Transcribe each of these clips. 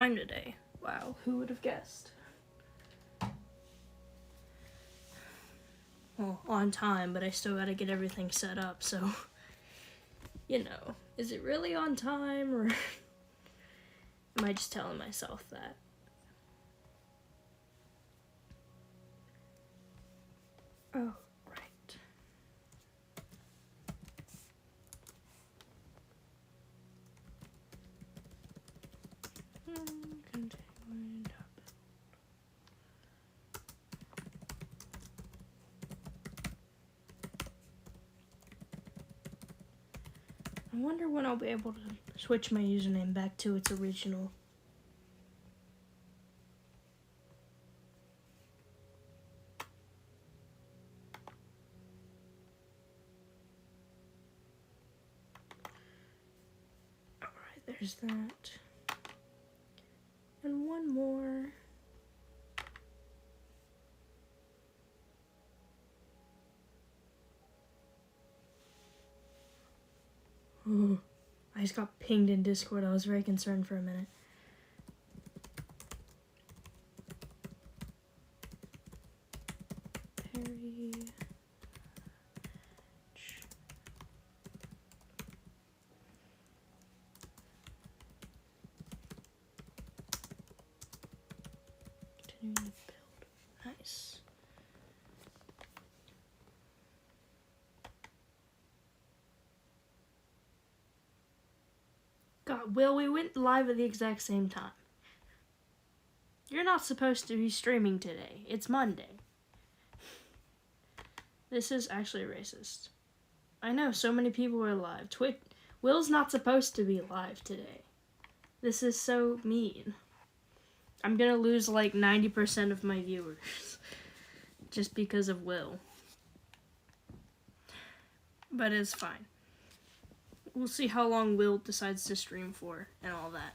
Time today. Wow, who would have guessed? Well, on time, but I still gotta get everything set up, so you know, is it really on time, or am I just telling myself that? Oh, right. Continuing to build. I wonder when I'll be able to switch my username back to its original. Alright, there's that. And one more. Oh, I just got pinged in Discord. I was very concerned for a minute. Perry. Continuing to build. Nice. God, Will, we went live at the exact same time. You're not supposed to be streaming today. It's Monday. This is actually racist. I know, so many people are live. Will's not supposed to be live today. This is so mean. I'm gonna lose like 90% of my viewers just because of Will. But it's fine. We'll see how long Will decides to stream for and all that.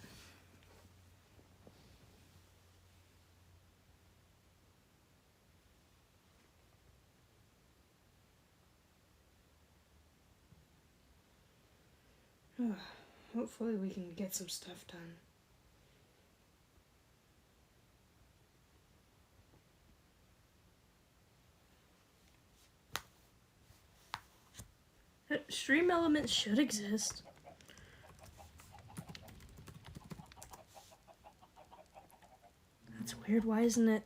Hopefully we can get some stuff done. Stream elements should exist. That's weird. Why isn't it?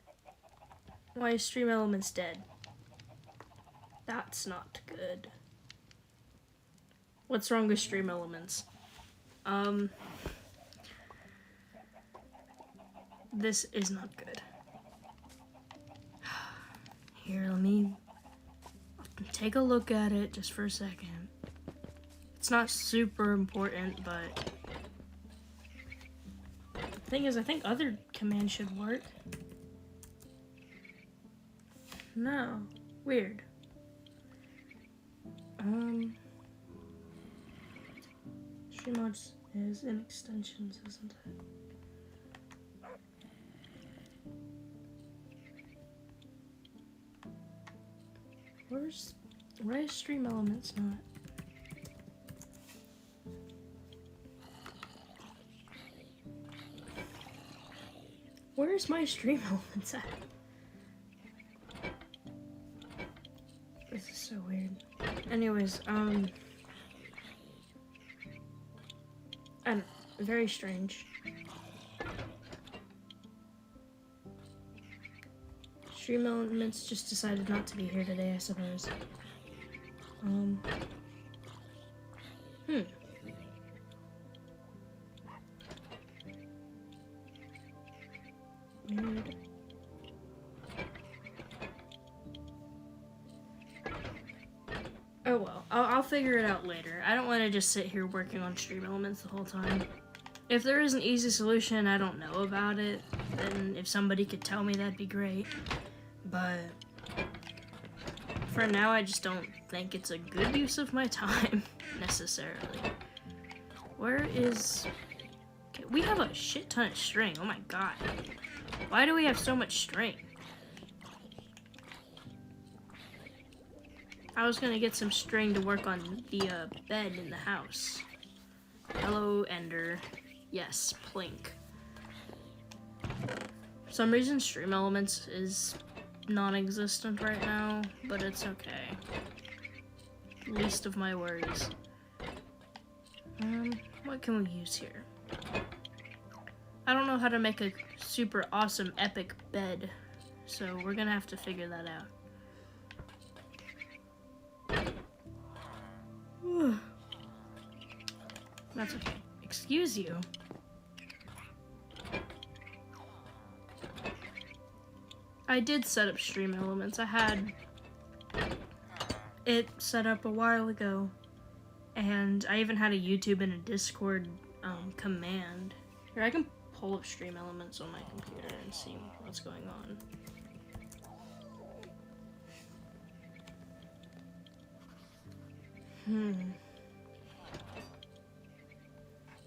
Why is stream elements dead? That's not good. What's wrong with stream elements? This is not good. Here, let me take a look at it just for a second. It's not super important, but the thing is, I think other commands should work. No. Weird. Streammods is in extensions, isn't it? Why is stream elements not? Where's my stream elements at? This is so weird. Anyways, I don't know, very strange. Stream elements just decided not to be here today, I suppose. Weird. Oh well, I'll figure it out later. I don't want to just sit here working on stream elements the whole time. If there is an easy solution, I don't know about it, then if somebody could tell me, that'd be great. But for now, I just don't think it's a good use of my time, necessarily. Where is... Okay, we have a shit ton of string, oh my god. Why do we have so much string? I was gonna get some string to work on the bed in the house. Hello, Ender. Yes, Plink. some reason Stream Elements is non-existent right now, but it's okay. Least of my worries. What can we use here? I don't know how to make a super awesome epic bed, so we're gonna have to figure that out. That's okay. Excuse you. I did set up Stream Elements. I had it set up a while ago, and I even had a YouTube and a Discord command. Here, I can pull up Stream Elements on my computer and see what's going on.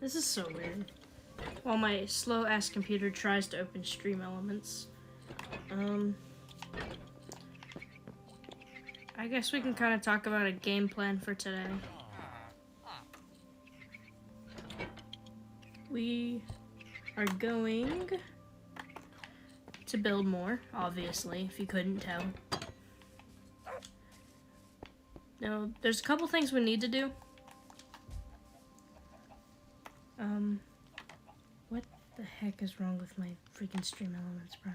This is so weird. While my slow-ass computer tries to open Stream Elements. I guess we can kind of talk about a game plan for today. We are going to build more, obviously, if you couldn't tell. Now, there's a couple things we need to do. What the heck is wrong with my freaking Stream Elements, bro?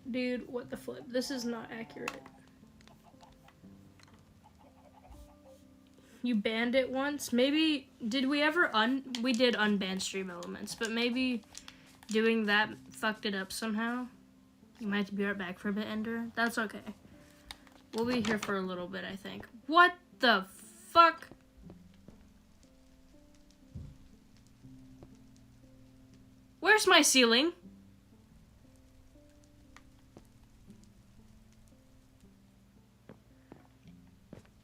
Dude, what the flip? This is not accurate. You banned it once? Maybe, did we ever we did unban Stream Elements, but maybe doing that fucked it up somehow. You might have to be right back for a bit, Ender. That's okay. We'll be here for a little bit, I think. What the fuck? Where's my ceiling?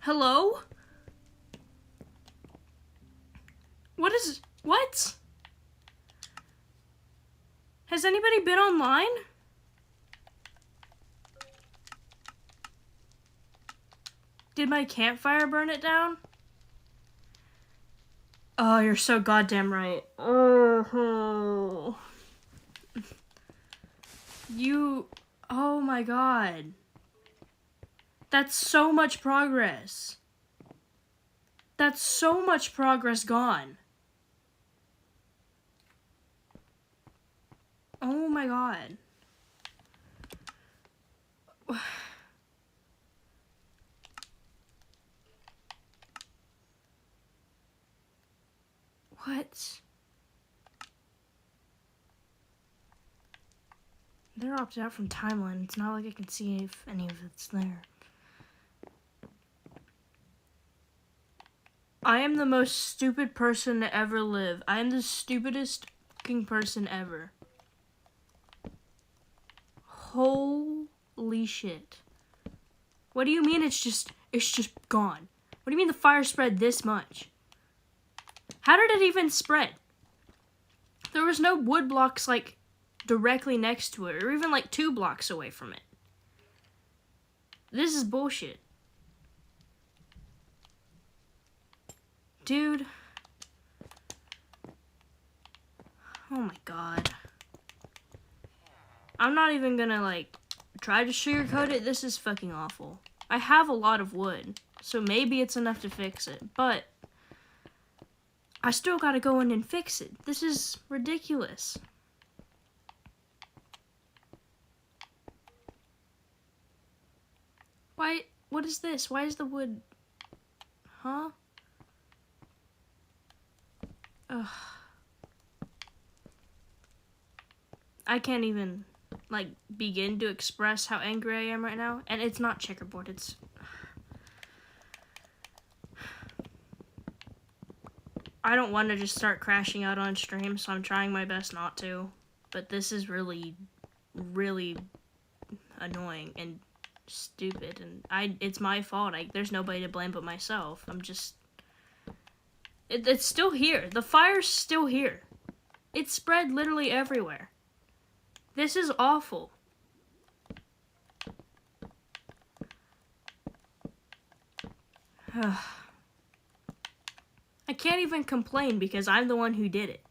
Hello? What? Has anybody been online? Did my campfire burn it down? Oh, you're so goddamn right. Oh my god. That's so much progress. That's so much progress gone. Oh my god. What? They're opted out from timeline. It's not like I can see if any of it's there. I am the most stupid person to ever live. I am the stupidest fucking person ever. Holy shit. What do you mean it's just gone? What do you mean the fire spread this much? How did it even spread? There was no wood blocks like directly next to it, or even like 2 blocks away from it. This is bullshit. Dude. Oh my god. I'm not even gonna like try to sugarcoat it. This is fucking awful. I have a lot of wood, so maybe it's enough to fix it, but I still gotta go in and fix it. This is ridiculous. Why? What is this? Why is the wood? Huh? Ugh. I can't even, like, begin to express how angry I am right now. And it's not checkerboard, it's... I don't want to just start crashing out on stream, so I'm trying my best not to. But this is really, really annoying and stupid. And it's my fault. There's nobody to blame but myself. I'm just... It's still here. The fire's still here. It spread literally everywhere. This is awful. I can't even complain because I'm the one who did it.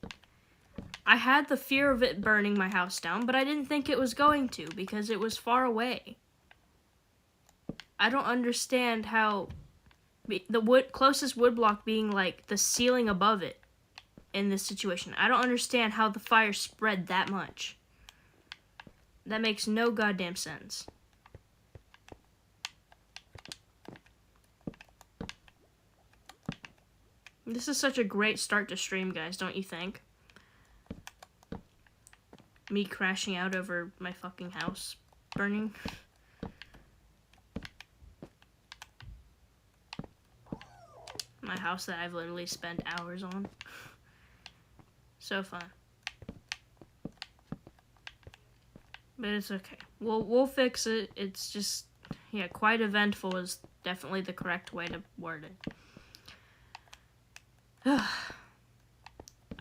I had the fear of it burning my house down, but I didn't think it was going to because it was far away. I don't understand how the closest wood block being like the ceiling above it in this situation. I don't understand how the fire spread that much. That makes no goddamn sense. This is such a great start to stream, guys, don't you think? Me crashing out over my fucking house burning. My house that I've literally spent hours on. So fun. But it's okay. We'll fix it. It's just, yeah, quite eventful is definitely the correct way to word it. I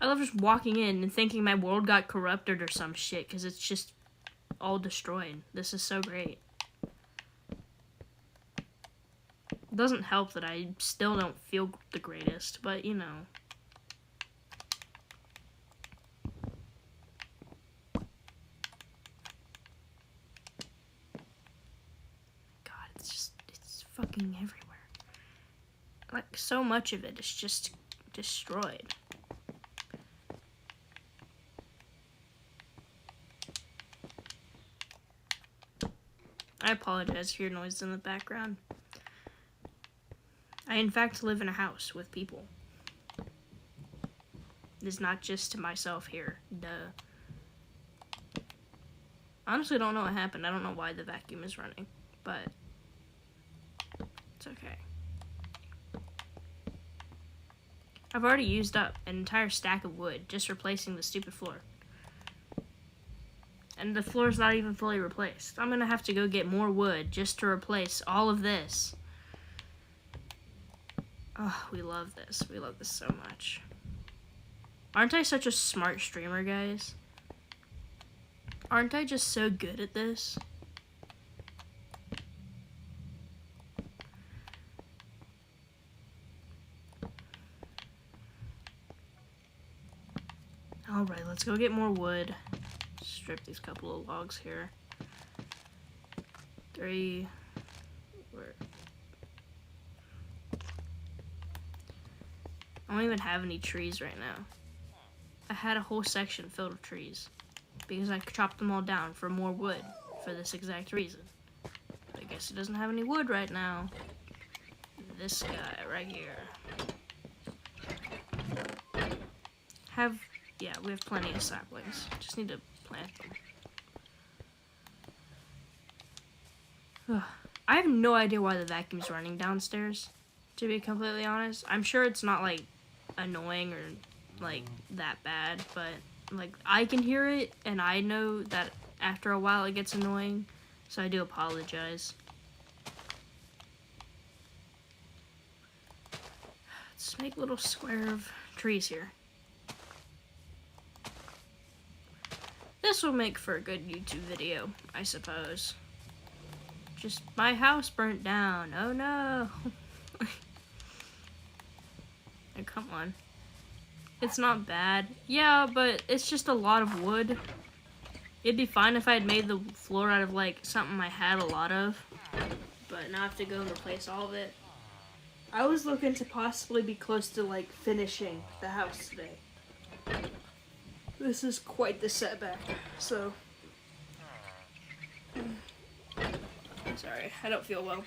love just walking in and thinking my world got corrupted or some shit because it's just all destroyed. This is so great. It doesn't help that I still don't feel the greatest, but you know. God, it's fucking everywhere. Like, so much of it is just destroyed. I apologize for your noise in the background. I, in fact, live in a house with people. It's not just to myself here. Duh. Honestly, don't know what happened. I don't know why the vacuum is running, but it's okay. I've already used up an entire stack of wood just replacing the stupid floor. And the floor's not even fully replaced. I'm gonna have to go get more wood just to replace all of this. Oh, we love this. We love this so much. Aren't I such a smart streamer, guys? Aren't I just so good at this? Alright, let's go get more wood. Strip these couple of logs here. 3. Where? I don't even have any trees right now. I had a whole section filled with trees because I chopped them all down for more wood for this exact reason. But I guess it doesn't have any wood right now. This guy right here. Yeah, we have plenty of saplings. Just need to plant them. Ugh. I have no idea why the vacuum's running downstairs, to be completely honest. I'm sure it's not, like, annoying or, like, that bad, but, like, I can hear it, and I know that after a while it gets annoying, so I do apologize. Let's make a little square of trees here. This will make for a good YouTube video, I suppose. Just, my house burnt down. Oh no. Oh, come on. It's not bad. Yeah, but it's just a lot of wood. It'd be fine if I had made the floor out of, like, something I had a lot of. But now I have to go and replace all of it. I was looking to possibly be close to, like, finishing the house today. This is quite the setback, so. Sorry, I don't feel well.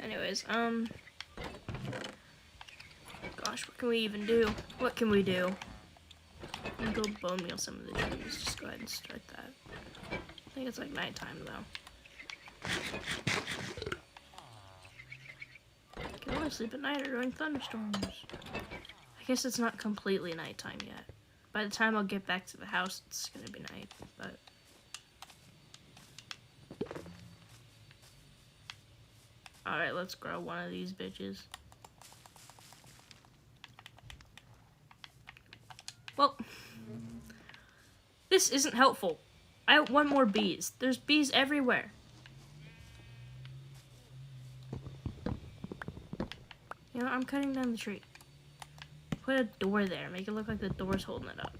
Anyways, gosh, what can we even do? What can we do? I'm gonna go bone meal some of the trees. Just go ahead and start that. I think it's like nighttime though. Can only sleep at night or during thunderstorms. I guess it's not completely nighttime yet. By the time I'll get back to the house, it's gonna be night, but. Alright, let's grow one of these bitches. Well, This isn't helpful. I want more bees. There's bees everywhere. You know, I'm cutting down the tree. Put a door there. Make it look like the door's holding it up.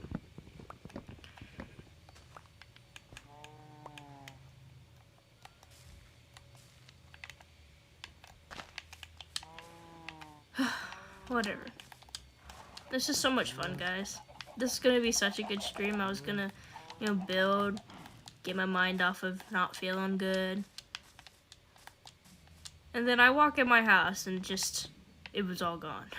Whatever. This is so much fun, guys. This is gonna be such a good stream. I was gonna, you know, build, get my mind off of not feeling good. And then I walk in my house and just, it was all gone.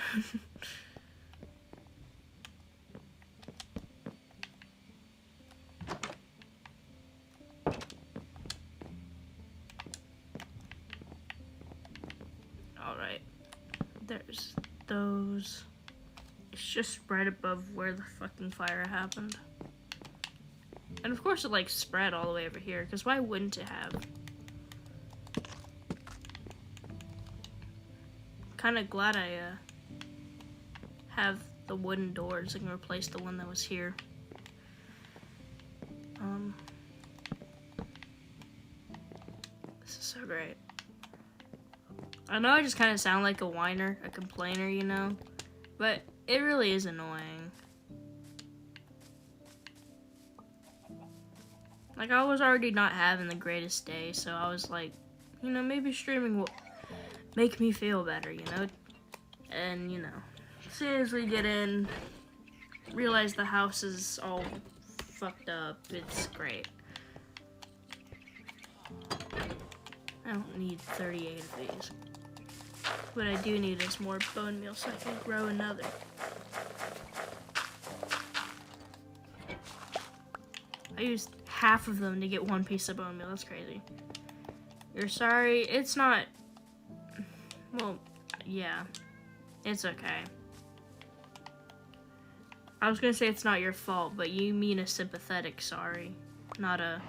Alright. There's those. It's just right above where the fucking fire happened. And of course it like spread all the way over here, because why wouldn't it have? Kind of glad I have the wooden doors. I can replace the one that was here. This is so great. I know I just kind of sound like a whiner, a complainer, you know, but it really is annoying. Like, I was already not having the greatest day, so I was like, you know, maybe streaming will make me feel better, you know? And, you know, as soon as we get in, realize the house is all fucked up, it's great. I don't need 38 of these. What I do need is more bone meal so I can grow another. I used half of them to get one piece of bone meal. That's crazy. You're sorry. It's not... Well, yeah. It's okay. I was gonna say it's not your fault, but you mean a sympathetic sorry. Not a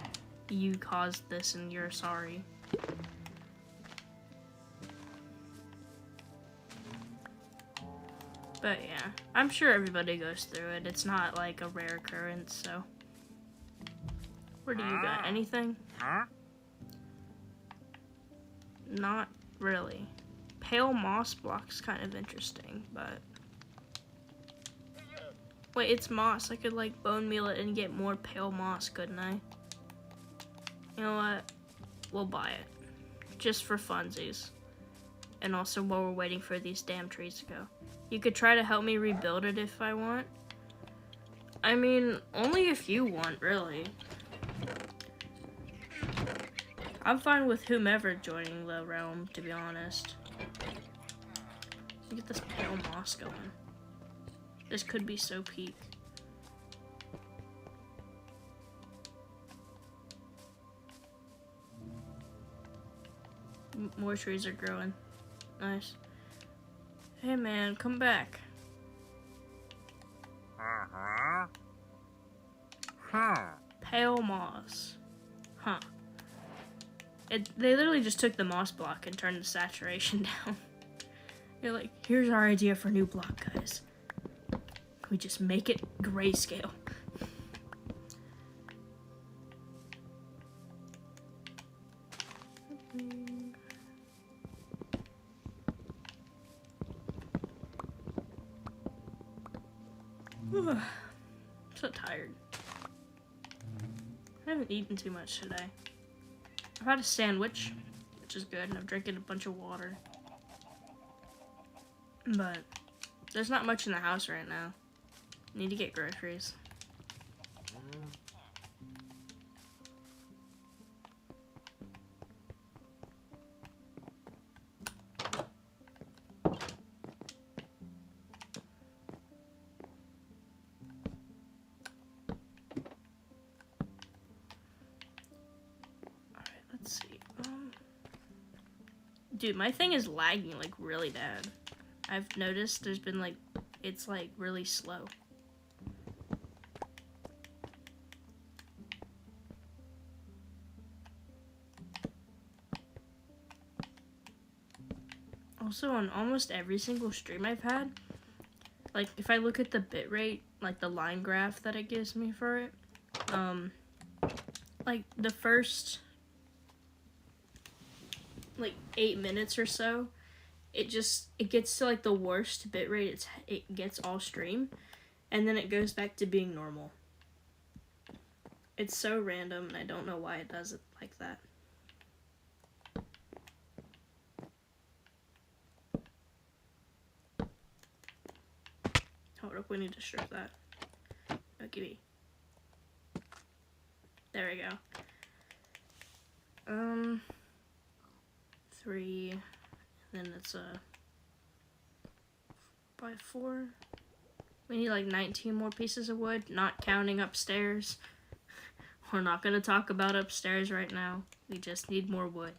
you caused this and you're sorry. But yeah, I'm sure everybody goes through it. It's not like a rare occurrence, so. Where do you got? Anything? Not really. Pale moss block's kind of interesting, but. Wait, it's moss. I could like bone meal it and get more pale moss, couldn't I? You know what? We'll buy it. Just for funsies. And also while we're waiting for these damn trees to go. You could try to help me rebuild it if I want. I mean, only if you want, really. I'm fine with whomever joining the realm, to be honest. Get this pale moss going. This could be so peak. More trees are growing. Nice. Hey man, come back. Pale moss. Huh. They literally just took the moss block and turned the saturation down. They're like, here's our idea for new block, guys. We just make it grayscale. I'm so tired. I haven't eaten too much today. I've had a sandwich, which is good, and I'm drinking a bunch of water. But there's not much in the house right now. Need to get groceries. Let's see. Dude, my thing is lagging like really bad. I've noticed there's been like, it's like really slow. Also, on almost every single stream I've had, like if I look at the bitrate, like the line graph that it gives me for it, like the first like 8 minutes or so, it gets to like the worst bitrate it gets all stream, and then it goes back to being normal. It's so random, and I don't know why it does it like that. Hold up, we need to strip that. Okay, me. There we go. 3, then it's a 4x4. We need like 19 more pieces of wood, not counting upstairs. We're not gonna talk about upstairs right now. We just need more wood.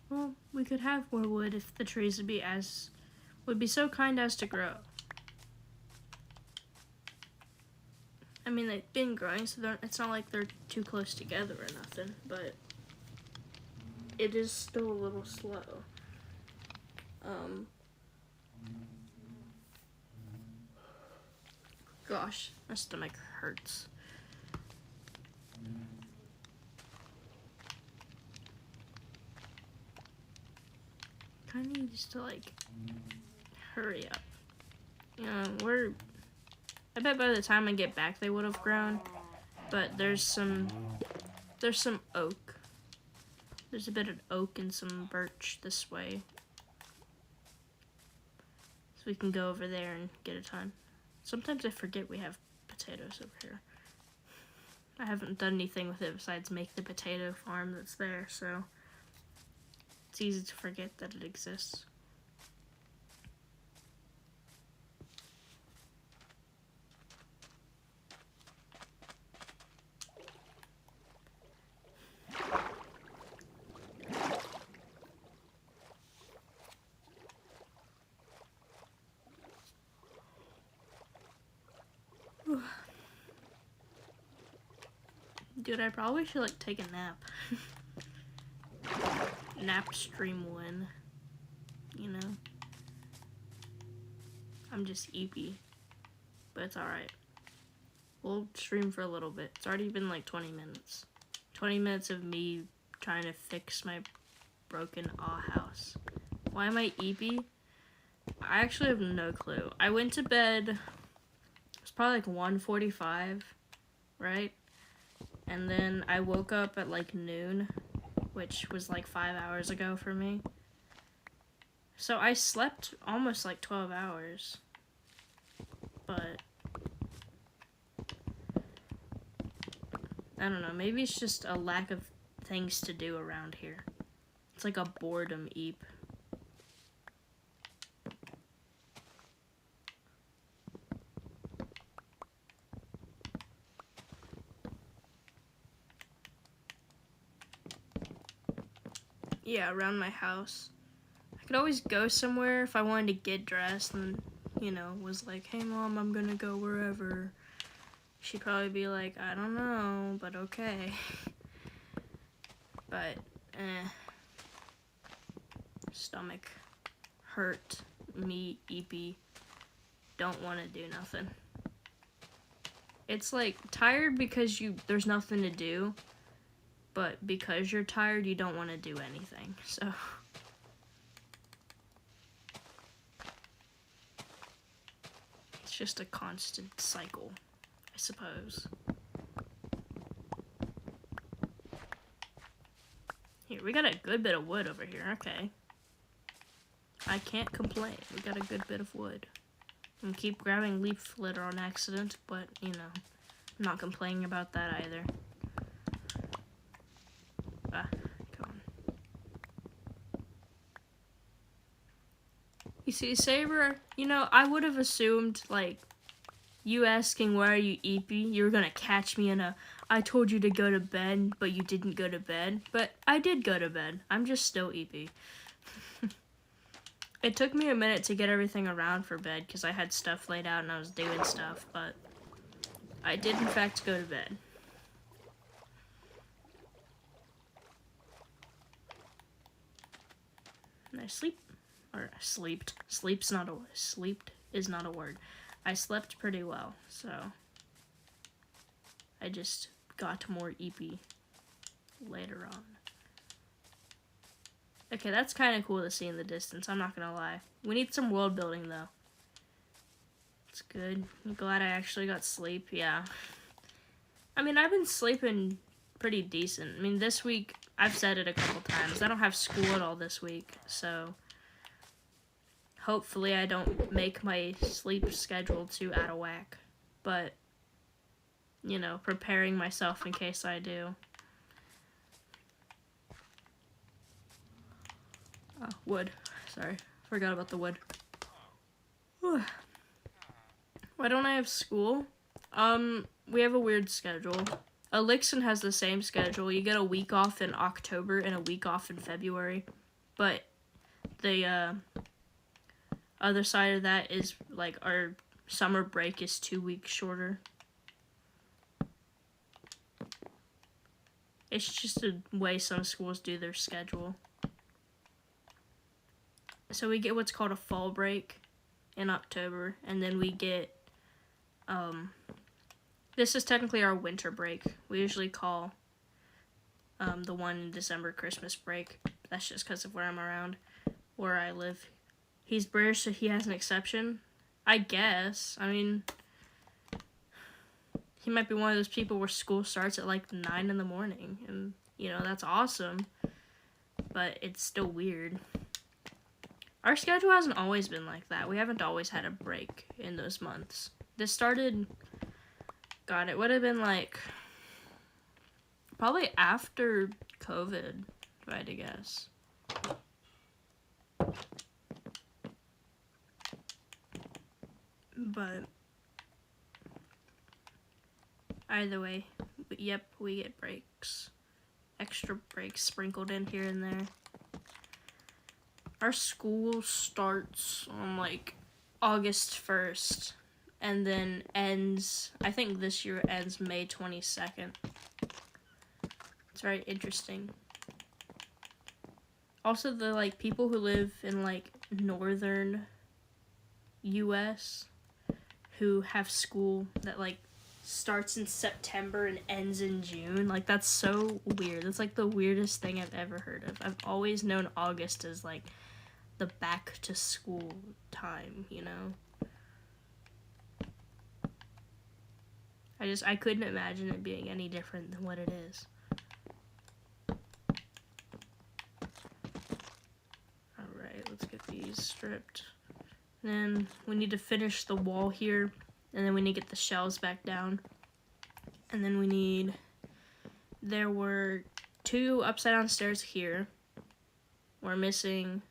Well, we could have more wood if the trees would be so kind as to grow. I mean, they've been growing, so it's not like they're too close together or nothing, but it is still a little slow. Gosh, my stomach hurts. Kind of needs to like hurry up. You know, I bet by the time I get back they would have grown, but there's some oak. There's a bit of oak and some birch this way, so we can go over there and get a ton. Sometimes I forget we have potatoes over here. I haven't done anything with it besides make the potato farm that's there, so it's easy to forget that it exists. Dude, I probably should like take a nap. Nap stream win. You know? I'm just eepy. But it's alright. We'll stream for a little bit. It's already been like 20 minutes. 20 minutes of me trying to fix my broken house. Why am I eepy? I actually have no clue. I went to bed, it was probably like 1:45, right? And then I woke up at like noon, which was like 5 hours ago for me. So I slept almost like 12 hours. But I don't know, maybe it's just a lack of things to do around here. It's like a boredom eep. Yeah, around my house. I could always go somewhere if I wanted to get dressed and, you know, was like, hey mom, I'm gonna go wherever. She'd probably be like, I don't know, but okay. But, stomach hurt, me, eepy, don't want to do nothing. It's like tired because there's nothing to do, but because you're tired, you don't want to do anything, so. It's just a constant cycle, I suppose. Here, we got a good bit of wood over here, okay. I can't complain, we got a good bit of wood. And keep grabbing leaf litter on accident, but, you know, I'm not complaining about that either. Come on. You see, Saber, you know, I would have assumed, like, you asking why are you eepy, you were gonna catch me in a, I told you to go to bed, but you didn't go to bed. But I did go to bed. I'm just still eepy. It took me a minute to get everything around for bed because I had stuff laid out and I was doing stuff, but I did in fact go to bed. And I sleep, or I sleeped. Sleeped is not a word. I slept pretty well, so I just got more EP later on. Okay, that's kind of cool to see in the distance, I'm not gonna lie. We need some world building, though. It's good. I'm glad I actually got sleep, yeah. I mean, I've been sleeping pretty decent. I mean, this week, I've said it a couple times, I don't have school at all this week, so hopefully I don't make my sleep schedule too out of whack. But, you know, preparing myself in case I do. Oh, wood. Sorry. Forgot about the wood. Whew. Why don't I have school? We have a weird schedule. Elixir has the same schedule. You get a week off in October and a week off in February. But the other side of that is, like, our summer break is 2 weeks shorter. It's just a way some schools do their schedule. So we get what's called a fall break in October, and then we get, this is technically our winter break. We usually call the one in December Christmas break. That's just because of where I live. He's British, so he has an exception, I guess. I mean, he might be one of those people where school starts at like 9 in the morning, and, you know, that's awesome, but it's still weird. Our schedule hasn't always been like that. We haven't always had a break in those months. This started, God, it would have been like, probably after COVID, if I had to guess. But either way, yep, we get breaks. Extra breaks sprinkled in here and there. Our school starts on, like, August 1st, and then ends, I think this year ends May 22nd. It's very interesting. Also, the, like, people who live in, like, northern U.S. who have school that, like, starts in September and ends in June, like, that's so weird. That's, like, the weirdest thing I've ever heard of. I've always known August as, like, the back to school time, you know? I couldn't imagine it being any different than what it is. Alright, let's get these stripped. Then we need to finish the wall here, and then we need to get the shelves back down. And then we need, there were 2 upside down stairs here. We're missing,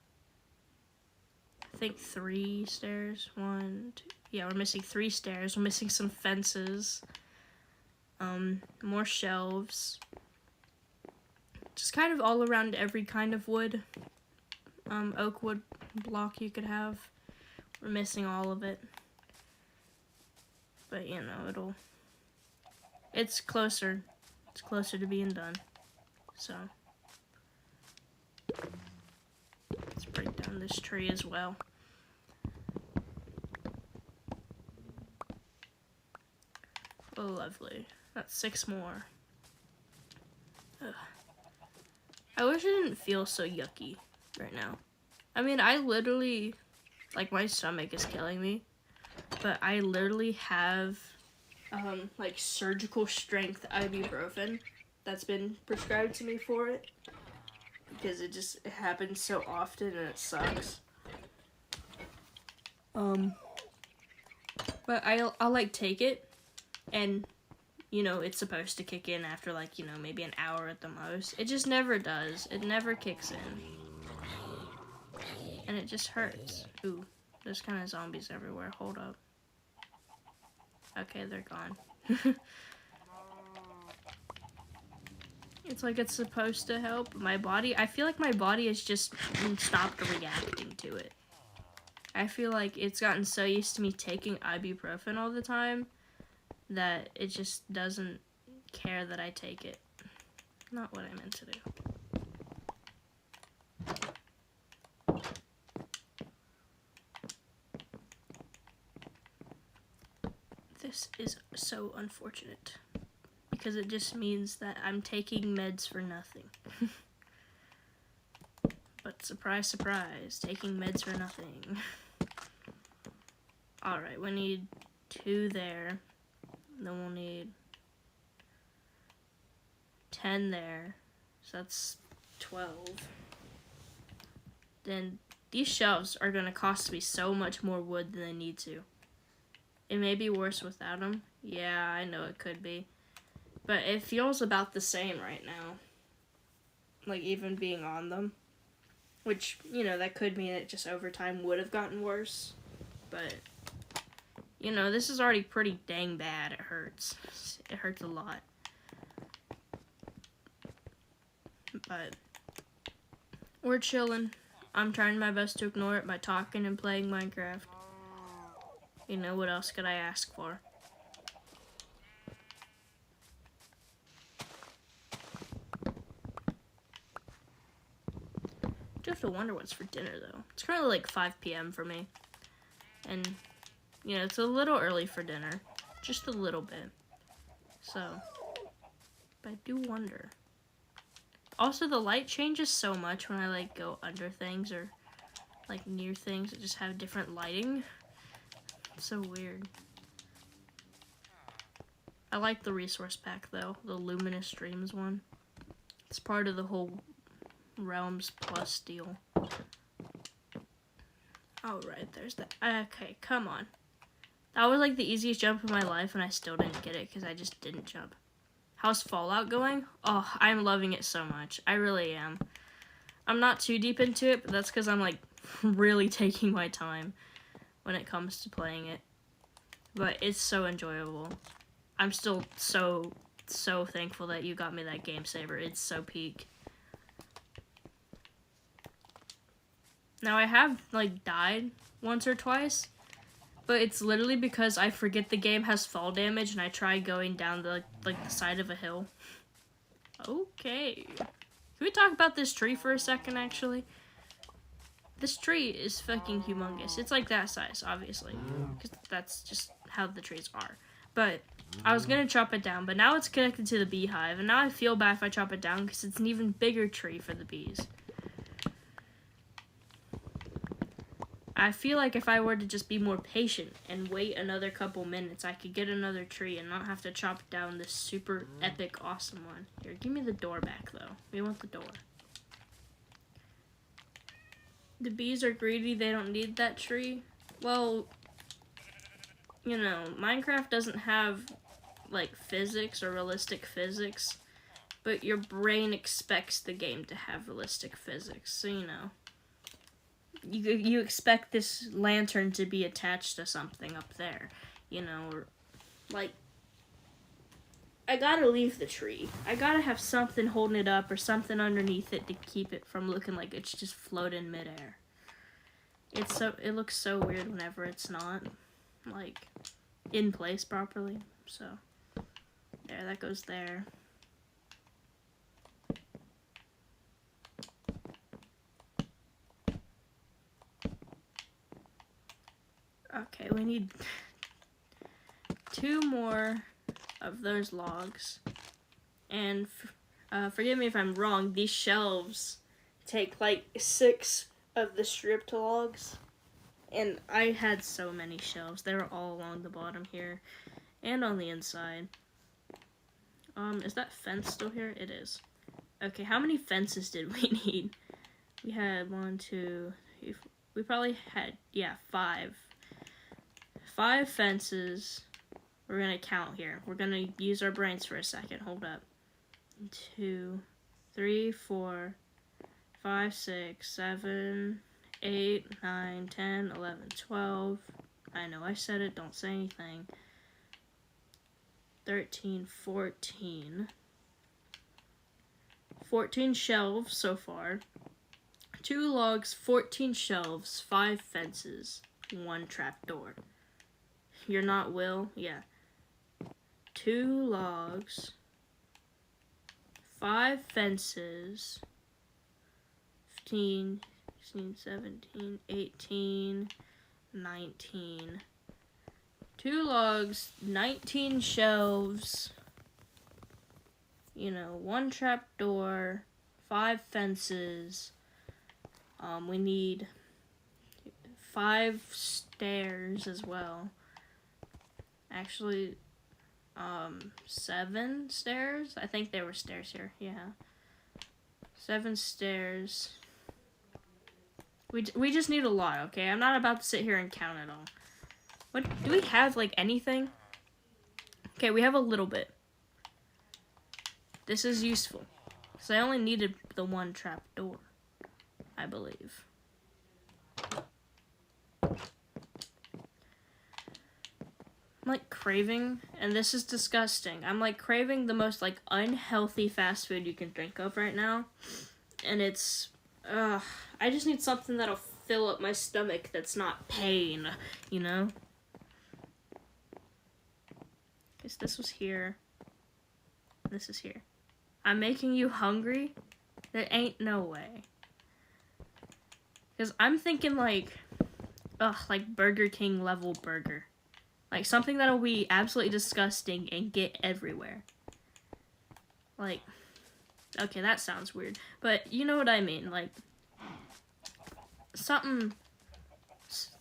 I think 3 stairs. 1, 2. Yeah, we're missing 3 stairs. We're missing some fences. More shelves. Just kind of all around every kind of wood. Oak wood block you could have. We're missing all of it. But, you know, it's closer. It's closer to being done. So let's break down this tree as well. Oh, lovely. That's 6 more. Ugh. I wish I didn't feel so yucky right now. I mean, I literally, like, my stomach is killing me, but I literally have, like, surgical strength ibuprofen that's been prescribed to me for it, because it happens so often and it sucks. But I'll like take it, and, you know, it's supposed to kick in after, like, you know, maybe an hour at the most. It just never does. It never kicks in. And it just hurts. Ooh, there's kind of zombies everywhere. Hold up. Okay, they're gone. It's like it's supposed to help my body. I feel like my body has just stopped reacting to it. I feel like it's gotten so used to me taking ibuprofen all the time that it just doesn't care that I take it. Not what I meant to do. This is so unfortunate because it just means that I'm taking meds for nothing. But surprise, surprise, taking meds for nothing. Alright, we need 2 there. Then we'll need 10 there. So that's 12. Then these shelves are going to cost me so much more wood than they need to. It may be worse without them. Yeah, I know it could be. But it feels about the same right now. Like, even being on them. Which, you know, that could mean it just over time would have gotten worse. But, you know, this is already pretty dang bad. It hurts. It hurts a lot. But we're chilling. I'm trying my best to ignore it by talking and playing Minecraft. You know, what else could I ask for? Do have to wonder what's for dinner, though. It's currently like 5 p.m. for me. And, you know, it's a little early for dinner. Just a little bit. So, but I do wonder. Also, the light changes so much when I, like, go under things or, like, near things that just have different lighting. It's so weird. I like the resource pack, though. The Luminous Dreams one. It's part of the whole Realms Plus deal. Alright, there's that. Okay, come on. That was, like, the easiest jump of my life, and I still didn't get it because I just didn't jump. How's Fallout going? Oh, I'm loving it so much. I really am. I'm not too deep into it, but that's because I'm, like, really taking my time when it comes to playing it. But it's so enjoyable. I'm still so thankful that you got me that game saver. It's so peak. Now, I have, like, died once or twice, but it's literally because I forget the game has fall damage and I try going down the, like, the side of a hill. Okay. Can we talk about this tree for a second, actually? This tree is fucking humongous. It's like that size, obviously, because that's just how the trees are. But I was gonna chop it down, but now it's connected to the beehive, and now I feel bad if I chop it down because it's an even bigger tree for the bees. I feel like if I were to just be more patient and wait another couple minutes, I could get another tree and not have to chop down this super epic awesome one. Here, give me the door back, though. We want the door. The bees are greedy. They don't need that tree. Well, you know, Minecraft doesn't have, like, physics or realistic physics, but your brain expects the game to have realistic physics, so, you know. You expect this lantern to be attached to something up there, you know, or, like, I gotta leave the tree. I gotta have something holding it up or something underneath it to keep it from looking like it's just floating midair. It looks so weird whenever it's not, like, in place properly, so, there, that goes there. Okay, we need 2 more of those logs. And forgive me if I'm wrong, these shelves take like 6 of the stripped logs. And I had so many shelves. They were all along the bottom here and on the inside. Is that fence still here? It is. Okay, how many fences did we need? We had 1, 2, 3, 4. We probably had, yeah, 5. 5 fences. We're gonna count here. We're gonna use our brains for a second. Hold up. 2, 3, 4, 5, 6, 7, 8, 9, 10, 11, 12. I know I said it. Don't say anything. 13, 14. 14 shelves so far. 2 logs, 14 shelves, 5 fences, 1 trapdoor. You're not Will? Yeah. 2 logs, 5 fences, 15, 16, 17, 18, 19, 2 logs, 19 shelves, you know, 1 trap door, 5 fences. We need 5 stairs as well. Actually, 7 stairs? I think there were stairs here, yeah. 7 stairs. We just need a lot, okay? I'm not about to sit here and count it all. What, do we have, like, anything? Okay, we have a little bit. This is useful. Because I only needed the 1 trap door, I believe. I'm, like, craving, and this is disgusting. I'm, like, craving the most, like, unhealthy fast food you can think of right now. And it's, I just need something that'll fill up my stomach that's not pain, you know? Because this was here. This is here. I'm making you hungry? There ain't no way. Because I'm thinking, like, like Burger King level burger. Like, something that'll be absolutely disgusting and get everywhere. Like, okay, that sounds weird. But you know what I mean. Like, something,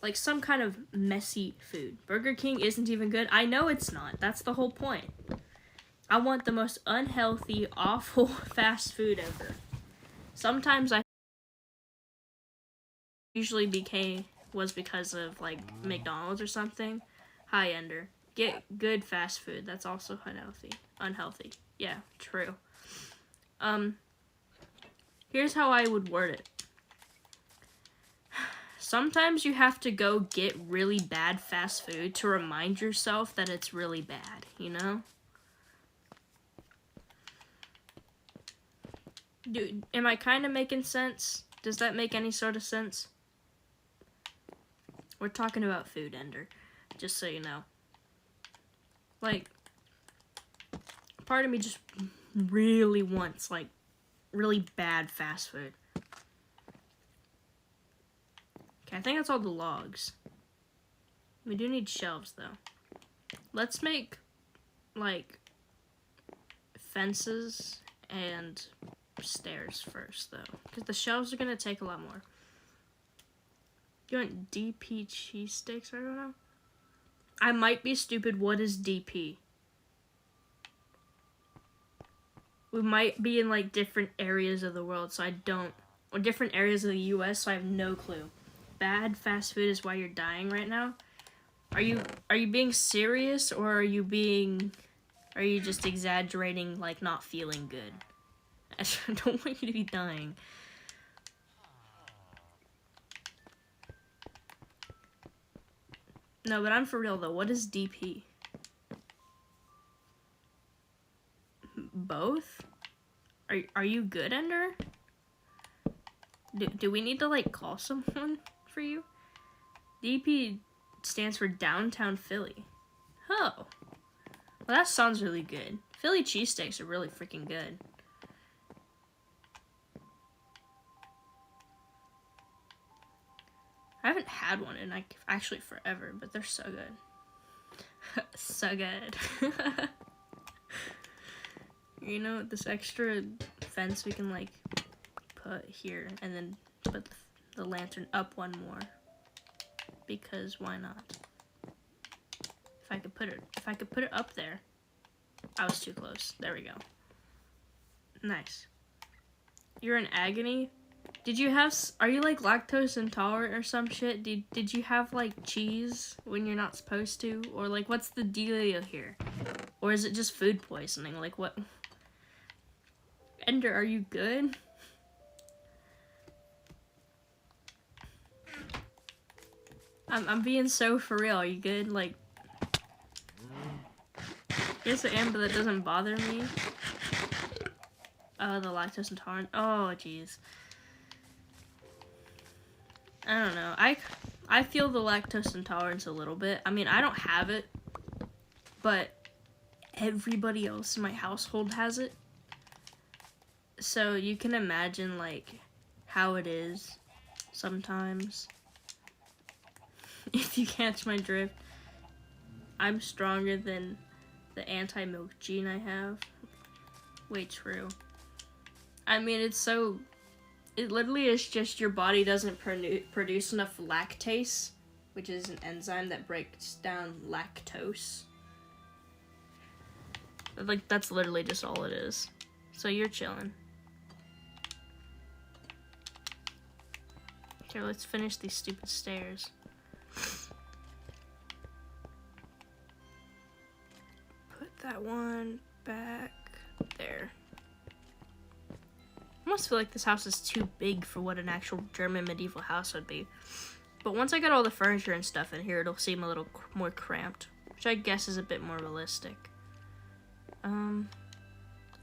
like some kind of messy food. Burger King isn't even good. I know it's not. That's the whole point. I want the most unhealthy, awful fast food ever. Sometimes I usually was because of, like, McDonald's or something. Hi, Ender. Get good fast food. That's also unhealthy. Yeah, true. Here's how I would word it. Sometimes you have to go get really bad fast food to remind yourself that it's really bad, you know? Am I kind of making sense? Does that make any sort of sense? We're talking about food, Ender. Just so you know. Like, part of me just really wants, like, really bad fast food. Okay, I think that's all the logs. We do need shelves, though. Let's make, like, fences and stairs first, though. Because the shelves are going to take a lot more. You want DP cheesesteaks? I don't know. I might be stupid. What is DP? We might be in, like, different areas of the world, so I don't... Or different areas of the US, so I have no clue. Bad fast food is why you're dying right now? Are you being serious, or are you just exaggerating, like, not feeling good? I don't want you to be dying. No, but I'm for real, though. What is DP? Both? Are you good, Ender? Do we need to, like, call someone for you? DP stands for Downtown Philly. Oh. Well, that sounds really good. Philly cheesesteaks are really freaking good. I haven't had one in, like, actually forever, but they're so good. So good. You know, this extra fence we can, like, put here, and then put the lantern up one more. Because why not? If I could put it up there. I was too close. There we go. Nice. You're in agony? Are you, like, lactose intolerant or some shit? Did you have, like, cheese when you're not supposed to? Or, like, what's the dealio here? Or is it just food poisoning? Like, what? Ender, are you good? I'm being so for real. Are you good? Like, yes, I am, but that doesn't bother me. Oh, the lactose intolerant. Oh, jeez. I don't know. I feel the lactose intolerance a little bit. I mean, I don't have it, but everybody else in my household has it. So you can imagine, like, how it is sometimes. If you catch my drift. I'm stronger than the anti-milk gene I have. Way true. I mean, it literally is just your body doesn't produce enough lactase, which is an enzyme that breaks down lactose. Like, that's literally just all it is. So you're chilling. Here, let's finish these stupid stairs. Put that one back there. I almost feel like this house is too big for what an actual German medieval house would be. But once I get all the furniture and stuff in here, it'll seem a little more cramped, which I guess is a bit more realistic.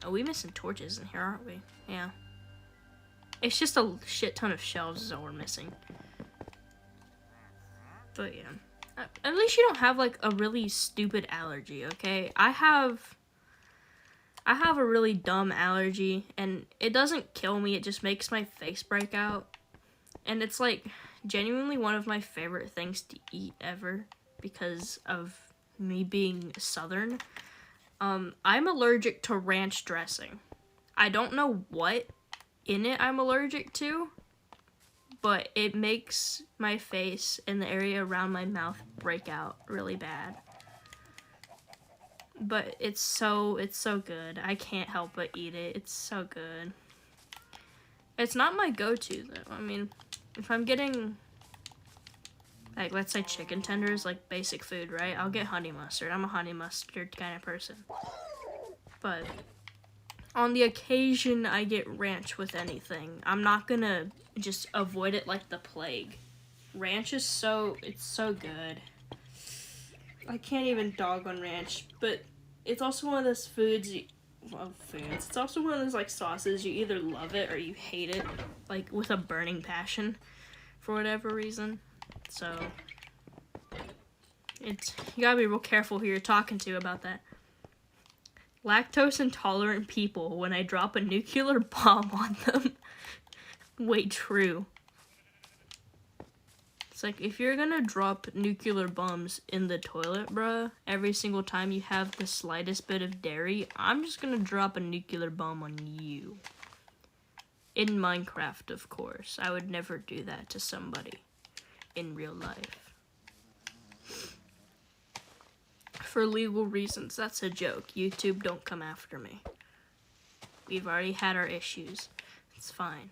Oh, we missing torches in here, aren't we? Yeah. It's just a shit ton of shelves is all we're missing. But yeah. At least you don't have, like, a really stupid allergy, okay? I have a really dumb allergy, and it doesn't kill me, it just makes my face break out. And it's, like, genuinely one of my favorite things to eat ever because of me being Southern. I'm allergic to ranch dressing. I don't know what in it I'm allergic to, but it makes my face and the area around my mouth break out really bad. But it's so good. I can't help but eat it. It's so good. It's not my go-to though. I mean, if I'm getting, like, let's say chicken tenders, like basic food, right? I'll get honey mustard. I'm a honey mustard kind of person. But on the occasion I get ranch with anything, I'm not gonna just avoid it like the plague. Ranch is it's so good. I can't even dog on ranch, but it's also one of those it's also one of those, like, sauces, you either love it or you hate it, like, with a burning passion, for whatever reason. So, you gotta be real careful who you're talking to about that. Lactose intolerant people, when I drop a nuclear bomb on them. Wait, true. It's like, if you're gonna drop nuclear bombs in the toilet, bruh, every single time you have the slightest bit of dairy, I'm just gonna drop a nuclear bomb on you. In Minecraft, of course. I would never do that to somebody in real life. For legal reasons, that's a joke. YouTube, don't come after me. We've already had our issues. It's fine.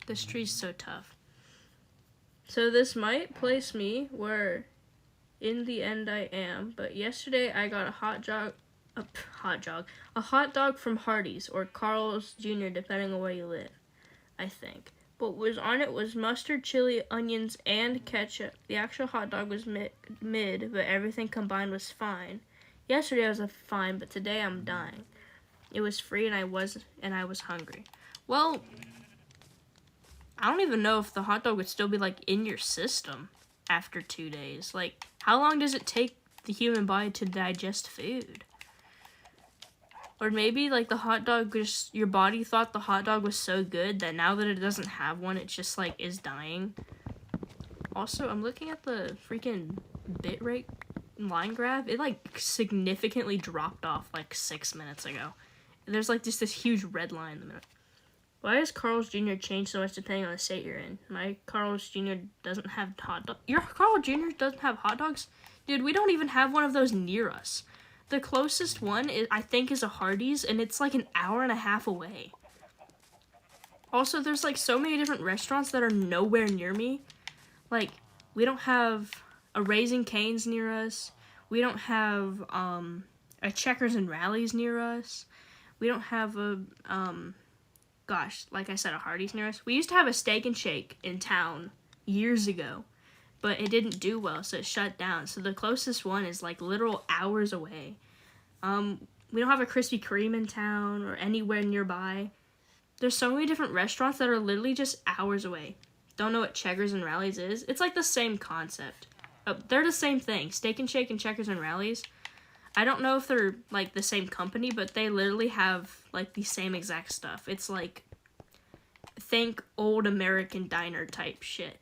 This tree's so tough. So this might place me where in the end I am, but yesterday I got a hot dog from Hardee's or Carl's Jr., depending on where you live, I think. What was on it was mustard, chili, onions, and ketchup. The actual hot dog was mid, but everything combined was fine. Yesterday I was fine, but today I'm dying. It was free and I was hungry. Well, I don't even know if the hot dog would still be, like, in your system after 2 days. Like, how long does it take the human body to digest food? Or maybe, like, the hot dog your body thought the hot dog was so good that now that it doesn't have one, it just, like, is dying. Also, I'm looking at the freaking bitrate line graph. It, like, significantly dropped off, like, 6 minutes ago. There's, like, just this huge red line in the middle. Why does Carl's Jr. change so much depending on the state you're in? My Carl's Jr. doesn't have hot dogs. Your Carl's Jr. doesn't have hot dogs? Dude, we don't even have one of those near us. The closest one, I think, is a Hardee's, and it's like an hour and a half away. Also, there's, like, so many different restaurants that are nowhere near me. Like, we don't have a Raising Cane's near us. We don't have a Checkers and Rallies near us. We don't have like I said, a Hardee's near us. We used to have a Steak and Shake in town years ago, but it didn't do well, so it shut down. So the closest one is, like, literal hours away. We don't have a Krispy Kreme in town or anywhere nearby. There's so many different restaurants that are literally just hours away. Don't know what Checkers and Rallies is? It's, like, the same concept. They're the same thing. Steak and Shake and Checkers and Rallies. I don't know if they're, like, the same company, but they literally have, like, the same exact stuff. It's, like, think old American diner type shit.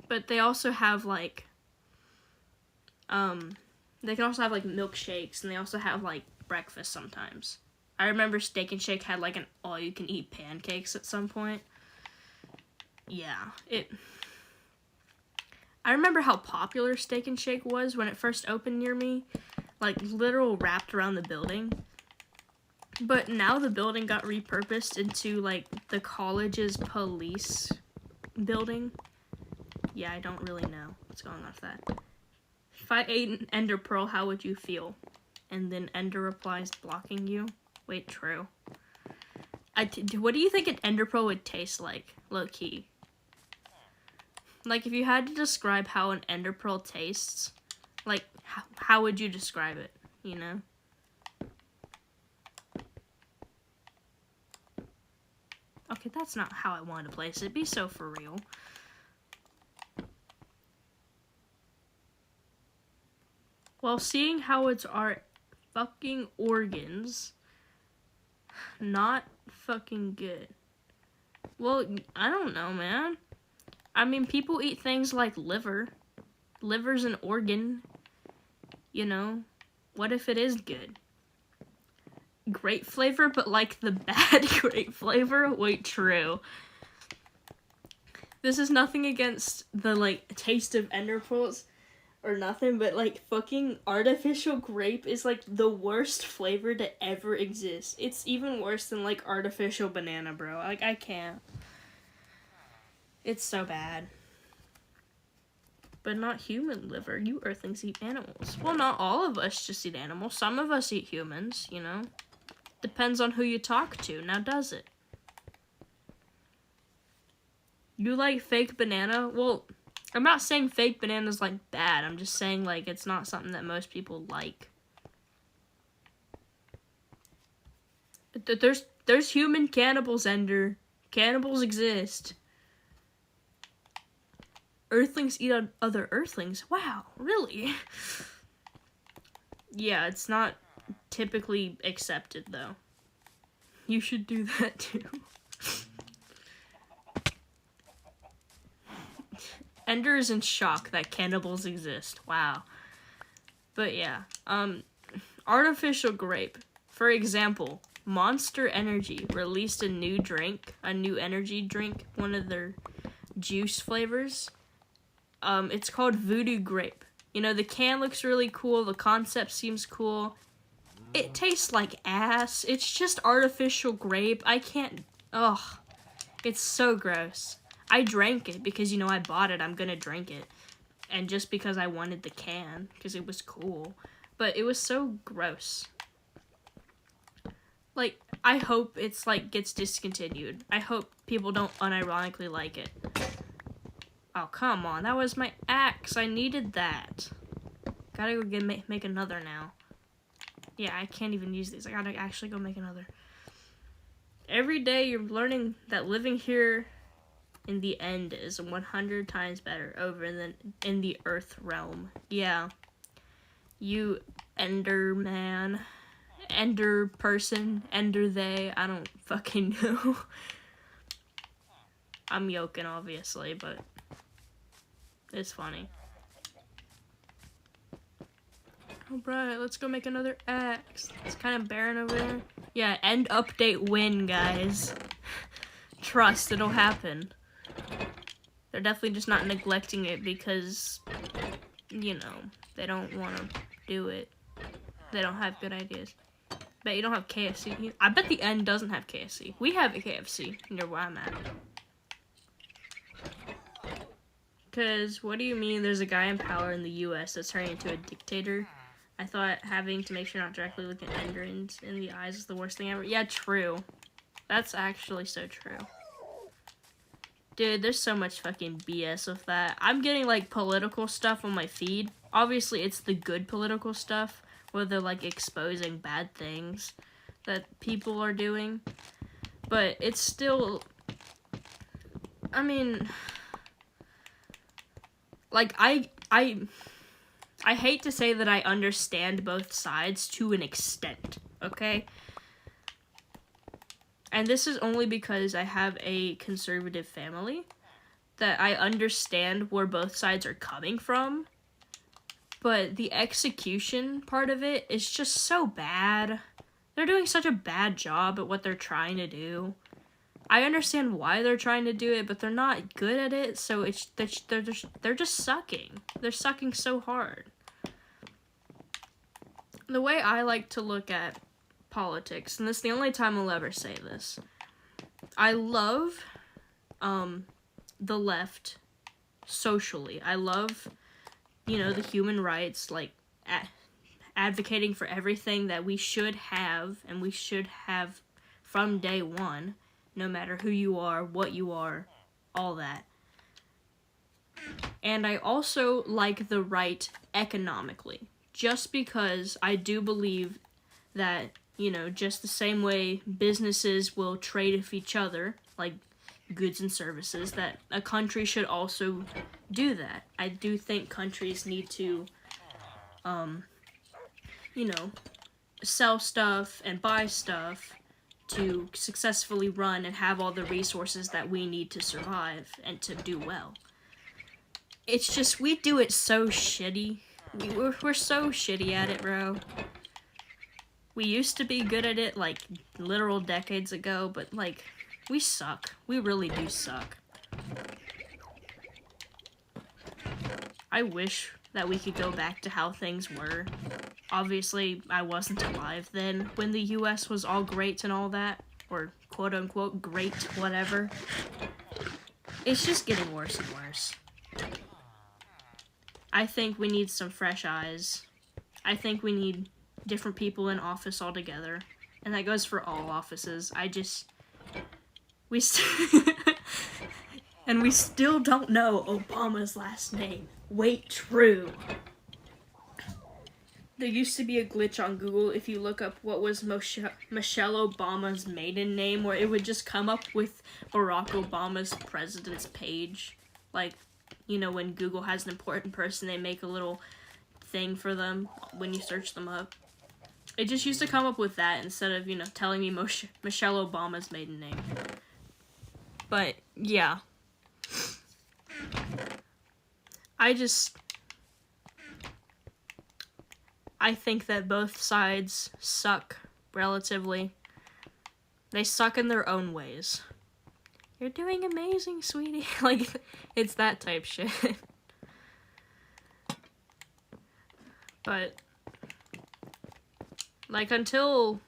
But they also have like, they can also have like milkshakes, and they also have like breakfast sometimes. I remember Steak and Shake had like an all-you-can-eat pancakes at some point. Yeah, I remember how popular Steak and Shake was when it first opened near me. Like, literal wrapped around the building. But now the building got repurposed into, like, the college's police building. Yeah, I don't really know what's going on with that. If I ate an Ender Pearl, how would you feel? And then Ender replies, blocking you. Wait, true. What do you think an Ender Pearl would taste like, low-key? Like, if you had to describe how an Ender Pearl tastes, like, how would you describe it, you know? Okay, that's not how I wanted to place it. Be so for real. While seeing how it's our fucking organs, not fucking good. Well, I don't know, man. I mean, people eat things like liver. Liver's an organ, you know? What if it is good? Grape flavor, but like the bad grape flavor? Wait, true. This is nothing against the, like, taste of Ender Pearls or nothing, but, like, fucking artificial grape is, like, the worst flavor to ever exist. It's even worse than, like, artificial banana, bro. Like, I can't. It's so bad. But not human liver. You Earthlings eat animals. Well, not all of us just eat animals. Some of us eat humans, you know? Depends on who you talk to. Now, does it? You like fake banana? Well, I'm not saying fake banana's, like, bad. I'm just saying, like, it's not something that most people like. There's human cannibals, Ender. Cannibals exist. Earthlings eat other Earthlings? Wow, really? Yeah, it's not typically accepted, though. You should do that, too. Ender is in shock that cannibals exist. Wow. But yeah, artificial grape. For example, Monster Energy released a new energy drink, one of their juice flavors. It's called Voodoo Grape. You know, the can looks really cool, the concept seems cool. It tastes like ass. It's just artificial grape. I can't, ugh. It's so gross. I drank it because, you know, I bought it. I'm gonna drink it. And just because I wanted the can, because it was cool. But it was so gross. Like, I hope it's, like, gets discontinued. I hope people don't unironically like it. Oh, come on. That was my axe. I needed that. Gotta go make another now. Yeah, I can't even use these. I gotta actually go make another. Every day you're learning that living here in the end is 100 times better over than in the Earth realm. Yeah. You Ender man. Ender person. Ender they. I don't fucking know. I'm joking, obviously, but it's funny. Alright, let's go make another axe. It's kind of barren over there. Yeah, end update win, guys. Trust, it'll happen. They're definitely just not neglecting it because, you know, they don't want to do it. They don't have good ideas. Bet you don't have KFC. I bet the end doesn't have KFC. We have a KFC near where I'm at. Because, what do you mean there's a guy in power in the US that's turning into a dictator? I thought having to make sure not directly look at Ender in the eyes is the worst thing ever. Yeah, true. That's actually so true. Dude, there's so much fucking BS with that. I'm getting, like, political stuff on my feed. Obviously, it's the good political stuff, where they're, like, exposing bad things that people are doing. But it's still, I mean, like, I hate to say that I understand both sides to an extent, okay? And this is only because I have a conservative family. that I understand where both sides are coming from, but the execution part of it is just so bad. They're doing such a bad job at what they're trying to do. I understand why they're trying to do it, but they're not good at it, so they're just sucking. They're sucking so hard. The way I like to look at politics, and this is the only time I'll ever say this, I love the left socially. I love, the human rights, like, advocating for everything that we should have, and we should have from day one, no matter who you are, what you are, all that. And I also like the right economically, just because I do believe that, just the same way businesses will trade with each other, like goods and services, that a country should also do that. I do think countries need to, sell stuff and buy stuff to successfully run and have all the resources that we need to survive and to do well. It's just, we do it so shitty. We're so shitty at it, bro. We used to be good at it, like, literal decades ago, but, like, we suck. We really do suck. I wish that we could go back to how things were. Obviously, I wasn't alive then when the US was all great and all that, or quote-unquote great whatever. It's just getting worse and worse. I think we need some fresh eyes. I think we need different people in office altogether, and that goes for all offices. And we still don't know Obama's last name. Wait, true. There used to be a glitch on Google if you look up what was Michelle Obama's maiden name, where it would just come up with Barack Obama's president's page. Like, when Google has an important person, they make a little thing for them when you search them up. It just used to come up with that instead of, telling me Michelle Obama's maiden name. But, yeah. I think that both sides suck, relatively. They suck in their own ways. You're doing amazing, sweetie. Like, it's that type shit. But, like, until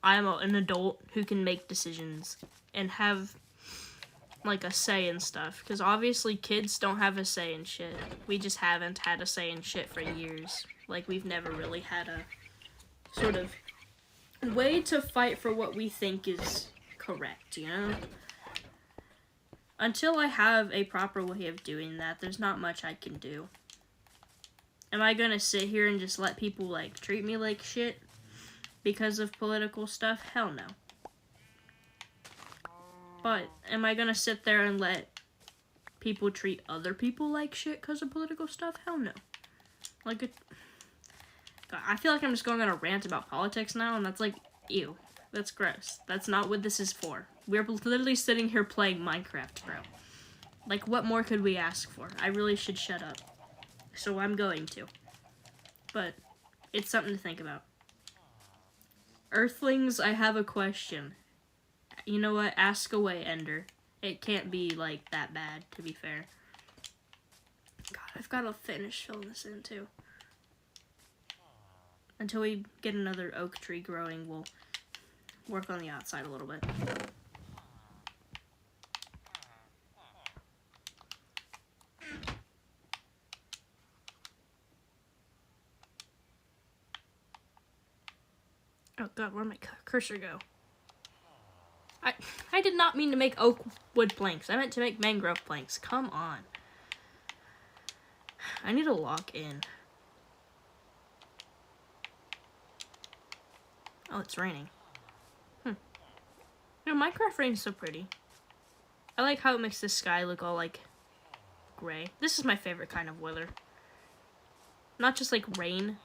I'm an adult who can make decisions and have, like, a say in stuff, because obviously kids don't have a say in shit. We just haven't had a say in shit for years. Like, we've never really had a sort of way to fight for what we think is correct, Until I have a proper way of doing that, there's not much I can do. Am I gonna sit here and just let people, like, treat me like shit because of political stuff? Hell no. But am I gonna sit there and let people treat other people like shit because of political stuff? Hell no. Like, I feel like I'm just going on a rant about politics now, and that's like, ew. That's gross. That's not what this is for. We're literally sitting here playing Minecraft, bro. Like, what more could we ask for? I really should shut up. So I'm going to. But it's something to think about. Earthlings, I have a question. You know what? Ask away, Ender. It can't be, like, that bad, to be fair. God, I've got to finish filling this in, too. Until we get another oak tree growing, we'll work on the outside a little bit. Oh god, where'd my cursor go? I did not mean to make oak wood planks. I meant to make mangrove planks. Come on. I need to lock in. Oh, it's raining. Minecraft rain's so pretty. I like how it makes the sky look all, like, gray. This is my favorite kind of weather. Not just, like, rain,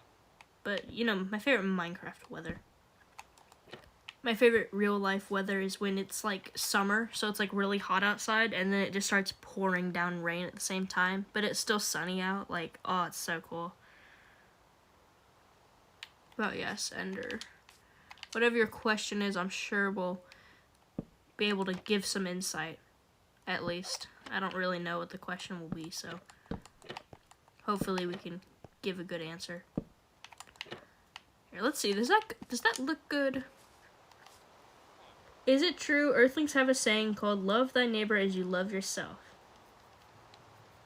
but, my favorite Minecraft weather. My favorite real life weather is when it's like summer, so it's like really hot outside, and then it just starts pouring down rain at the same time, but it's still sunny out. Like, oh, it's so cool. But yes, Ender. Whatever your question is, I'm sure we'll be able to give some insight, at least. I don't really know what the question will be, so hopefully we can give a good answer. Here, let's see. Does that look good? Is it true Earthlings have a saying called "Love thy neighbor as you love yourself"?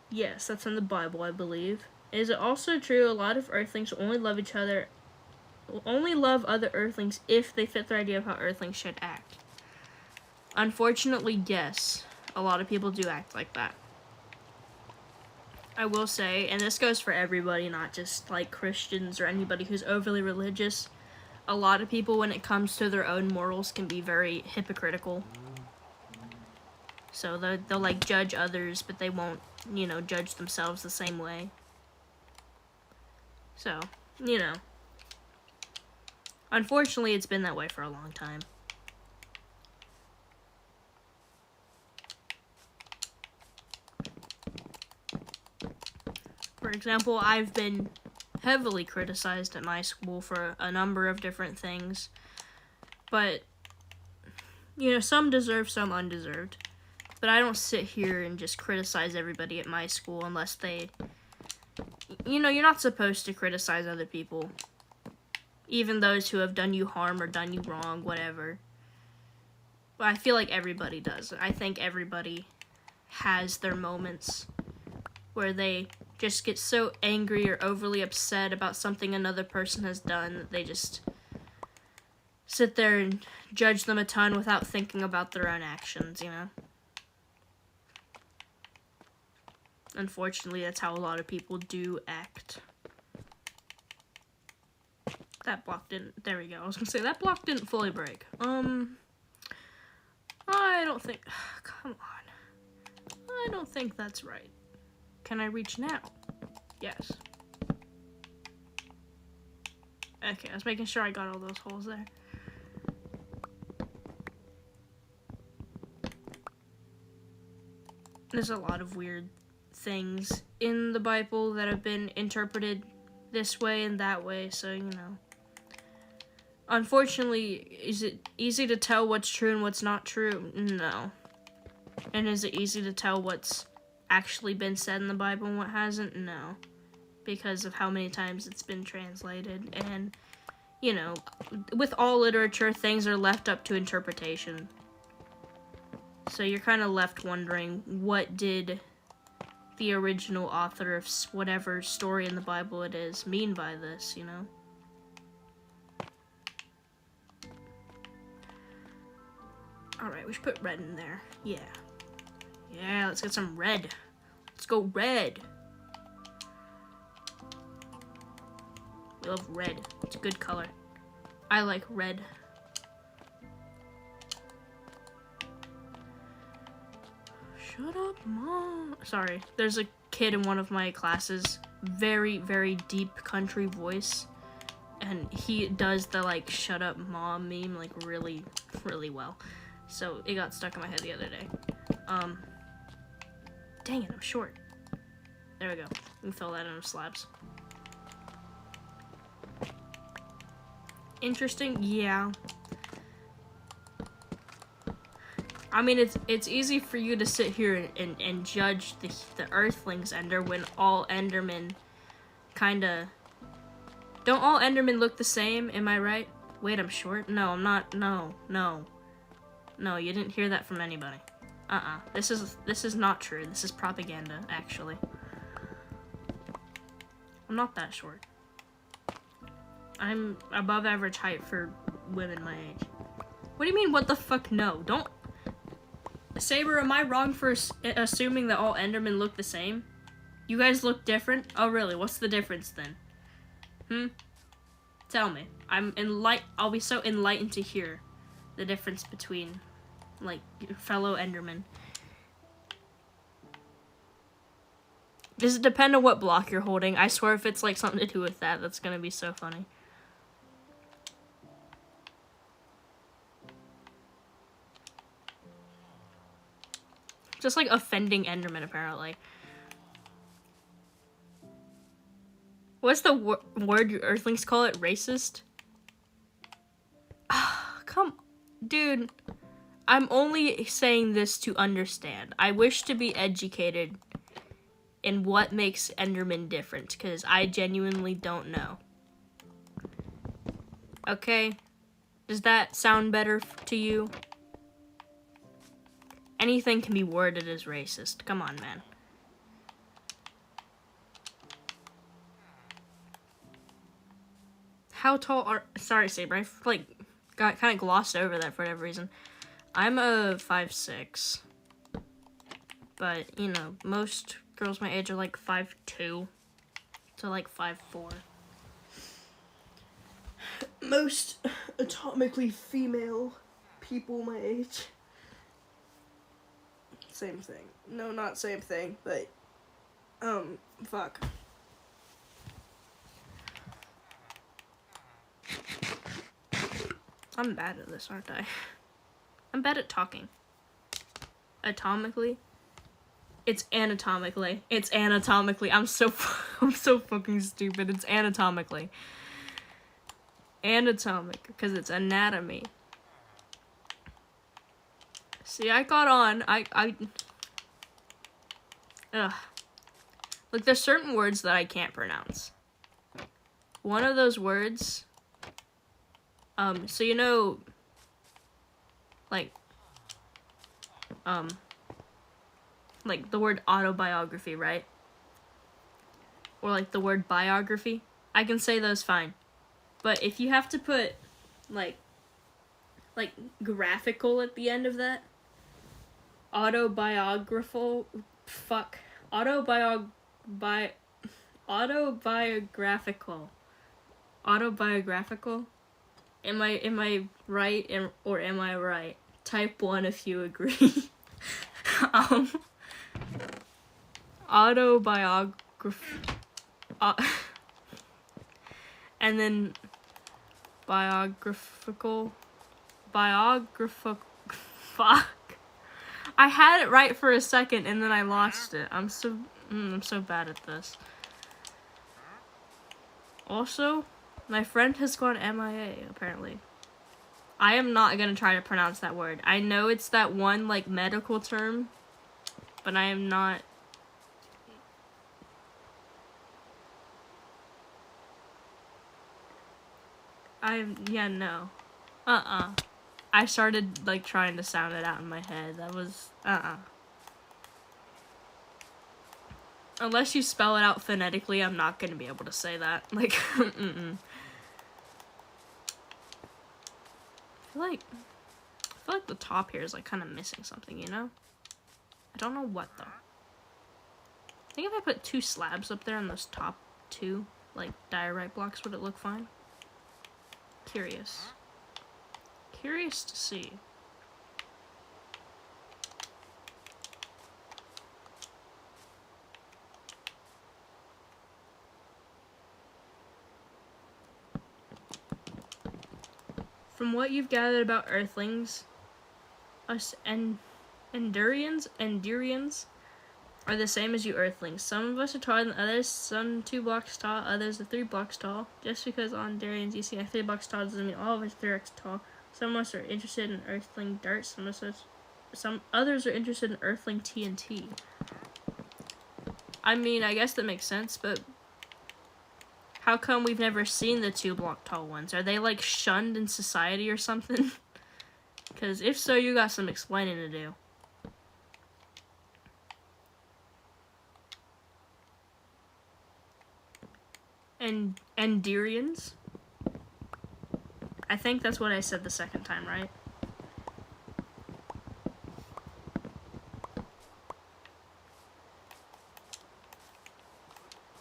Yes, that's in the Bible, I believe. Is it also true a lot of Earthlings only love other Earthlings if they fit their idea of how Earthlings should act? Unfortunately, yes. A lot of people do act like that. I will say, and this goes for everybody, not just like Christians or anybody who's overly religious, a lot of people, when it comes to their own morals, can be very hypocritical. So they'll like judge others, but they won't, judge themselves the same way. So, unfortunately, it's been that way for a long time. For example, I've been heavily criticized at my school for a number of different things. But, some deserved, some undeserved. But I don't sit here and just criticize everybody at my school unless they... you're not supposed to criticize other people. Even those who have done you harm or done you wrong, whatever. But I feel like everybody does. I think everybody has their moments where they just get so angry or overly upset about something another person has done that they just sit there and judge them a ton without thinking about their own actions, Unfortunately, that's how a lot of people do act. That block didn't... There we go. I was gonna say, that block didn't fully break. I don't think... Come on. I don't think that's right. Can I reach now? Yes. Okay, I was making sure I got all those holes there. There's a lot of weird things in the Bible that have been interpreted this way and that way, so, Unfortunately, is it easy to tell what's true and what's not true? No. And is it easy to tell what's actually been said in the Bible and what hasn't? No. Because of how many times it's been translated. And, with all literature, things are left up to interpretation. So you're kind of left wondering, what did the original author of whatever story in the Bible it is mean by this, Alright, we should put red in there. Yeah. Yeah, let's get some red. Let's go red. We love red. It's a good color. I like red. Shut up, Mom. Sorry. There's a kid in one of my classes. Very, very deep country voice. And he does the, shut up, Mom meme, really, really well. So, it got stuck in my head the other day. Dang it, I'm short. There we go. We can fill that in with slabs. Interesting? Yeah. I mean, it's easy for you to sit here and judge the Earthlings Ender when all Endermen kinda... Don't all Endermen look the same? Am I right? Wait, I'm short? No, I'm not. No. No, you didn't hear that from anybody. This is not true. This is propaganda, actually. I'm not that short. I'm above average height for women my age. What do you mean, what the fuck, no? Don't... Saber, am I wrong for assuming that all Endermen look the same? You guys look different? Oh, really? What's the difference, then? Tell me. I'll be so enlightened to hear the difference between, your fellow Endermen. Does it depend on what block you're holding? I swear if it's, something to do with that, that's gonna be so funny. Just like offending Enderman, apparently. What's the word you Earthlings call it? Racist? Come, dude. I'm only saying this to understand. I wish to be educated in what makes Enderman different, because I genuinely don't know. Okay? Does that sound better to you? Anything can be worded as racist. Come on, man. How tall are... Sorry, Saber. I, like, got kind of glossed over that for whatever reason. I'm a 5'6". But, you know, most girls my age are like 5'2". To like 5'4". Most atomically female people my age. Same thing. No, not same thing, but... fuck. I'm bad at this, aren't I? I'm bad at talking. Atomically? It's anatomically. It's anatomically. I'm so fucking stupid. It's anatomically. Anatomic, because it's anatomy. See, I got on. Ugh. Look, there's certain words that I can't pronounce. One of those words... so you know... Like the word autobiography, right? Or like the word biography. I can say those fine. But if you have to put like graphical at the end of that, autobiographical, Am I right or am I right? Type 1 if you agree. Autobiography. And then biographical. Fuck. I had it right for a second and then I lost it. I'm so bad at this. Also, my friend has gone MIA, apparently. I am not gonna try to pronounce that word. I know it's that one, like, medical term, but I am not... yeah, no. I started, like, trying to sound it out in my head. That was, Unless you spell it out phonetically, I'm not gonna be able to say that. Like, I feel like the top here is like kind of missing something, you know? I don't know what though. I think if I put 2 slabs up there on those top 2 like diorite blocks, would it look fine? Curious to see. From what you've gathered about Earthlings, us Endurians are the same as you Earthlings. Some of us are taller than others, some 2 blocks tall, others are 3 blocks tall. Just because on Endurians you see 3 blocks tall doesn't mean all of us are 3x tall. Some of us are interested in Earthling darts, some others are interested in Earthling TNT. I mean, I guess that makes sense, but how come we've never seen the 2 block tall ones? Are they like shunned in society or something? Because if so, you got some explaining to do. And Endurians? I think that's what I said the second time, right?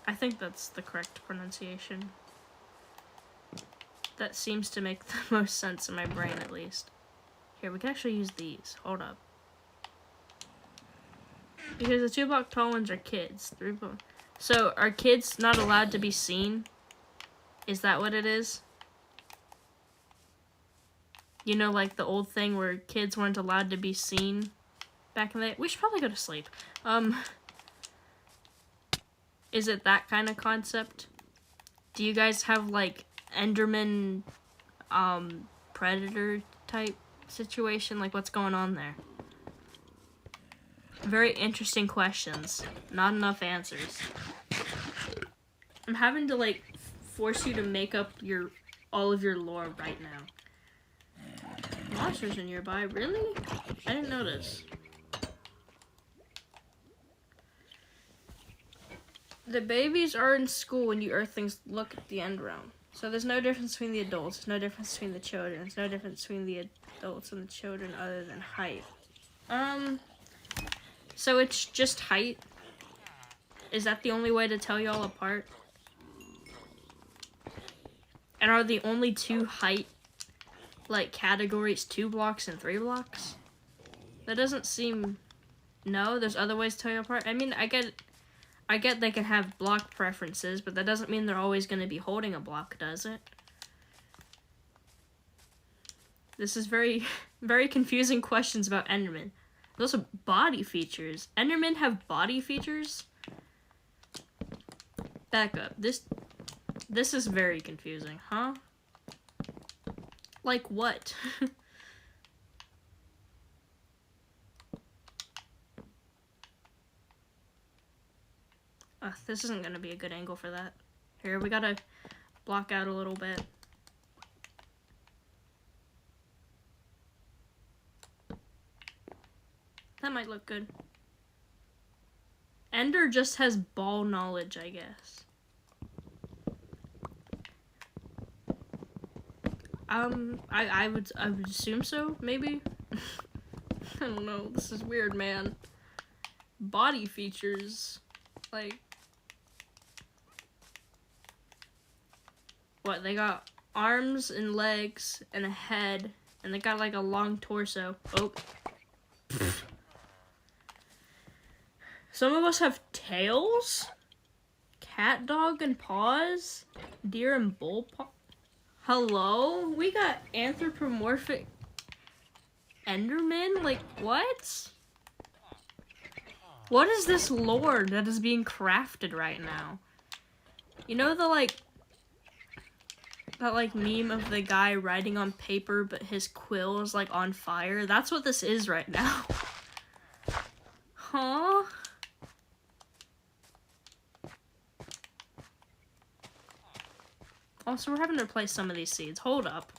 I think that's the correct pronunciation. That seems to make the most sense in my brain, at least. Here, we can actually use these. Hold up. Because the 2 block tall ones are kids. 3 block... So, are kids not allowed to be seen? Is that what it is? You know, like the old thing where kids weren't allowed to be seen back in the day. We should probably go to sleep. Is it that kind of concept? Do you guys have, like, Enderman, Predator type situation? Like, what's going on there? Very interesting questions. Not enough answers. I'm having to, like, force you to make up all of your lore right now. Monsters are nearby. Really? I didn't notice. The babies are in school when you earthlings look at the end round. So there's no difference between the adults. There's no difference between the children. There's no difference between the adults and the children other than height. So it's just height? Is that the only way to tell y'all apart? And are the only two height, like, categories 2 blocks and 3 blocks? That doesn't seem... No, there's other ways to tell you apart. I mean, I get they can have block preferences, but that doesn't mean they're always going to be holding a block, does it? This is very, very confusing questions about Enderman. Those are body features. Endermen have body features? Back up. This is very confusing, huh? Like what? This isn't gonna be a good angle for that. Here, we gotta block out a little bit. That might look good. Ender just has ball knowledge, I guess. I would assume so, maybe? I don't know, this is weird, man. Body features, like... What, they got arms and legs and a head, and they got like a long torso. Oh. Some of us have tails? Cat, dog, and paws? Deer and bull paw? Hello? We got anthropomorphic Enderman? Like, what? What is this lore that is being crafted right now? You know the, like, that, like, meme of the guy writing on paper, but his quill is, like, on fire? That's what this is right now. Huh? Also, we're having to replace some of these seeds. Hold up.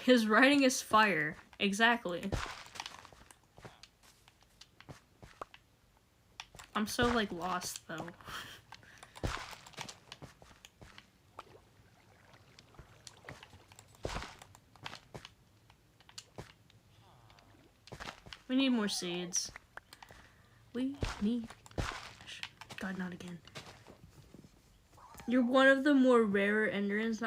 His writing is fire. Exactly. I'm so, like, lost, though. We need more seeds. We need... God, not again. You're one of the more rarer Endermans.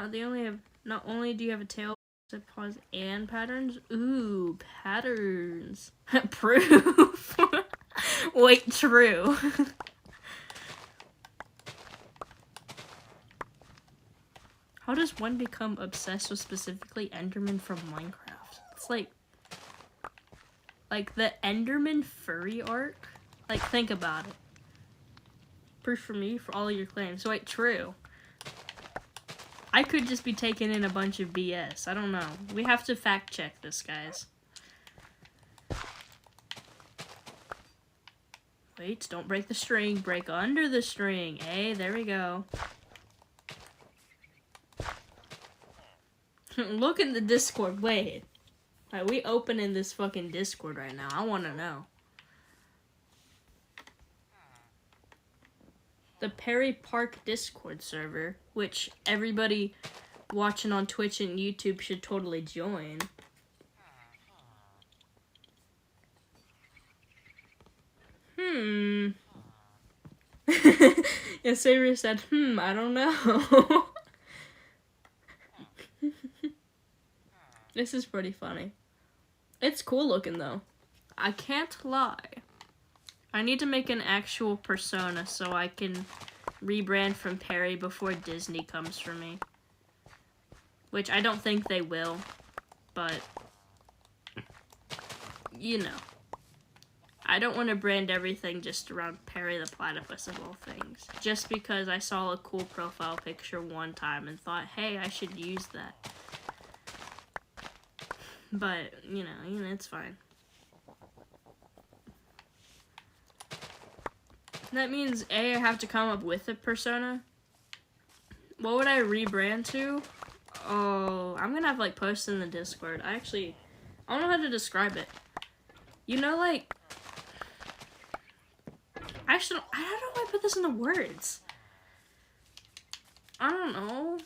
Not only do you have a tail, but paws and patterns. Ooh, patterns. Proof. Wait, true. How does one become obsessed with specifically Enderman from Minecraft? It's like the Enderman furry arc. Like, think about it. Proof for me for all of your claims. Wait, true. I could just be taking in a bunch of BS. I don't know. We have to fact check this, guys. Wait, don't break the string. Break under the string. Hey, there we go. Look in the Discord. Wait. Are we opening this fucking Discord right now? I want to know. The Perry Park Discord server, which everybody watching on Twitch and YouTube should totally join. Yeah, Saber said, I don't know. This is pretty funny. It's cool looking, though. I can't lie. I need to make an actual persona so I can rebrand from Perry before Disney comes for me. Which I don't think they will, but you know. I don't want to brand everything just around Perry the Platypus of all things. Just because I saw a cool profile picture one time and thought, hey, I should use that. But, you know, it's fine. That means, A, I have to come up with a persona. What would I rebrand to? Oh, I'm gonna have, like, post in the Discord. I don't know how to describe it. You know, like... I don't know why I put this into words. I don't know.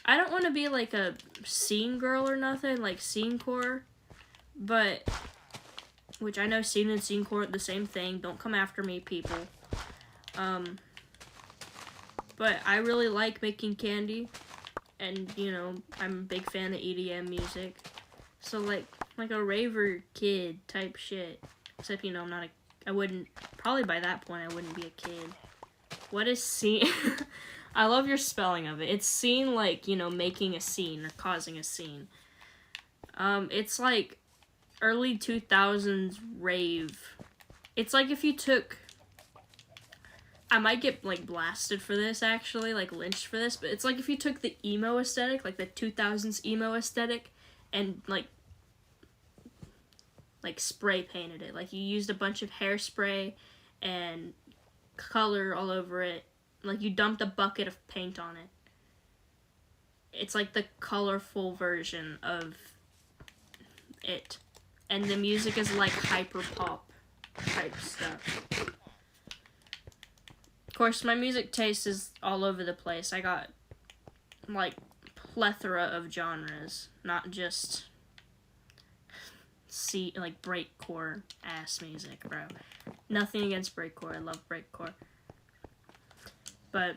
I don't want to be, like, a scene girl or nothing, like scene core. But... Which I know scene and scene core are the same thing. Don't come after me, people. But I really like making candy. And, you know, I'm a big fan of EDM music. So, like a raver kid type shit. Except, you know, probably by that point I wouldn't be a kid. What is scene? I love your spelling of it. It's scene like, you know, making a scene or causing a scene. It's like early 2000s rave. It's like if you took... I might get, like, blasted for this, actually, like, lynched for this, but it's like if you took the emo aesthetic, like the 2000s emo aesthetic, and, like, spray painted it. Like, you used a bunch of hairspray and color all over it. Like, you dumped a bucket of paint on it. It's like the colorful version of it. And the music is like hyper pop type stuff. Of course, my music taste is all over the place. I got, like, plethora of genres, not just like breakcore ass music, bro. Nothing against breakcore. I love breakcore. But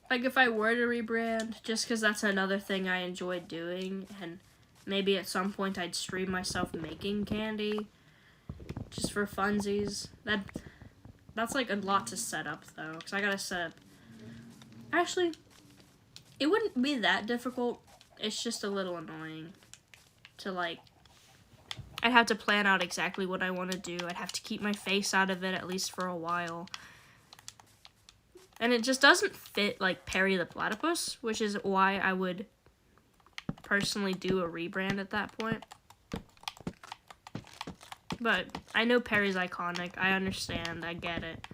like if I were to rebrand, just because that's another thing I enjoy doing, and maybe at some point I'd stream myself making candy, just for funsies. That's like a lot to set up though, because I gotta set up. Actually, it wouldn't be that difficult. It's just a little annoying to, like, I'd have to plan out exactly what I want to do. I'd have to keep my face out of it at least for a while. And it just doesn't fit, like, Perry the Platypus, which is why I would personally do a rebrand at that point. But I know Perry's iconic. I understand. I get it.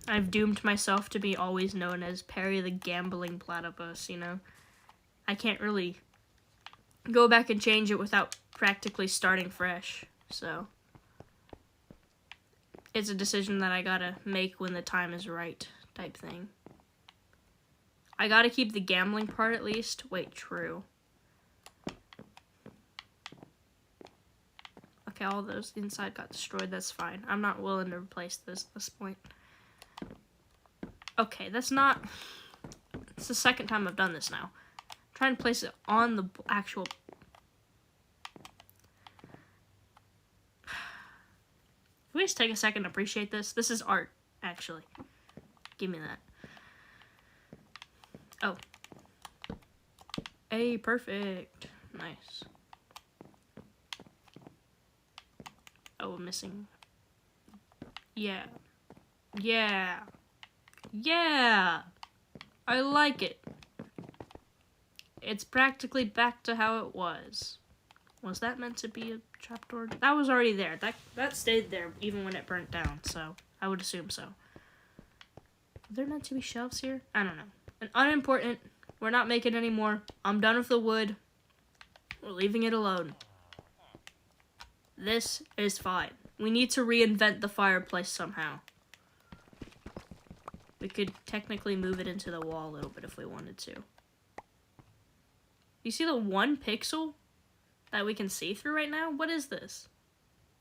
I've doomed myself to be always known as Perry the Gambling Platypus, you know? I can't really go back and change it without practically starting fresh, so it's a decision that I gotta make when the time is right, type thing. I gotta keep the gambling part at least. Wait, true. Okay, all those inside got destroyed, that's fine. I'm not willing to replace this at this point. Okay, it's the second time I've done this now. I'm trying to place it on the actual... Can we just take a second to appreciate this? This is art, actually. Give me that. Oh. Hey, perfect. Nice. Oh, I'm missing. Yeah. Yeah. Yeah! I like it. It's practically back to how it was. Was that meant to be a trapdoor? That was already there. That stayed there even when it burnt down, so I would assume so. Are there meant to be shelves here? I don't know. And unimportant. We're not making any more. I'm done with the wood. We're leaving it alone. This is fine. We need to reinvent the fireplace somehow. We could technically move it into the wall a little bit if we wanted to. You see the 1 pixel that we can see through right now? What is this?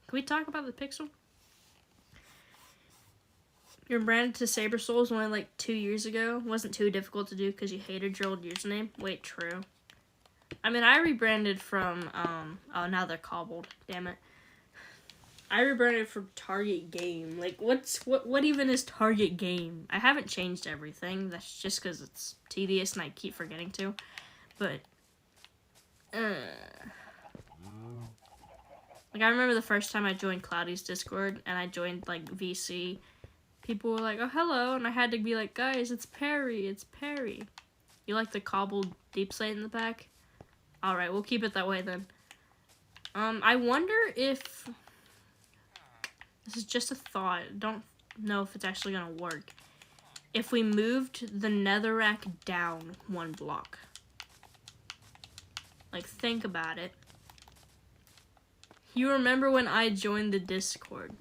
Can we talk about the pixel? You're branded to Saber Souls only like 2 years ago. Wasn't too difficult to do because you hated your old username. Wait, true. I mean, I rebranded from, oh, now they're cobbled. Damn it. I rebranded from Target Game. Like, what even is Target Game? I haven't changed everything. That's just because it's tedious and I keep forgetting to. But, like, I remember the first time I joined Cloudy's Discord, and I joined, like, VC. People were like, oh, hello, and I had to be like, guys, it's Perry, it's Perry. You like the cobbled deep slate in the back? Alright, we'll keep it that way then. I wonder if... This is just a thought. Don't know if it's actually gonna work. If we moved the netherrack down one block. Like, think about it. You remember when I joined the Discord?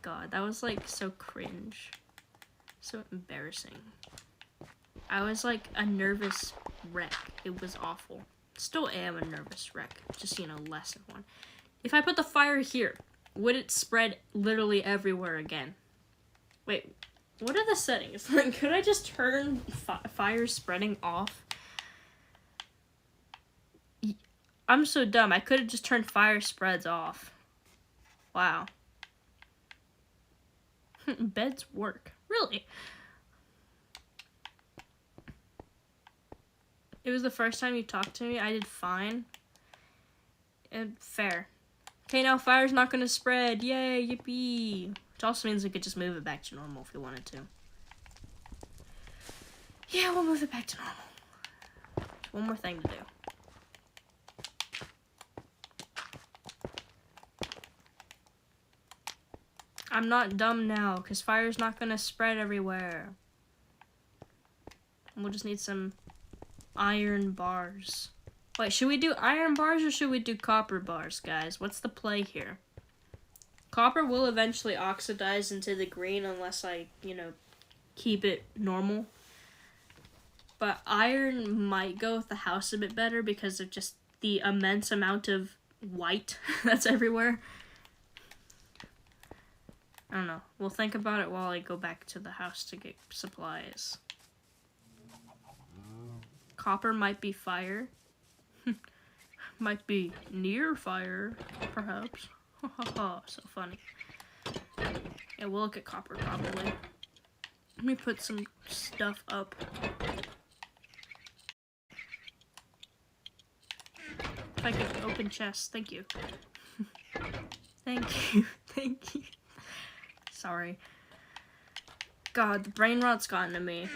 God, that was, like, so cringe. So embarrassing. I was, like, a nervous wreck. It was awful. Still am a nervous wreck. Just, you know, less of one. If I put the fire here, would it spread literally everywhere again? Wait, what are the settings? Like, could I just turn fire spreading off? I'm so dumb. I could have just turned fire spreads off. Wow. Beds work. Really? It was the first time you talked to me. I did fine. And fair. Okay, now fire's not gonna spread. Yay, yippee. Which also means we could just move it back to normal if we wanted to. Yeah, we'll move it back to normal. There's one more thing to do. I'm not dumb now, because fire's not gonna spread everywhere. We'll just need some iron bars. Wait, should we do iron bars or should we do copper bars, guys? What's the play here? Copper will eventually oxidize into the green unless I, you know, keep it normal. But iron might go with the house a bit better because of just the immense amount of white that's everywhere. I don't know. We'll think about it while I go back to the house to get supplies. Copper might be fire. Might be near fire, perhaps. Ha ha ha, so funny. Yeah, we'll look at copper probably. Let me put some stuff up. If I could open chests, thank you. Thank you, thank you. Sorry. God, the brain rot's gotten to me.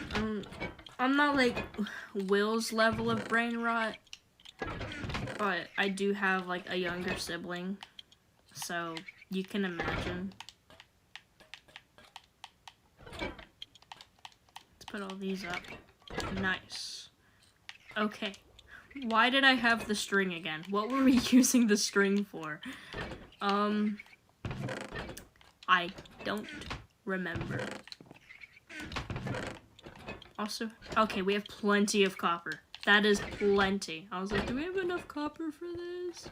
I'm not like Will's level of brain rot, but I do have like a younger sibling, so you can imagine. Let's put all these up. Nice. Okay. Why did I have the string again? What were we using the string for? I don't remember. Also, okay, we have plenty of copper. That is plenty. I was like, do we have enough copper for this?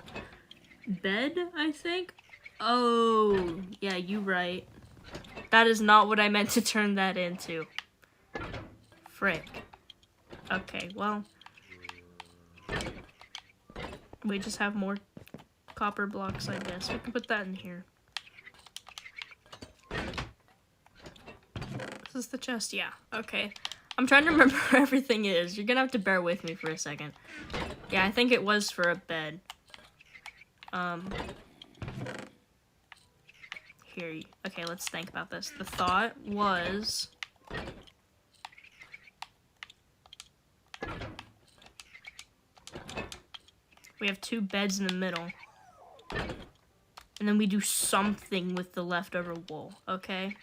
Bed, I think? Oh, yeah, you right. That is not what I meant to turn that into. Frick. Okay, well. We just have more copper blocks, I guess. We can put that in here. This is the chest, yeah. Okay. I'm trying to remember where everything is. You're gonna have to bear with me for a second. Yeah, I think it was for a bed. Here. Okay, let's think about this. The thought was... we have 2 beds in the middle. And then we do something with the leftover wool, okay?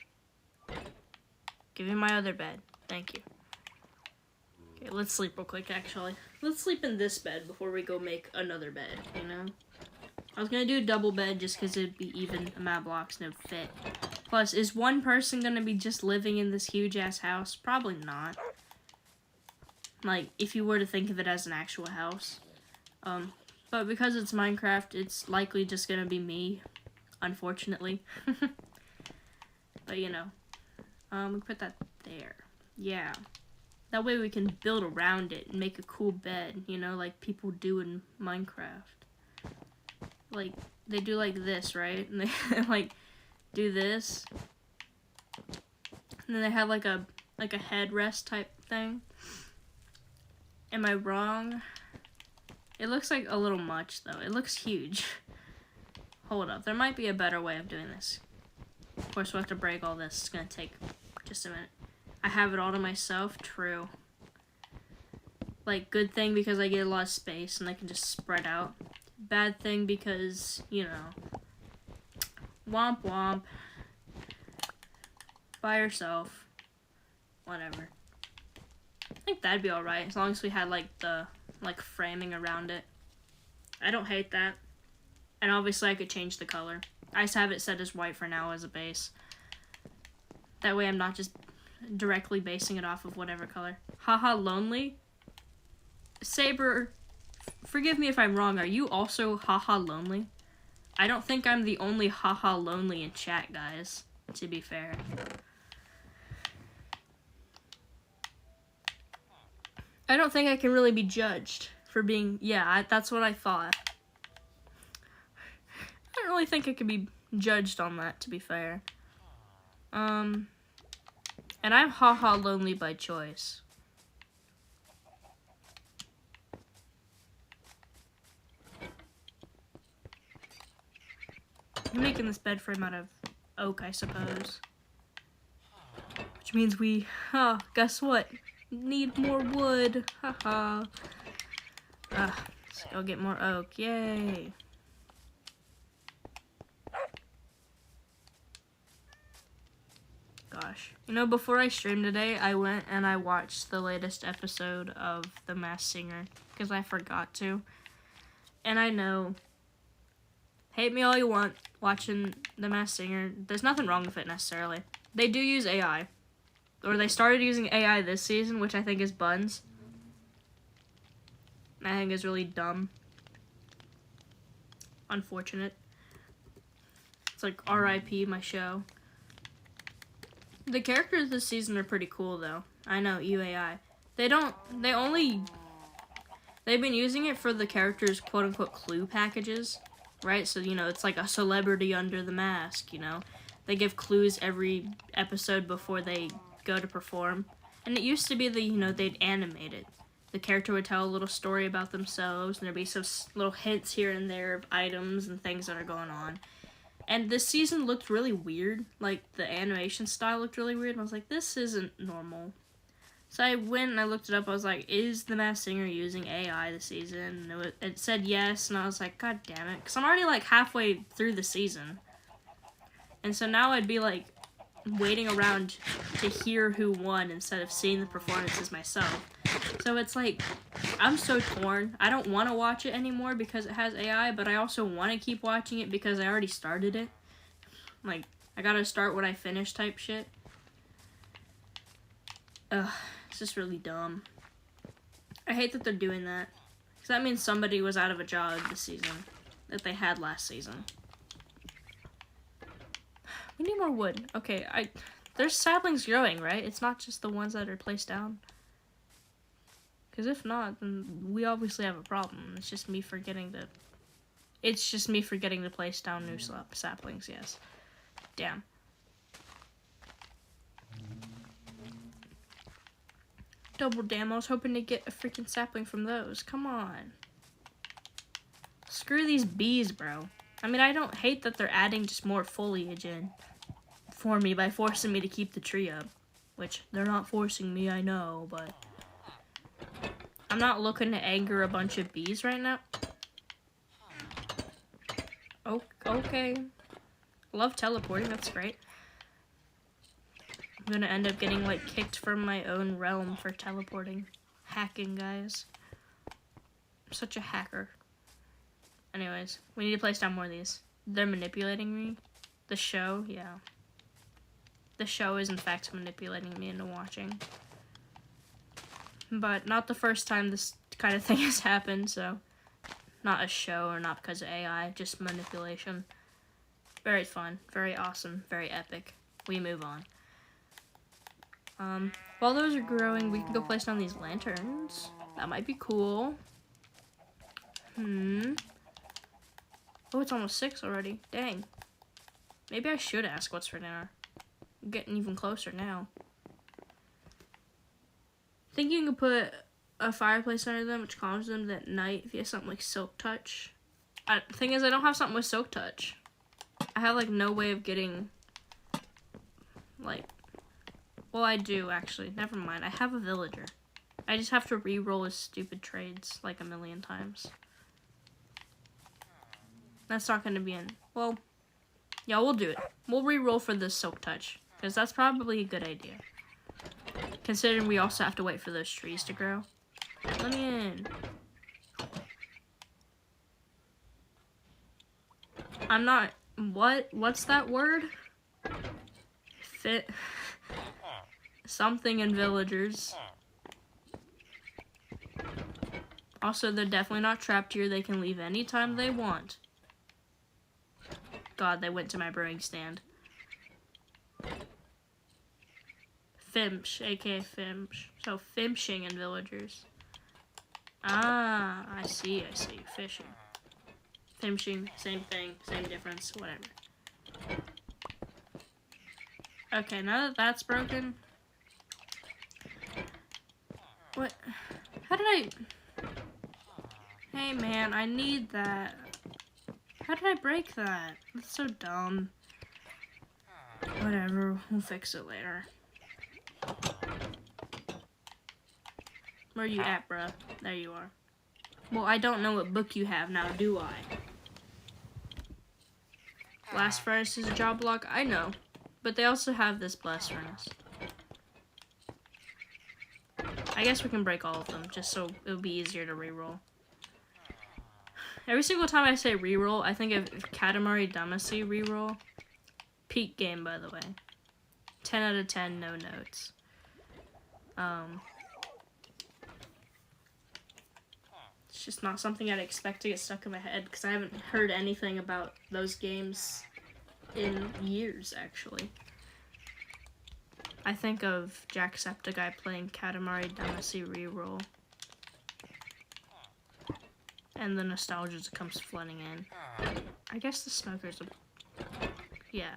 Give me my other bed. Thank you. Okay, let's sleep real quick, actually. Let's sleep in this bed before we go make another bed, you know? I was gonna do a double bed just because it'd be even amount of blocks and it'd fit. Plus, is one person gonna be just living in this huge-ass house? Probably not. Like, if you were to think of it as an actual house. But because it's Minecraft, it's likely just gonna be me, unfortunately. But, you know. We put that there. Yeah. That way we can build around it and make a cool bed, you know, like people do in Minecraft. Like, they do like this, right? And they, like, do this. And then they have, like a headrest type thing. Am I wrong? It looks like a little much, though. It looks huge. Hold up. There might be a better way of doing this. Of course, we'll have to break all this. It's going to take just a minute. I have it all to myself. True. Like, good thing because I get a lot of space and I can just spread out. Bad thing because, you know, womp womp. By yourself. Whatever. I think that'd be alright, as long as we had, like, the, like, framing around it. I don't hate that. And obviously I could change the color. I just have it set as white for now as a base. That way I'm not just directly basing it off of whatever color. Haha, lonely? Saber, forgive me if I'm wrong, are you also haha lonely? I don't think I'm the only haha lonely in chat, guys, to be fair. I don't think I can really be judged for being, yeah, that's what I thought. I don't really think I could be judged on that, to be fair. And I'm haha lonely by choice. I'm making this bed frame out of oak, I suppose. Which means we, guess what? Need more wood. Haha. Let's go get more oak. Yay. Gosh. You know, before I streamed today, I went and I watched the latest episode of The Masked Singer. Because I forgot to. And I know, hate me all you want, watching The Masked Singer. There's nothing wrong with it, necessarily. They do use AI. Or they started using AI this season, which I think is buns. I think is really dumb. Unfortunate. It's like RIP my show. The characters this season are pretty cool, though. I know, UAI. They've been using it for the characters' quote-unquote clue packages, right? So, you know, it's like a celebrity under the mask, you know? They give clues every episode before they go to perform. And it used to be that, you know, they'd animate it. The character would tell a little story about themselves, and there'd be some little hints here and there of items and things that are going on. And this season looked really weird. Like, the animation style looked really weird, and I was like, this isn't normal. So I went and I looked it up. I was like, is The Masked Singer using AI this season? And it said yes, and I was like, god damn it. Because I'm already, like, halfway through the season. And so now I'd be, like, waiting around to hear who won instead of seeing the performances myself. So it's like, I'm so torn. I don't want to watch it anymore because it has AI, but I also want to keep watching it because I already started it. Like, I gotta start what I finish type shit. Ugh, it's just really dumb. I hate that they're doing that. Because that means somebody was out of a job this season that they had last season. We need more wood. Okay, there's saplings growing, right? It's not just the ones that are placed down. Because if not, then we obviously have a problem. It's just me forgetting to place down new saplings, yes. Damn. Double damn, I was hoping to get a freaking sapling from those. Come on. Screw these bees, bro. I mean, I don't hate that they're adding just more foliage in for me by forcing me to keep the tree up. Which, they're not forcing me, I know, but I'm not looking to anger a bunch of bees right now. Oh, okay. Love teleporting, that's great. I'm gonna end up getting, like, kicked from my own realm for teleporting. Hacking, guys. I'm such a hacker. Anyways, we need to place down more of these. They're manipulating me. The show, yeah. The show is, in fact, manipulating me into watching. But not the first time this kind of thing has happened, so not a show or not because of AI, just manipulation. Very fun, very awesome, very epic. We move on. While those are growing, we can go place down these lanterns. That might be cool. Oh, it's almost 6 already. Dang. Maybe I should ask what's for dinner. I'm getting even closer now. I think you can put a fireplace under them, which calms them at night if you have something like Silk Touch. The thing is, I don't have something with Silk Touch. I have, like, no way of getting, like... Well, I do, actually. Never mind. I have a villager. I just have to re-roll his stupid trades, like, a million times. That's not going to be in... Well, yeah, we'll do it. We'll re-roll for the Silk Touch, because that's probably a good idea. Considering we also have to wait for those trees to grow. Let me in. I'm not... What? What's that word? Fit... Something in villagers. Also, they're definitely not trapped here. They can leave anytime they want. God, they went to my brewing stand. Fimsh, aka Fimsh. So, fimshing in villagers. Ah, I see. Fishing. Fimshing, same thing, same difference, whatever. Okay, now that that's broken... What? How did I... Hey, man, I need that. How did I break that? That's so dumb. Whatever, we'll fix it later. Where you at, bruh? There you are. Well, I don't know what book you have now, do I? Blast Furnace is a job block? I know. But they also have this Blast Furnace. I guess we can break all of them, just so it'll be easier to reroll. Every single time I say reroll, I think of Katamari Damacy reroll. Peak game, by the way. 10 out of 10, no notes. It's just not something I'd expect to get stuck in my head, because I haven't heard anything about those games in years, actually. I think of Jacksepticeye playing Katamari Damacy reroll. And the nostalgia that comes flooding in. I guess the smokers are... Yeah.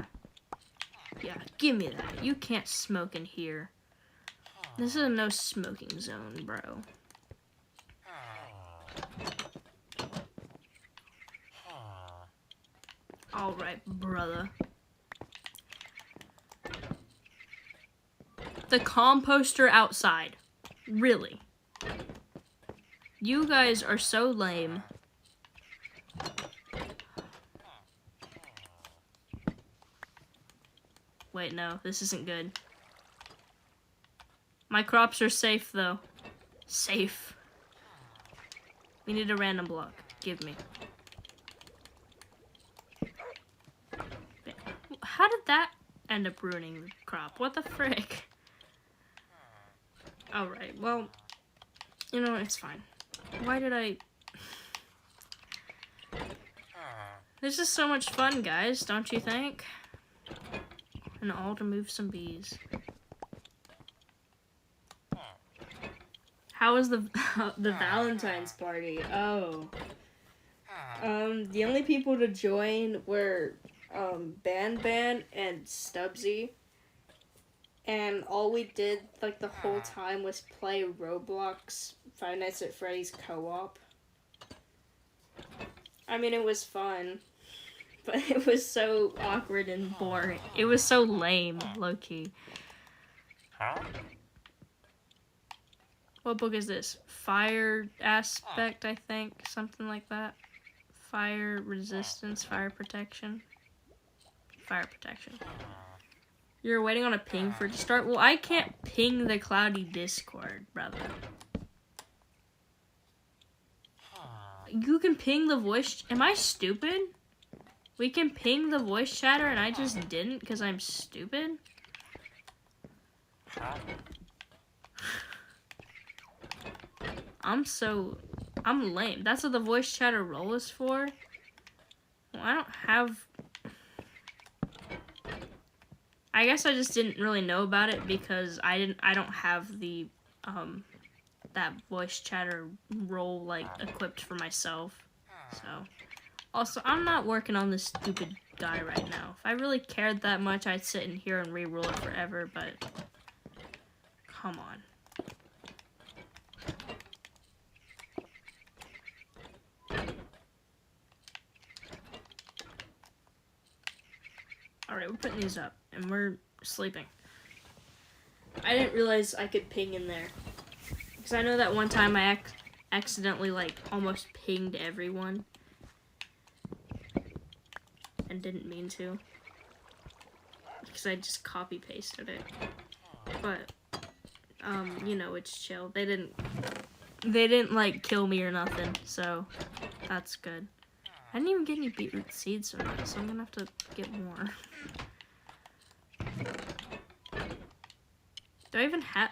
Yeah, give me that. You can't smoke in here. This is a no smoking zone, bro. Alright, brother. The composter outside. Really? You guys are so lame. Wait, no, this isn't good. My crops are safe, though. Safe. We need a random block. Give me. How did that end up ruining the crop? What the frick? Alright, well, you know, it's fine. Why did I... This is so much fun, guys, don't you think? And all to move some bees. How was the Valentine's party? Oh. The only people to join were Ban and Stubbsy. And all we did, like, the whole time was play Roblox Five Nights at Freddy's co-op. I mean, it was fun. But it was so awkward and boring. It was so lame, low-key. What book is this? Fire Aspect, I think. Something like that. Fire Resistance, Fire Protection. Fire Protection. You're waiting on a ping for it to start? Well, I can't ping the cloudy Discord, brother. You can ping the voice... Am I stupid? We can ping the voice chatter and I just didn't because I'm stupid? I'm lame. That's what the voice chatter role is for? Well, I don't have... I guess I just didn't really know about it because I don't have the, that voice chatter role, like, equipped for myself. So, also, I'm not working on this stupid guy right now. If I really cared that much, I'd sit in here and re-roll it forever, but come on. Alright, we're putting these up, and we're sleeping. I didn't realize I could ping in there. Because I know that one time I accidentally, like, almost pinged everyone. And didn't mean to. Because I just copy-pasted it. But, you know, it's chill. They didn't, like, kill me or nothing, so that's good. I didn't even get any beetroot seeds from that, so I'm gonna have to get more. Do I even have...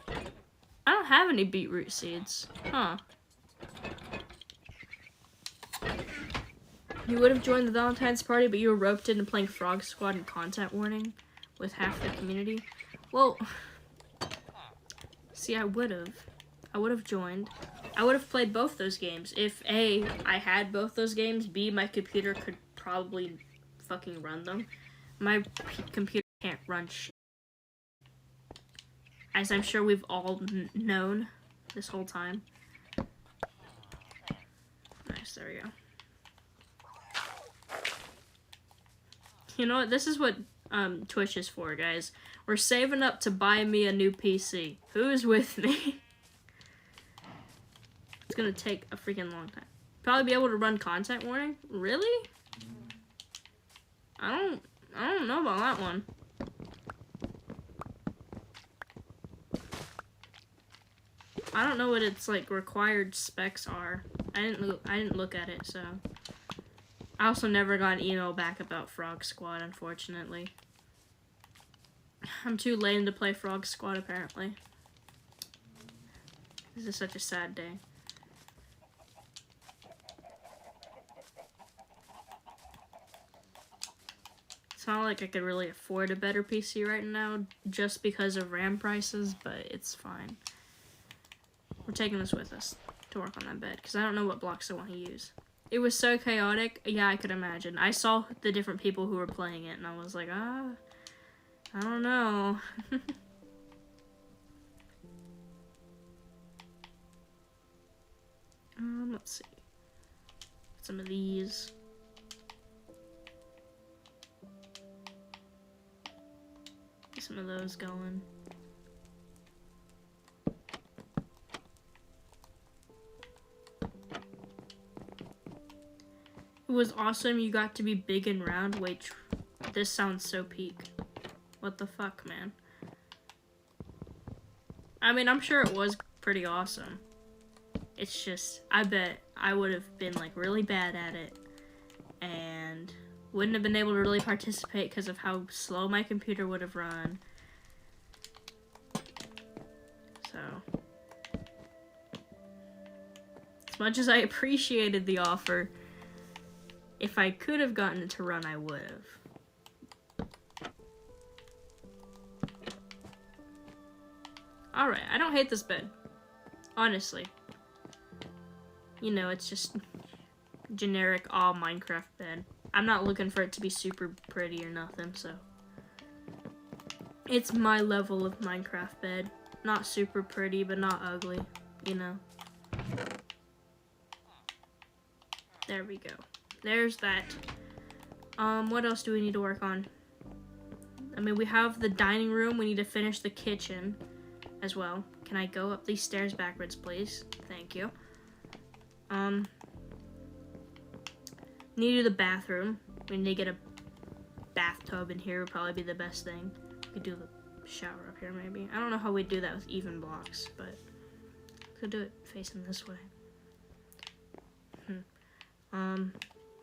I don't have any beetroot seeds. Huh. You would have joined the Valentine's party, but you were roped into playing Frog Squad and content warning with half the community. Well, see, I would have joined. I would have played both those games. If A, I had both those games, B, my computer could probably fucking run them. My computer can't run shit. As I'm sure we've all known this whole time. Nice, there we go. You know what? This is what Twitch is for, guys. We're saving up to buy me a new PC. Who is with me? It's gonna take a freaking long time. Probably be able to run content warning? Really? I don't know about that one. I don't know what its like required specs are. I didn't look at it, so. I also never got an email back about Frog Squad, unfortunately. I'm too lame to play Frog Squad, apparently. This is such a sad day. It's not like I could really afford a better PC right now just because of RAM prices, but it's fine. We're taking this with us to work on that bed because I don't know what blocks I want to use. It was so chaotic. Yeah, I could imagine. I saw the different people who were playing it and I was like, I don't know. Let's see. Some of these. Get some of those going. It was awesome. You got to be big and round. Wait, this sounds so peak. What the fuck, man? I mean, I'm sure it was pretty awesome. It's just, I bet I would have been, like, really bad at it. And wouldn't have been able to really participate because of how slow my computer would have run. So. As much as I appreciated the offer, if I could have gotten it to run, I would have. Alright, I don't hate this bed. Honestly. You know, it's just generic all Minecraft bed. I'm not looking for it to be super pretty or nothing, so. It's my level of Minecraft bed. Not super pretty, but not ugly, you know. There we go. There's that. What else do we need to work on? I mean, we have the dining room. We need to finish the kitchen as well. Can I go up these stairs backwards, please? Thank you. Need to do the bathroom. We need to get a bathtub in here. Would probably be the best thing. We could do the shower up here, maybe. I don't know how we do that with even blocks, but could do it facing this way.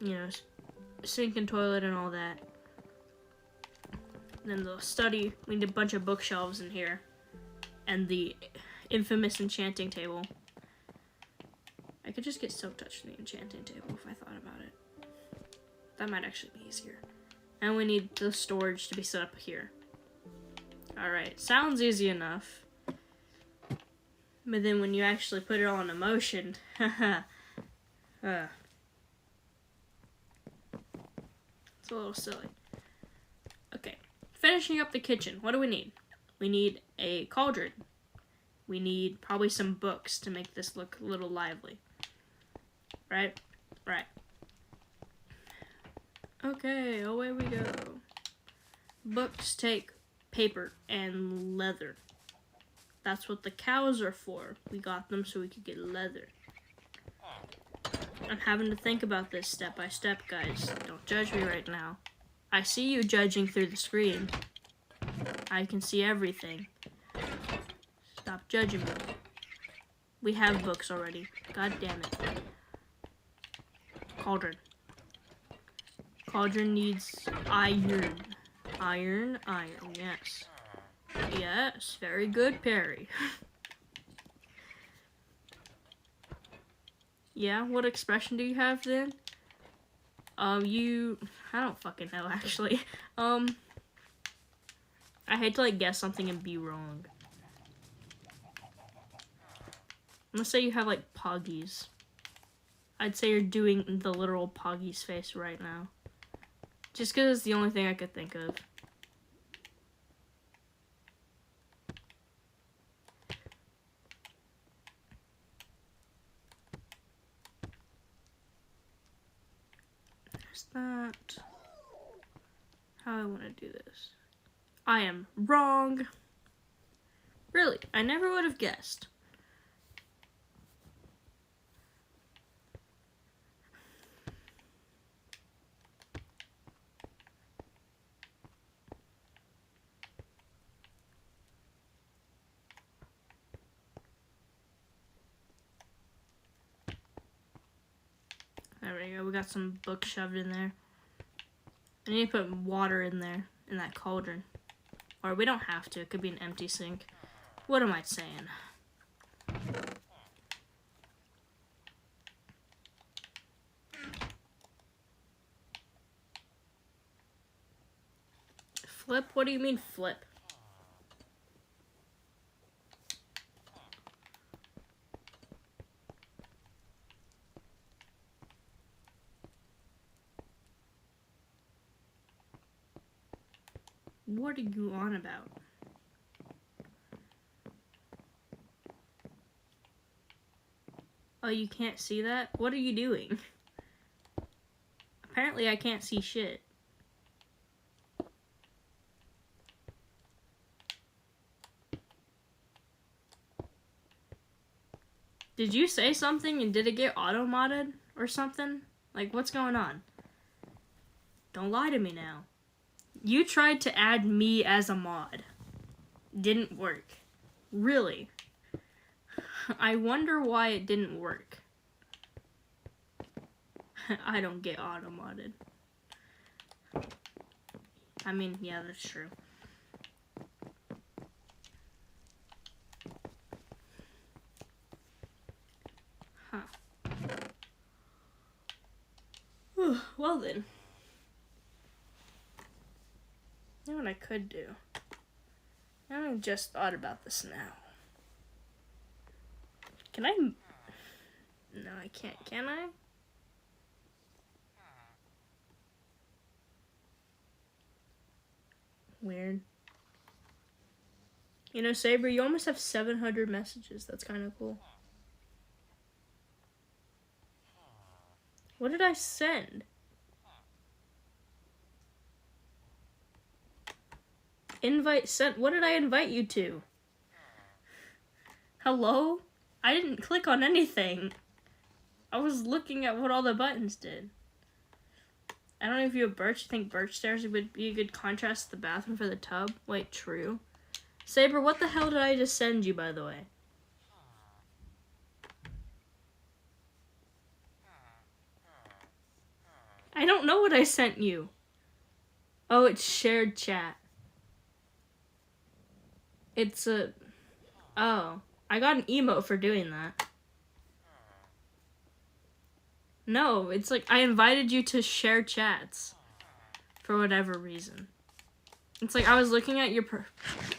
You know, sink and toilet and all that. And then the study, we need a bunch of bookshelves in here. And the infamous enchanting table. I could just get silk touch from the enchanting table if I thought about it. That might actually be easier. And we need the storage to be set up here. Alright, sounds easy enough. But then when you actually put it all into motion, it's a little silly. Okay, finishing up the kitchen. What do we need? We need a cauldron. We need probably some books to make this look a little lively. Right? Right. Okay, away we go. Books take paper and leather. That's what the cows are for. We got them so we could get leather. I'm having to think about this step by step, guys. Don't judge me right now. I see you judging through the screen. I can see everything. Stop judging me. We have books already. God damn it. Cauldron. Cauldron needs iron. Iron, yes. Yes, very good, Perry. Yeah, what expression do you have then? I don't fucking know, actually. I hate to, like, guess something and be wrong. Let's say you have, like, Poggies. I'd say you're doing the literal Poggies face right now. Just because it's the only thing I could think of. There's that. How I want to do this. I am wrong. Really, I never would have guessed. There we go, we got some books shoved in there. I need to put water in there, in that cauldron. Or we don't have to, it could be an empty sink. What am I saying? Flip? What do you mean flip? What are you on about? Oh, you can't see that? What are you doing? Apparently I can't see shit. Did you say something and did it get auto-modded or something? Like, what's going on? Don't lie to me now. You tried to add me as a mod. Didn't work. Really? I wonder why it didn't work. I don't get auto-modded. I mean, yeah, that's true. Huh. Well then. You know what I could do? I just thought about this now. Can I? No, I can't. Can I? Weird. You know, Saber, you almost have 700 messages. That's kind of cool. What did I send? Invite sent. What did I invite you to? Hello? I didn't click on anything. I was looking at what all the buttons did. I don't know if you have birch. I think birch stairs would be a good contrast to the bathroom for the tub. Wait, true. Saber, what the hell did I just send you, by the way? I don't know what I sent you. Oh, it's shared chat. It's a... Oh. I got an emote for doing that. No, it's like I invited you to share chats. For whatever reason. It's like I was looking at your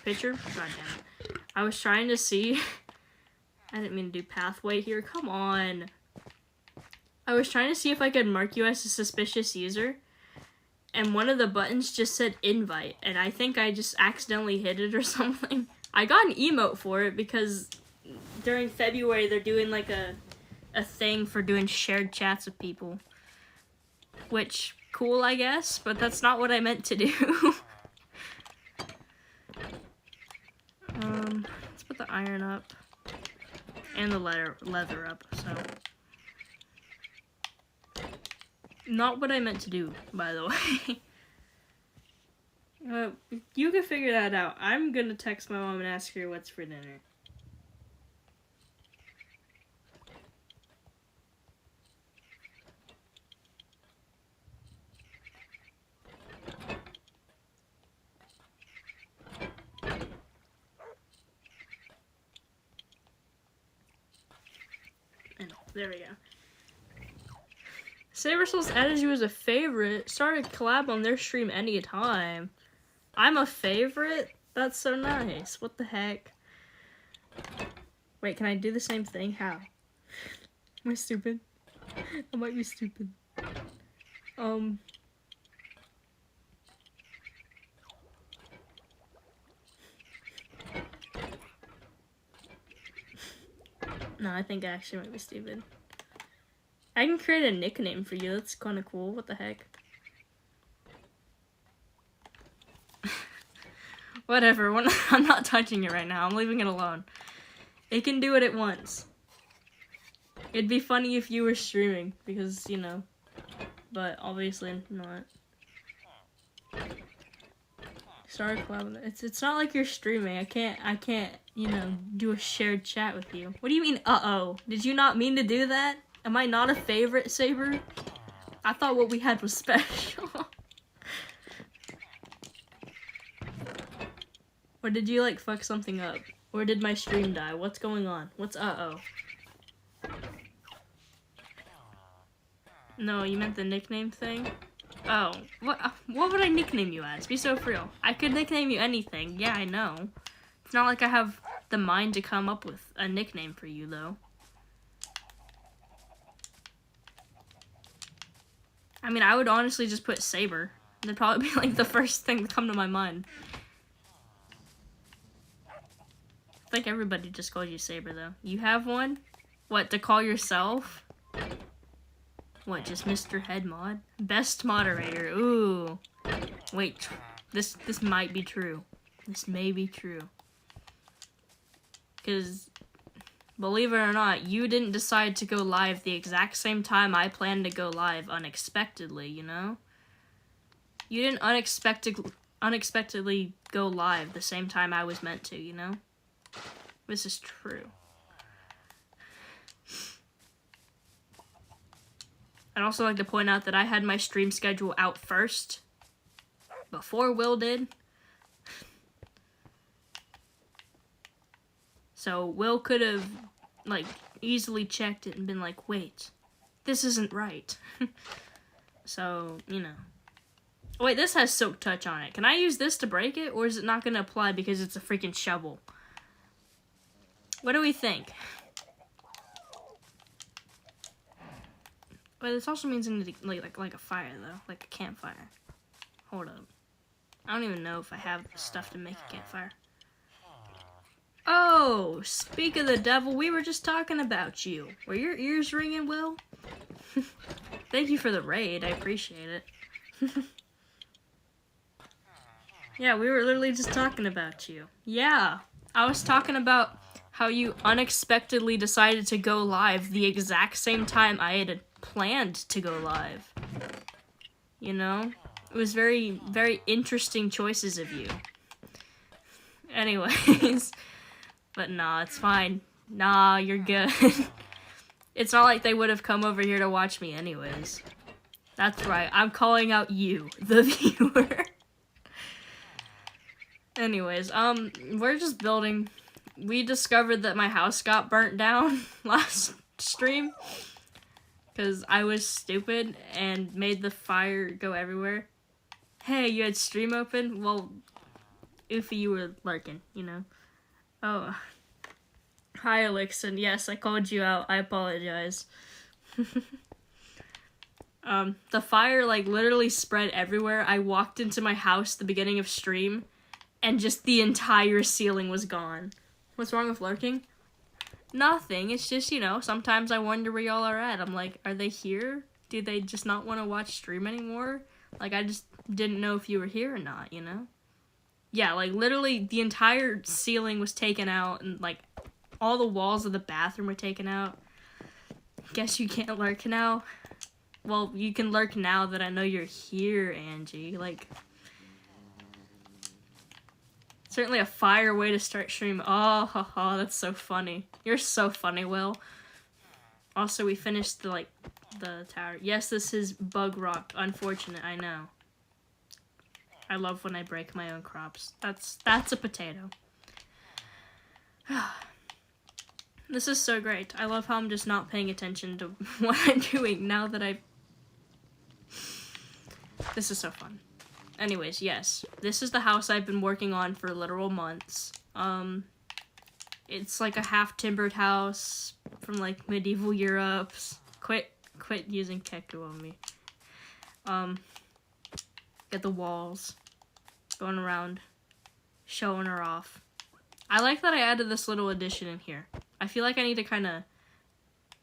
picture. God damn it. I was trying to see... I didn't mean to do pathway here. Come on. I was trying to see if I could mark you as a suspicious user. And one of the buttons just said invite. And I think I just accidentally hit it or something. I got an emote for it because during February they're doing like a thing for doing shared chats with people. Which, cool I guess, but that's not what I meant to do. iron up. And the leather up, so. Not what I meant to do, by the way. You can figure that out. I'm gonna text my mom and ask her what's for dinner. There we go. SaberSouls added you as a favorite. Start a collab on their stream anytime. I'm a favorite? That's so nice. What the heck? Wait, can I do the same thing? How? Am I stupid? I might be stupid. No, I think I actually might be stupid. I can create a nickname for you. That's kind of cool. What the heck? Whatever. I'm not touching it right now. I'm leaving it alone. It can do what it wants. It'd be funny if you were streaming, because, you know. But obviously not. Start a collab. It's not like you're streaming. I can't, you know, do a shared chat with you. What do you mean, uh-oh? Did you not mean to do that? Am I not a favorite, Saber? I thought what we had was special. Or did you, like, fuck something up? Or did my stream die? What's going on? What's uh-oh? No, you meant the nickname thing? Oh, what would I nickname you as? Be so for real. I could nickname you anything. Yeah, I know. It's not like I have the mind to come up with a nickname for you, though. I mean, I would honestly just put Saber. That'd probably be, like, the first thing to come to my mind. I think everybody just calls you Saber, though. You have one? What, to call yourself? What, just Mr. Head Mod? Best moderator. Ooh. Wait, this might be true. This may be true. Because, believe it or not, you didn't decide to go live the exact same time I planned to go live unexpectedly, you know? You didn't unexpectedly go live the same time I was meant to, you know? This is true. I'd also like to point out that I had my stream schedule out first, before Will did. So Will could have, like, easily checked it and been like, wait, this isn't right. So, you know. Wait, this has Silk Touch on it. Can I use this to break it, or is it not going to apply because it's a freaking shovel? What do we think? But this also means I need to, like a fire, though. Like a campfire. Hold up. I don't even know if I have the stuff to make a campfire. Oh, speak of the devil, we were just talking about you. Were your ears ringing, Will? Thank you for the raid, I appreciate it. Yeah, we were literally just talking about you. Yeah, I was talking about how you unexpectedly decided to go live the exact same time I had planned to go live. You know? It was very, very interesting choices of you. Anyways. But nah, it's fine. Nah, you're good. It's not like they would have come over here to watch me anyways. That's right, I'm calling out you, the viewer. Anyways, we're just building. We discovered that my house got burnt down last stream. Because I was stupid and made the fire go everywhere. Hey, you had stream open? Well, Oofy, you were lurking, you know. Oh. Hi, Elixir. Yes, I called you out. I apologize. The fire, like, literally spread everywhere. I walked into my house at the beginning of stream, and just the entire ceiling was gone. What's wrong with lurking? Nothing. It's just, you know, sometimes I wonder where y'all are at. I'm like, are they here? Do they just not want to watch stream anymore? Like, I just didn't know if you were here or not, you know? Yeah, like, literally, the entire ceiling was taken out, and, like, all the walls of the bathroom were taken out. Guess you can't lurk now? Well, you can lurk now that I know you're here, Angie. Like, certainly a fire way to start stream. Oh, haha, that's so funny. You're so funny, Will. Also, we finished, the tower. Yes, this is bug rock. Unfortunate, I know. I love when I break my own crops. That's a potato. This is so great. I love how I'm just not paying attention to what I'm doing now that This is so fun. Anyways, yes. This is the house I've been working on for literal months. It's like a half-timbered house from, like, medieval Europe. Quit using Keku on me. Get the walls. Going around. Showing her off. I like that I added this little addition in here. I feel like I need to kind of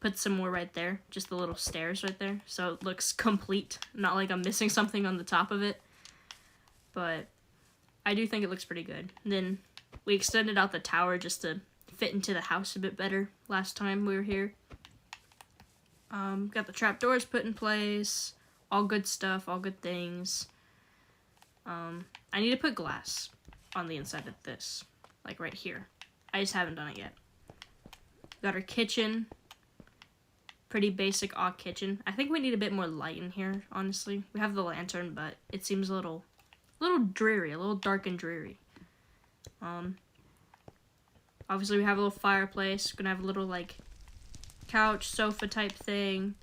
put some more right there. Just the little stairs right there. So it looks complete. Not like I'm missing something on the top of it. But I do think it looks pretty good. And then we extended out the tower just to fit into the house a bit better last time we were here. Got the trapdoors put in place. All good stuff. All good things. I need to put glass on the inside of this. Like right here. I just haven't done it yet. Got our kitchen. Pretty basic odd kitchen. I think we need a bit more light in here, honestly. We have the lantern, but it seems a little dreary, a little dark and dreary. Obviously we have a little fireplace. We're gonna have a little, like, couch, sofa type thing.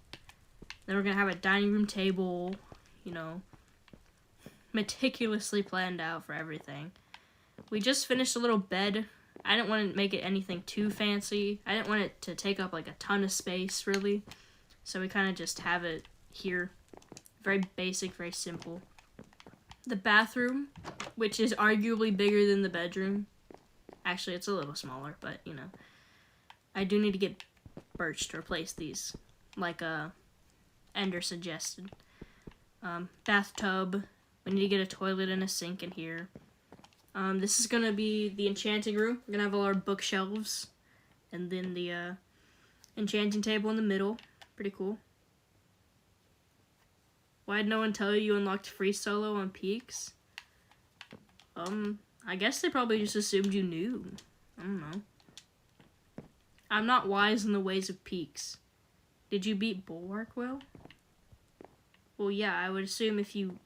Then we're gonna have a dining room table, you know, meticulously planned out for everything. We just finished a little bed. I didn't want to make it anything too fancy. I didn't want it to take up, like, a ton of space, really. So we kind of just have it here. Very basic, very simple. The bathroom, which is arguably bigger than the bedroom. Actually, it's a little smaller, but, you know. I do need to get birch to replace these, like Ender suggested. Bathtub. We need to get a toilet and a sink in here. This is gonna be the enchanting room. We're gonna have all our bookshelves, and then the enchanting table in the middle. Pretty cool. Why'd no one tell you unlocked free solo on Peaks? I guess they probably just assumed you knew. I don't know. I'm not wise in the ways of Peaks. Did you beat Bulwark, Will? Well, yeah, I would assume if you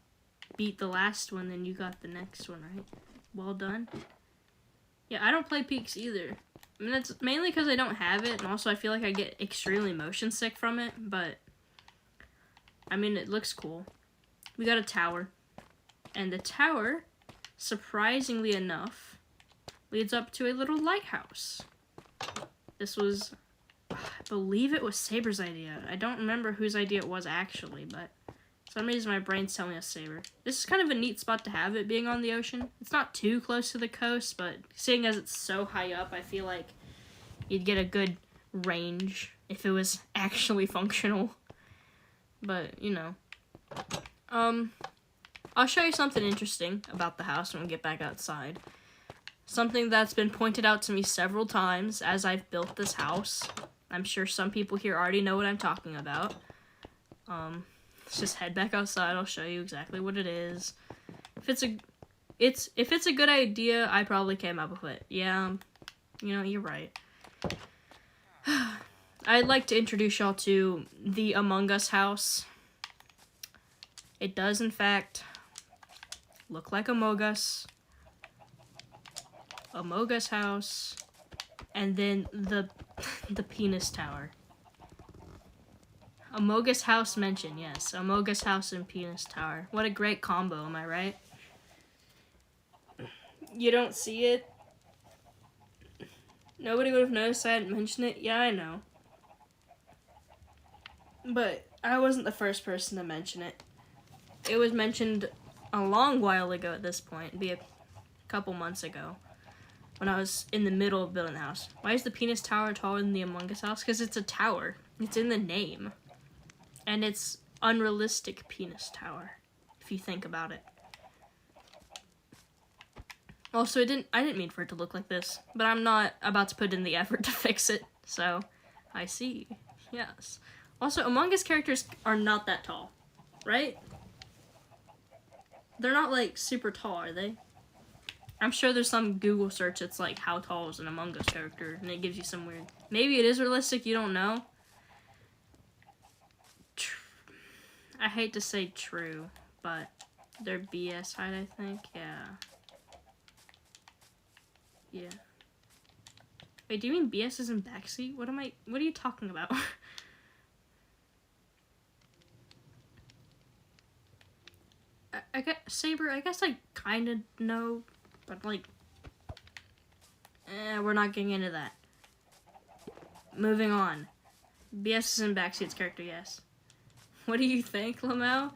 beat the last one, then you got the next one, right? Well done. Yeah, I don't play Peaks either. I mean, it's mainly because I don't have it, and also I feel like I get extremely motion sick from it, but I mean, it looks cool. We got a tower, and the tower, surprisingly enough, leads up to a little lighthouse. This was, I believe it was Saber's idea. I don't remember whose idea it was actually, but for some reason my brain's telling us Saber. This is kind of a neat spot to have it being on the ocean. It's not too close to the coast, but seeing as it's so high up, I feel like you'd get a good range if it was actually functional. But, you know. I'll show you something interesting about the house when we get back outside. Something that's been pointed out to me several times as I've built this house. I'm sure some people here already know what I'm talking about. Let's just head back outside. I'll show you exactly what it is. If it's a good idea, I probably came up with it. Yeah, you know, you're right. I'd like to introduce y'all to the Among Us house. It does, in fact, look like Among Us. Among Us house. And then the penis tower. Among Us house mentioned, yes. Among Us house and penis tower. What a great combo, am I right? You don't see it? Nobody would have noticed I hadn't mentioned it? Yeah, I know. But I wasn't the first person to mention it. It was mentioned a long while ago at this point. It'd be a couple months ago. When I was in the middle of building the house. Why is the penis tower taller than the Among Us house? Because it's a tower. It's in the name. And it's unrealistic penis tower. If you think about it. Also, I didn't mean for it to look like this, but I'm not about to put in the effort to fix it, so I see. Yes. Also, Among Us characters are not that tall, right? They're not, like, super tall, are they? I'm sure there's some Google search that's like, how tall is an Among Us character, and it gives you some weird... Maybe it is realistic, you don't know. I hate to say true, but they're BS height, I think. Yeah. Yeah. Wait, do you mean BS is in backseat? What are you talking about? I guess, Saber, I guess I kind of know, but like, we're not getting into that. Moving on. BS is in backseat's character, yes. What do you think, Lamau?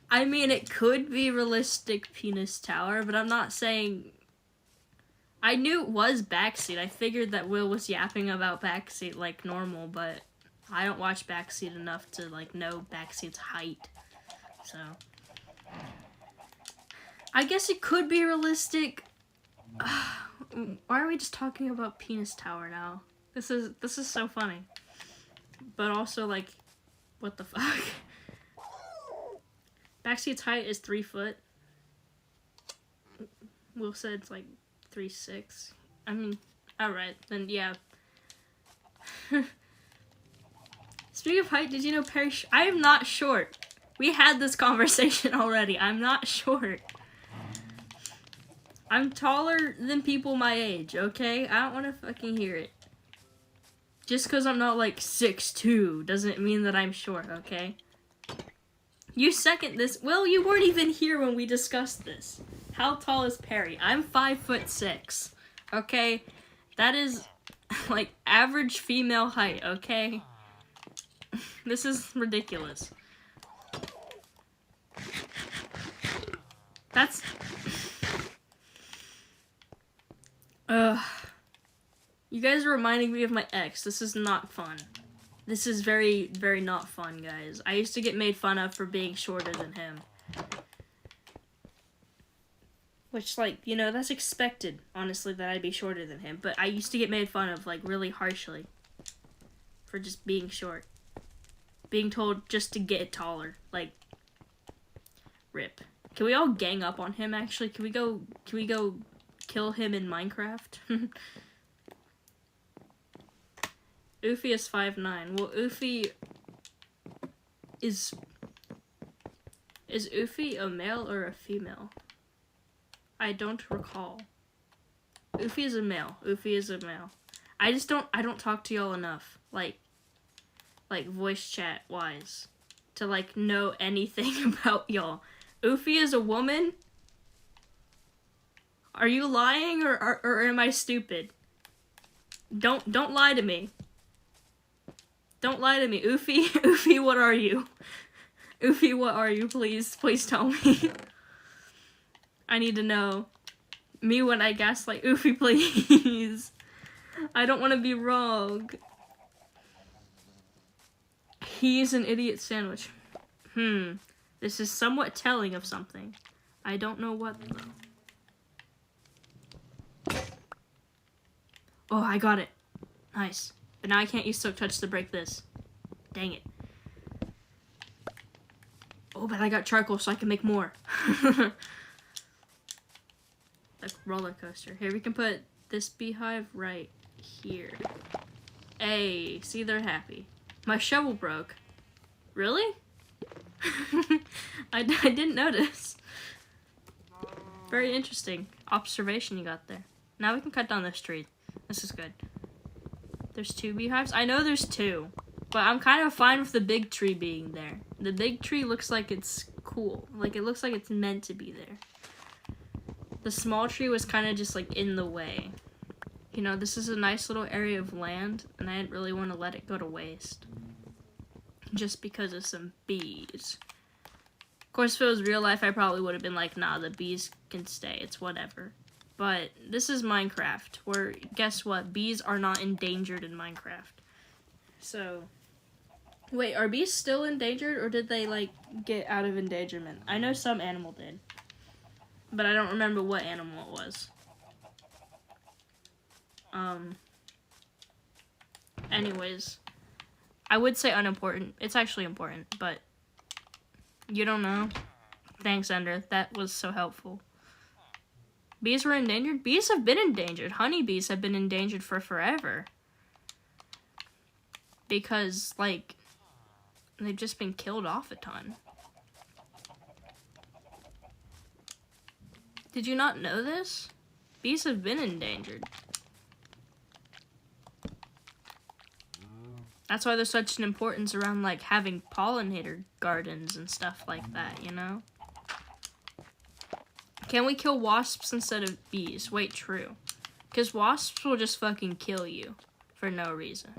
I mean, it could be realistic penis tower, but I'm not saying... I knew it was backseat. I figured that Will was yapping about backseat like normal, but I don't watch backseat enough to like know backseat's height. So I guess it could be realistic. Why are we just talking about penis tower now? This is so funny. But also like, what the fuck? Backseat's height is 3 foot. Will said it's like 3'6". I mean, alright, then yeah. Speaking of height, did you know Perry... I am not short. We had this conversation already. I'm not short. I'm taller than people my age, okay? I don't want to fucking hear it. Just because I'm not like 6'2" doesn't mean that I'm short, okay? You second this. Well, you weren't even here when we discussed this. How tall is Perry? I'm 5'6". Okay? That is, like, average female height, okay? This is ridiculous. That's... You guys are reminding me of my ex. This is not fun. This is very, very not fun, guys. I used to get made fun of for being shorter than him. Which, like, you know, that's expected, honestly, that I'd be shorter than him. But I used to get made fun of, like, really harshly. For just being short. Being told just to get taller. Like, rip. Can we all gang up on him, actually? Can we go kill him in Minecraft? Oofy is 5'9". Well, Oofy is Oofy a male or a female? I don't recall. Oofy is a male. Oofy is a male. I don't talk to y'all enough. Like voice chat wise. To like know anything about y'all. Oofy is a woman? Are you lying or am I stupid? Don't lie to me. Don't lie to me. Oofy, Oofy, what are you? Oofy, what are you? Please tell me. I need to know. Me when I gaslight Oofy, please. I don't want to be wrong. He's an idiot sandwich. This is somewhat telling of something. I don't know what, though. Oh, I got it. Nice. But now I can't use Silk Touch to break this. Dang it. Oh, but I got charcoal so I can make more. Like roller coaster. Here, we can put this beehive right here. Hey, see, they're happy. My shovel broke. Really? I didn't notice. Very interesting observation you got there. Now we can cut down this tree. This is good. There's 2 beehives? I know there's 2. But I'm kind of fine with the big tree being there. The big tree looks like it's cool. Like, it looks like it's meant to be there. The small tree was kind of just, like, in the way. You know, this is a nice little area of land, and I didn't really want to let it go to waste. Just because of some bees. Of course, if it was real life, I probably would have been like, nah, the bees can stay. It's whatever. But this is Minecraft, where, guess what? Bees are not endangered in Minecraft. So, wait, are bees still endangered, or did they, like, get out of endangerment? I know some animal did. But I don't remember what animal it was. Anyways, I would say unimportant. It's actually important, but you don't know. Thanks, Ender. That was so helpful. Bees were endangered? Bees have been endangered. Honeybees have been endangered for forever. Because, like, they've just been killed off a ton. Did you not know this? Bees have been endangered. That's why there's such an importance around, like, having pollinator gardens and stuff like that, you know? Can we kill wasps instead of bees? Wait, true. Because wasps will just fucking kill you for no reason.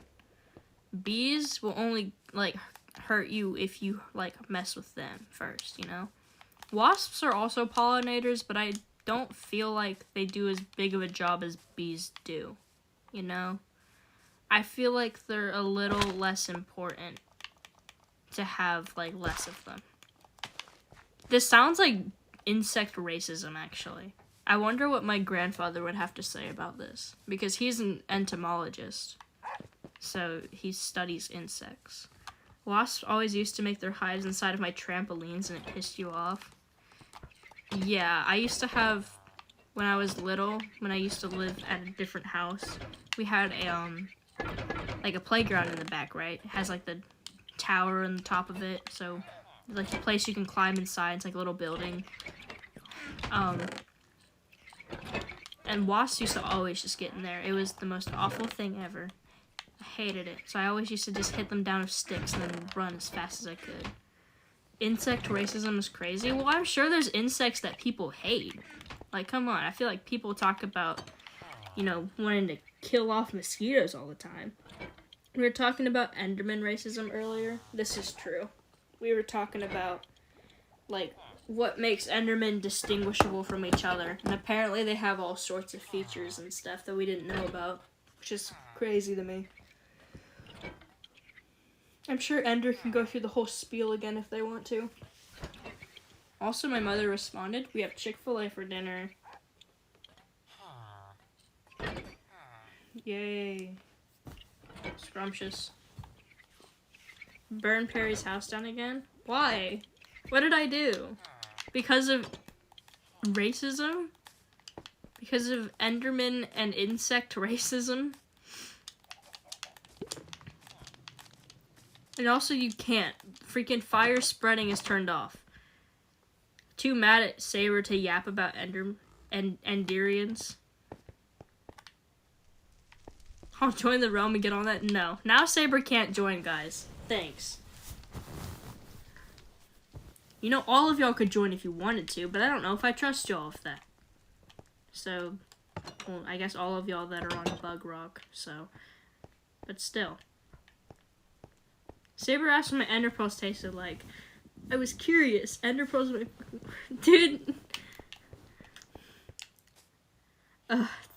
Bees will only, like, hurt you if you, like, mess with them first, you know? Wasps are also pollinators, but I don't feel like they do as big of a job as bees do, you know? I feel like they're a little less important to have, like, less of them. This sounds like insect racism, actually. I wonder what my grandfather would have to say about this, because he's an entomologist, so he studies insects. Wasps always used to make their hives inside of my trampolines, and it pissed you off. Yeah, I used to have, when I was little, when I used to live at a different house, we had a, like a playground in the back, right? It has like the tower on the top of it, so like a place you can climb inside. It's like a little building. And wasps used to always just get in there. It was the most awful thing ever. I hated it. So I always used to just hit them down with sticks and then run as fast as I could. Insect racism is crazy. Well, I'm sure there's insects that people hate. Like, come on. I feel like people talk about, you know, wanting to kill off mosquitoes all the time. We were talking about Enderman racism earlier. This is true. We were talking about, like, what makes Endermen distinguishable from each other. And apparently they have all sorts of features and stuff that we didn't know about, which is crazy to me. I'm sure Ender can go through the whole spiel again if they want to. Also, my mother responded, we have Chick-fil-A for dinner. Yay. Scrumptious. Burn Perry's house down again? Why? What did I do? Because of racism? Because of Enderman and insect racism? And also you can't. Freaking fire spreading is turned off. Too mad at Saber to yap about Enderians. I'll join the realm and get on that. No. Now Saber can't join, guys. Thanks. You know, all of y'all could join if you wanted to, but I don't know if I trust y'all with that. So, well, I guess all of y'all that are on Bug Rock, so. But still. Saber asked what my ender pearls tasted like. I was curious. Ender pearls, dude.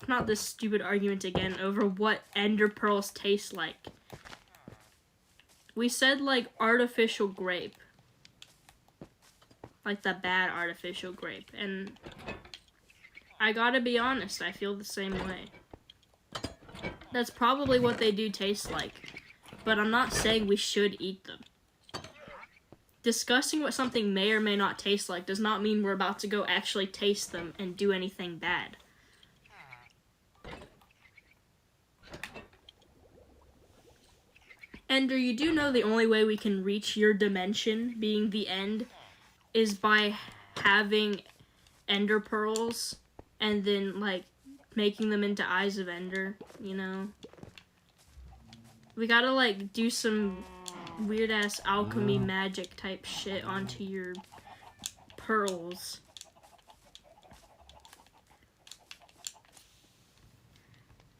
Not this stupid argument again over what ender pearls taste like. We said, like, artificial grape. Like the bad artificial grape. And I gotta be honest, I feel the same way. That's probably what they do taste like. But I'm not saying we should eat them. Discussing what something may or may not taste like does not mean we're about to go actually taste them and do anything bad. Ender, you do know the only way we can reach your dimension, being the end, is by having ender pearls and then, like, making them into eyes of ender, you know? We gotta, like, do some weird-ass alchemy magic type shit onto your pearls.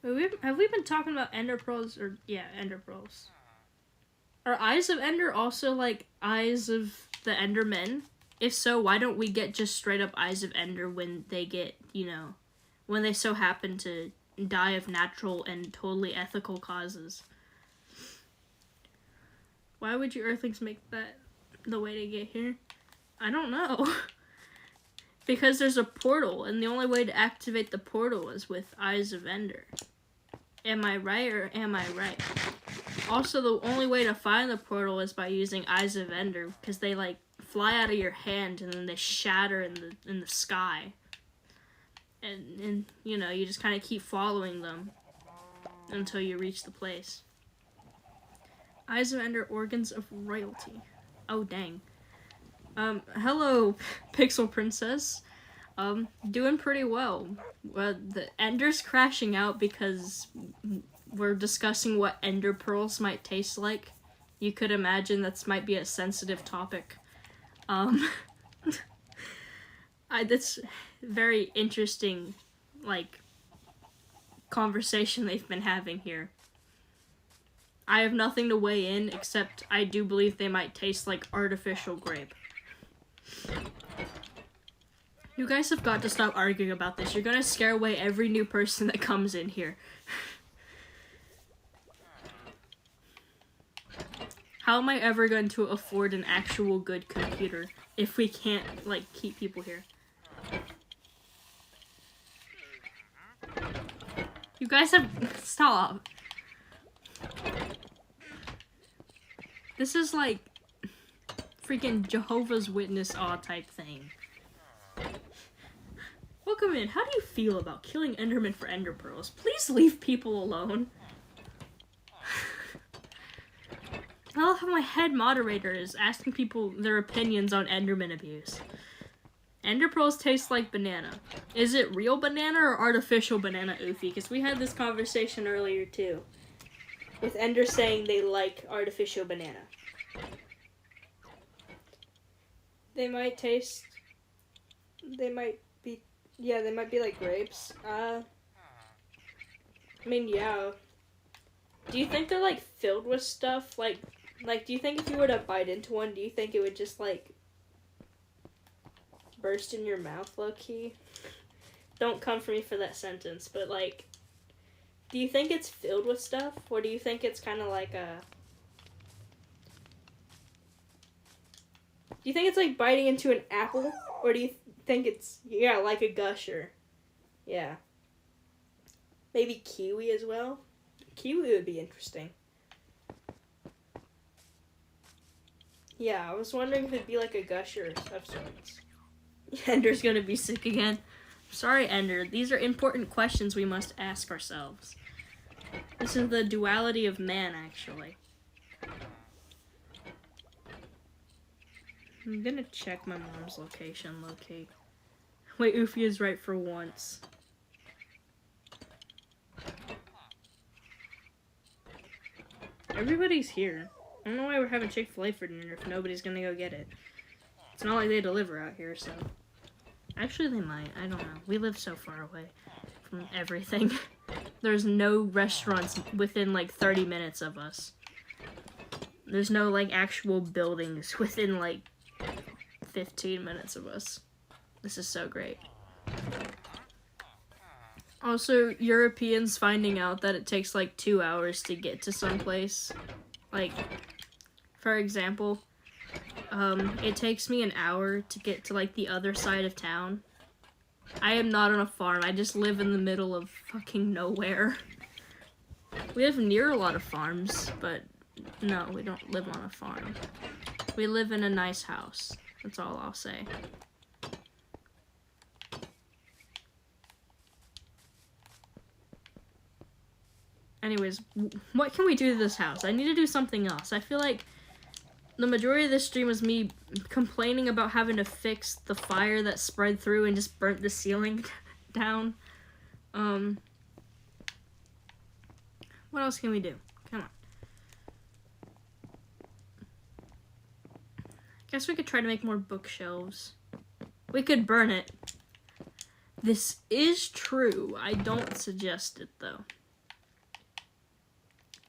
Have we been talking about ender pearls? Or, yeah, ender pearls. Are eyes of ender also, like, eyes of the endermen? If so, why don't we get just straight-up eyes of ender when they get, you know, when they so happen to die of natural and totally ethical causes? Why would you Earthlings make that the way to get here? I don't know. Because there's a portal, and the only way to activate the portal is with Eyes of Ender. Am I right or am I right? Also, the only way to find the portal is by using Eyes of Ender, because they like fly out of your hand and then they shatter in the sky. And you know, you just kind of keep following them until you reach the place. Eyes of Ender, organs of royalty. Oh dang. Hello, Pixel Princess. Doing pretty well. The Ender's crashing out because we're discussing what Ender pearls might taste like. You could imagine that might be a sensitive topic. That's very interesting, like, conversation they've been having here. I have nothing to weigh in, except I do believe they might taste like artificial grape. You guys have got to stop arguing about this. You're gonna scare away every new person that comes in here. How am I ever going to afford an actual good computer if we can't, like, keep people here? You guys have... Stop. This is like freaking Jehovah's Witness type thing. Welcome in. How do you feel about killing Endermen for Ender Pearls? Please leave people alone. I love how my head moderator is asking people their opinions on Enderman abuse. Ender Pearls taste like banana. Is it real banana or artificial banana, Oofy? Because we had this conversation earlier too. With Ender saying they like artificial banana. They might be like grapes. I mean, yeah. Do you think they're like filled with stuff? Like, do you think if you were to bite into one, do you think it would just like burst in your mouth, low-key? Don't come for me for that sentence, but like, do you think it's filled with stuff? Or do you think it's kind of like a... Do you think it's like biting into an apple? Or do you think it's, yeah, like a gusher? Yeah. Maybe kiwi as well? Kiwi would be interesting. Yeah, I was wondering if it'd be like a gusher of sorts. Ender's gonna be sick again. Sorry, Ender. These are important questions we must ask ourselves. This is the duality of man, actually. I'm gonna check my mom's location, locate. Wait, Oofy is right for once. Everybody's here. I don't know why we're having Chick-fil-A for dinner if nobody's gonna go get it. It's not like they deliver out here, so... Actually, they might. I don't know. We live so far away from everything. There's no restaurants within, like, 30 minutes of us. There's no, like, actual buildings within, like, 15 minutes of us. This is so great. Also, Europeans finding out that it takes, like, 2 hours to get to someplace. Like, for example... it takes me an hour to get to, like, the other side of town. I am not on a farm. I just live in the middle of fucking nowhere. We live near a lot of farms, but no, we don't live on a farm. We live in a nice house. That's all I'll say. Anyways, what can we do to this house? I need to do something else. I feel like the majority of this stream was me complaining about having to fix the fire that spread through and just burnt the ceiling down. What else can we do? Come on. Guess we could try to make more bookshelves. We could burn it. This is true. I don't suggest it, though.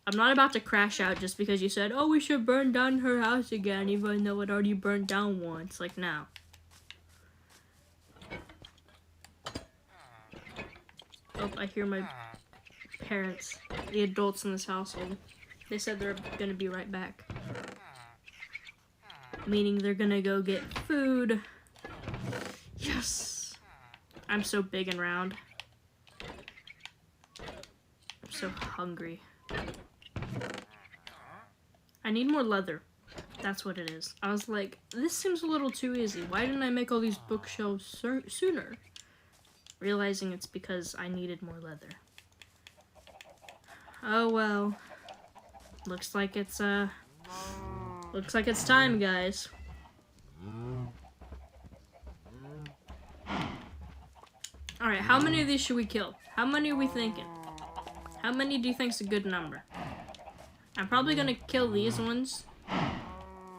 I'm not about to crash out just because you said, oh, we should burn down her house again, even though it already burned down once. Like, now. Oh, I hear my parents, the adults in this household. They said they're gonna be right back. Meaning they're gonna go get food. Yes! I'm so big and round. I'm so hungry. I need more leather. That's what it is. I was like, this seems a little too easy. Why didn't I make all these bookshelves sooner? Realizing it's because I needed more leather. Oh well. Looks like it's time, guys. Alright, how many of these should we kill? How many are we thinking? How many do you think's a good number? I'm probably gonna kill these ones.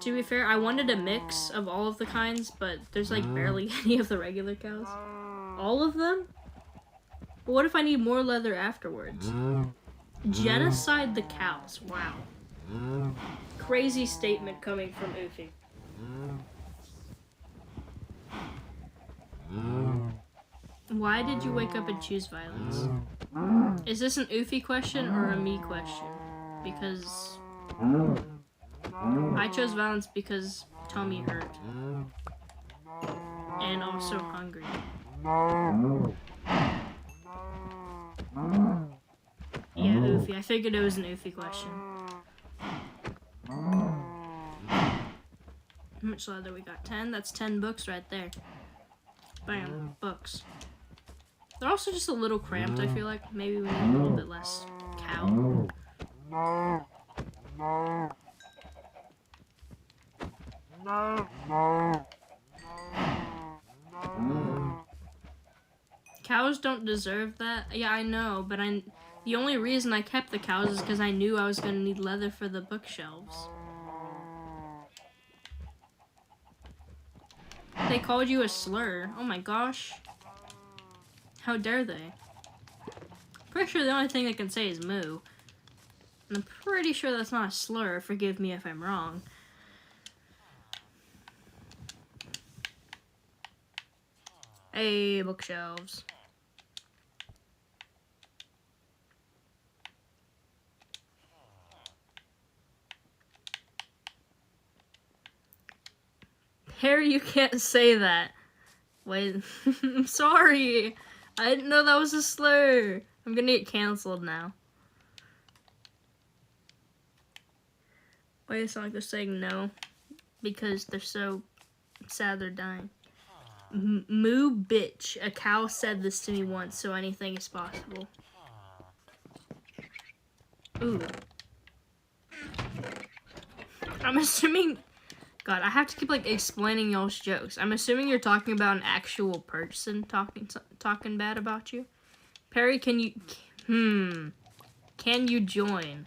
To be fair, I wanted a mix of all of the kinds, but there's like barely any of the regular cows. All of them? But what if I need more leather afterwards? Genocide the cows. Wow. Crazy statement coming from Oofy. Why did you wake up and choose violence? Is this an Oofy question or a me question? Because I chose violence because tummy hurt. And also hungry. Yeah, Oofy. I figured it was an Oofy question. How much leather we got? 10? That's 10 books right there. Bam. Books. They're also just a little cramped, I feel like. Maybe we need a little bit less cow. Cows don't deserve that. Yeah, I know, but the only reason I kept the cows is because I knew I was gonna need leather for the bookshelves. They called you a slur. Oh my gosh. How dare they? Pretty sure the only thing they can say is moo. And I'm pretty sure that's not a slur. Forgive me if I'm wrong. Hey, bookshelves. Harry, you can't say that. Wait, I'm sorry. I didn't know that was a slur. I'm gonna get canceled now. Wait, it's not like they're saying no because they're so sad they're dying. Moo bitch. A cow said this to me once, so anything is possible. Ooh. I'm assuming... God, I have to keep, like, explaining y'all's jokes. I'm assuming you're talking about an actual person talking bad about you. Perry, can you... Can you join?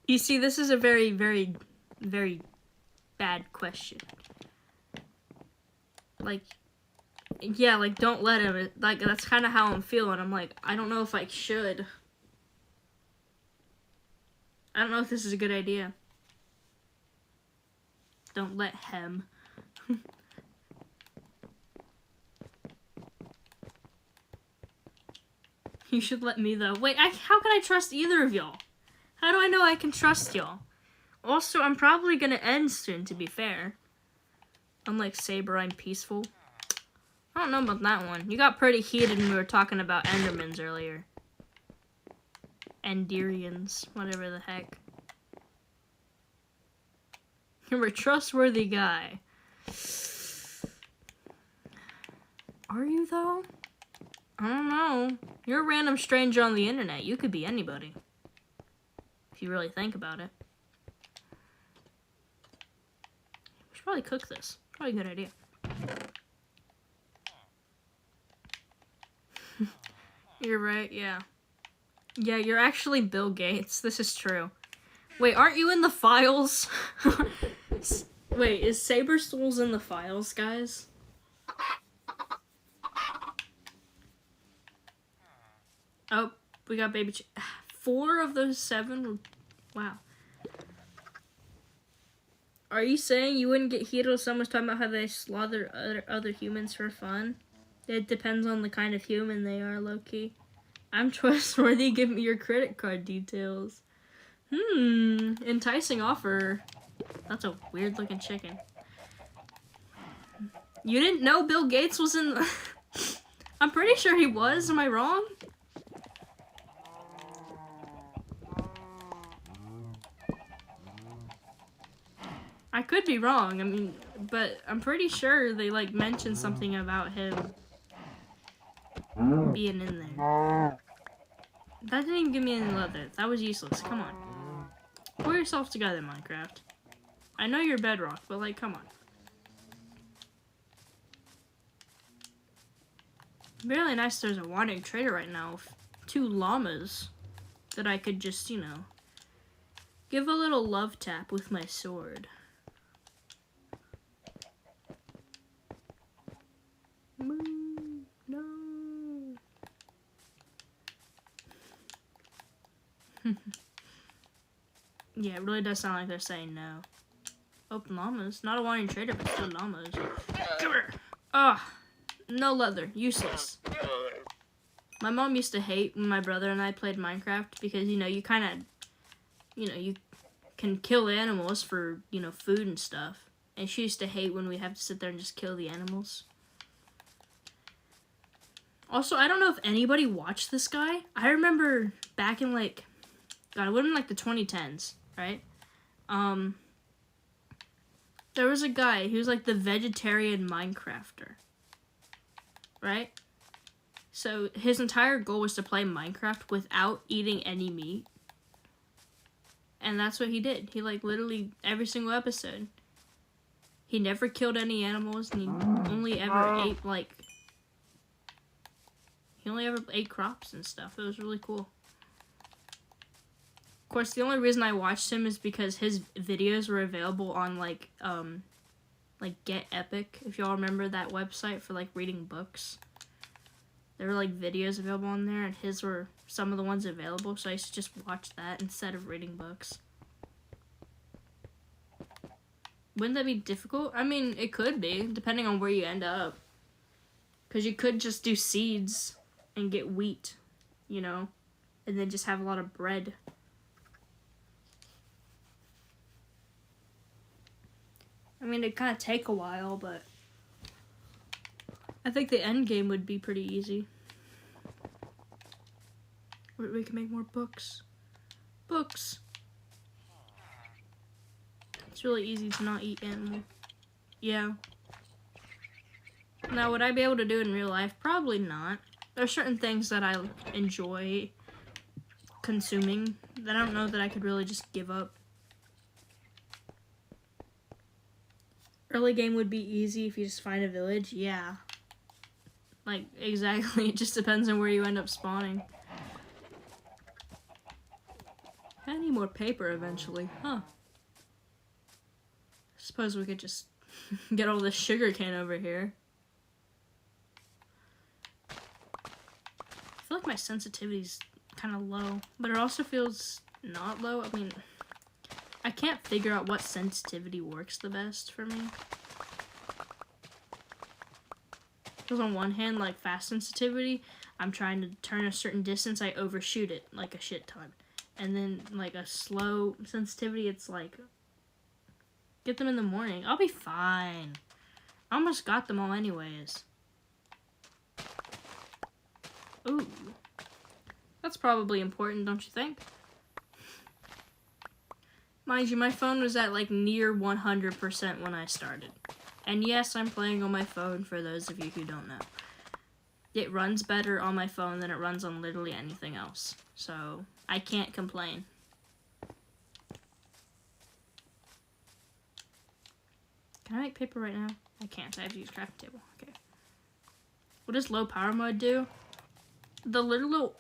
You see, this is a very, very, very bad question. Like, yeah, like, don't let him. Like, that's kind of how I'm feeling. I'm like, I don't know if I should. I don't know if this is a good idea. Don't let him. You should let me, though. Wait, how can I trust either of y'all? How do I know I can trust y'all? Also, I'm probably gonna end soon, to be fair. Unlike Saber, I'm peaceful. I don't know about that one. You got pretty heated when we were talking about Endermans earlier. Enderians, whatever the heck. You're a trustworthy guy. Are you, though? I don't know. You're a random stranger on the internet. You could be anybody. If you really think about it. We should probably cook this. Probably a good idea. You're right, yeah. Yeah, you're actually Bill Gates. This is true. Wait, aren't you in the files? Wait, is Saberstools in the files, guys? Oh, we got baby 4 of those 7? Wow. Are you saying you wouldn't get heated if someone's talking about how they slaughter other humans for fun? It depends on the kind of human they are, low-key. I'm trustworthy. Give me your credit card details. Enticing offer. That's a weird-looking chicken. You didn't know Bill Gates was in the... I'm pretty sure he was. Am I wrong? I could be wrong. I mean, but I'm pretty sure they like mentioned something about him being in there. That didn't even give me any leather. That was useless. Come on. Pull yourself together, Minecraft. I know you're bedrock, but like, come on. Really nice there's a wandering trader right now with 2 llamas that I could just, you know, give a little love tap with my sword. No. Yeah, it really does sound like they're saying no. Open llamas. Not a wandering trader, but still llamas. Come here. Ugh. No leather. Useless. My mom used to hate when my brother and I played Minecraft because, you know, you kind of, you know, you can kill animals for, you know, food and stuff. And she used to hate when we have to sit there and just kill the animals. Also, I don't know if anybody watched this guy. I remember back in, like, God, it would have been, like, the 2010s, right? There was a guy who was, like, the vegetarian Minecrafter, right? So, his entire goal was to play Minecraft without eating any meat. And that's what he did. He, like, literally, every single episode. He never killed any animals, and he only ever ate, like... He only ever ate crops and stuff. It was really cool. Of course, the only reason I watched him is because his videos were available on, like Get Epic. If y'all remember that website for, like, reading books. There were, like, videos available on there, and his were some of the ones available, so I used to just watch that instead of reading books. Wouldn't that be difficult? I mean, it could be, depending on where you end up. Because you could just do seeds and get wheat, you know, and then just have a lot of bread. I mean, it'd kind of take a while, but I think the end game would be pretty easy. We can make more books. Books! It's really easy to not eat animal. Yeah. Now, would I be able to do it in real life? Probably not. There are certain things that I enjoy consuming that I don't know that I could really just give up. Early game would be easy if you just find a village. Yeah. Like, exactly. It just depends on where you end up spawning. I need more paper eventually. Huh. Suppose we could just get all this sugar cane over here. I feel like my sensitivity's kind of low, but it also feels not low. I mean, I can't figure out what sensitivity works the best for me. Because on one hand, like fast sensitivity, I'm trying to turn a certain distance, I overshoot it like a shit ton. And then like a slow sensitivity, it's like, get them in the morning. I'll be fine. I almost got them all anyways. Ooh. That's probably important, don't you think? Mind you, my phone was at like near 100% when I started. And yes, I'm playing on my phone for those of you who don't know. It runs better on my phone than it runs on literally anything else. So, I can't complain. Can I make paper right now? I can't. I have to use crafting table. Okay. What does low power mode do? The literal...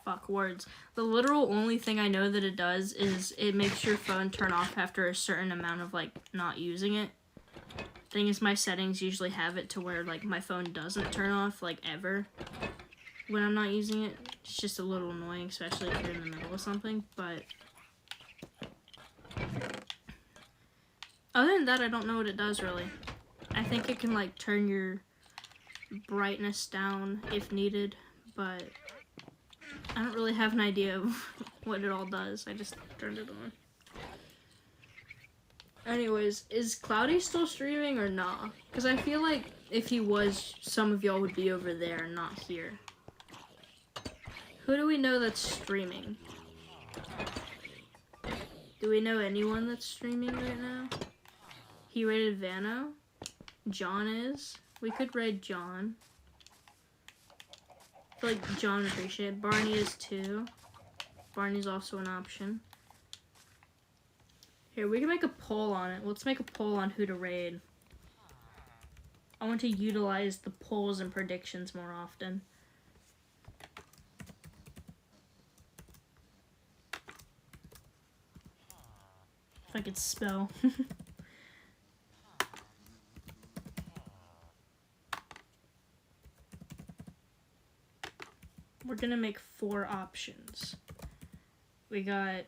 Fuck, words. The literal only thing I know that it does is it makes your phone turn off after a certain amount of, like, not using it. Thing is, my settings usually have it to where, like, my phone doesn't turn off, like, ever when I'm not using it. It's just a little annoying, especially if you're in the middle of something, but... Other than that, I don't know what it does, really. I think it can, like, turn your brightness down if needed, but I don't really have an idea of what it all does. I just turned it on. Anyways, is Cloudy still streaming or not? Because I feel like if he was, some of y'all would be over there and not here. Who do we know that's streaming? Do we know anyone that's streaming right now? He raided Vano. John is. We could raid John. I feel like John would appreciate it. Barney is too. Barney's also an option. Here, we can make a poll on it. Let's make a poll on who to raid. I want to utilize the polls and predictions more often. If I could spell. We're gonna make 4 options. We got,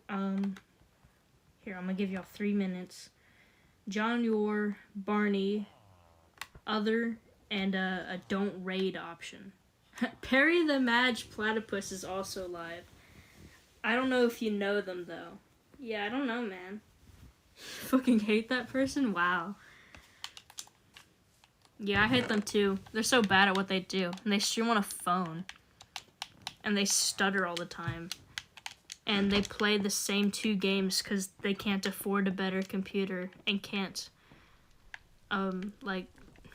here, I'm gonna give y'all 3 minutes. John Yor, Barney, other, and a don't raid option. Perry the Madge Platypus is also live. I don't know if you know them, though. Yeah, I don't know, man. Fucking hate that person? Wow. Yeah, I hate them too. They're so bad at what they do. And they stream on a phone. And they stutter all the time. And they play the same 2 games because they can't afford a better computer. And can't, like,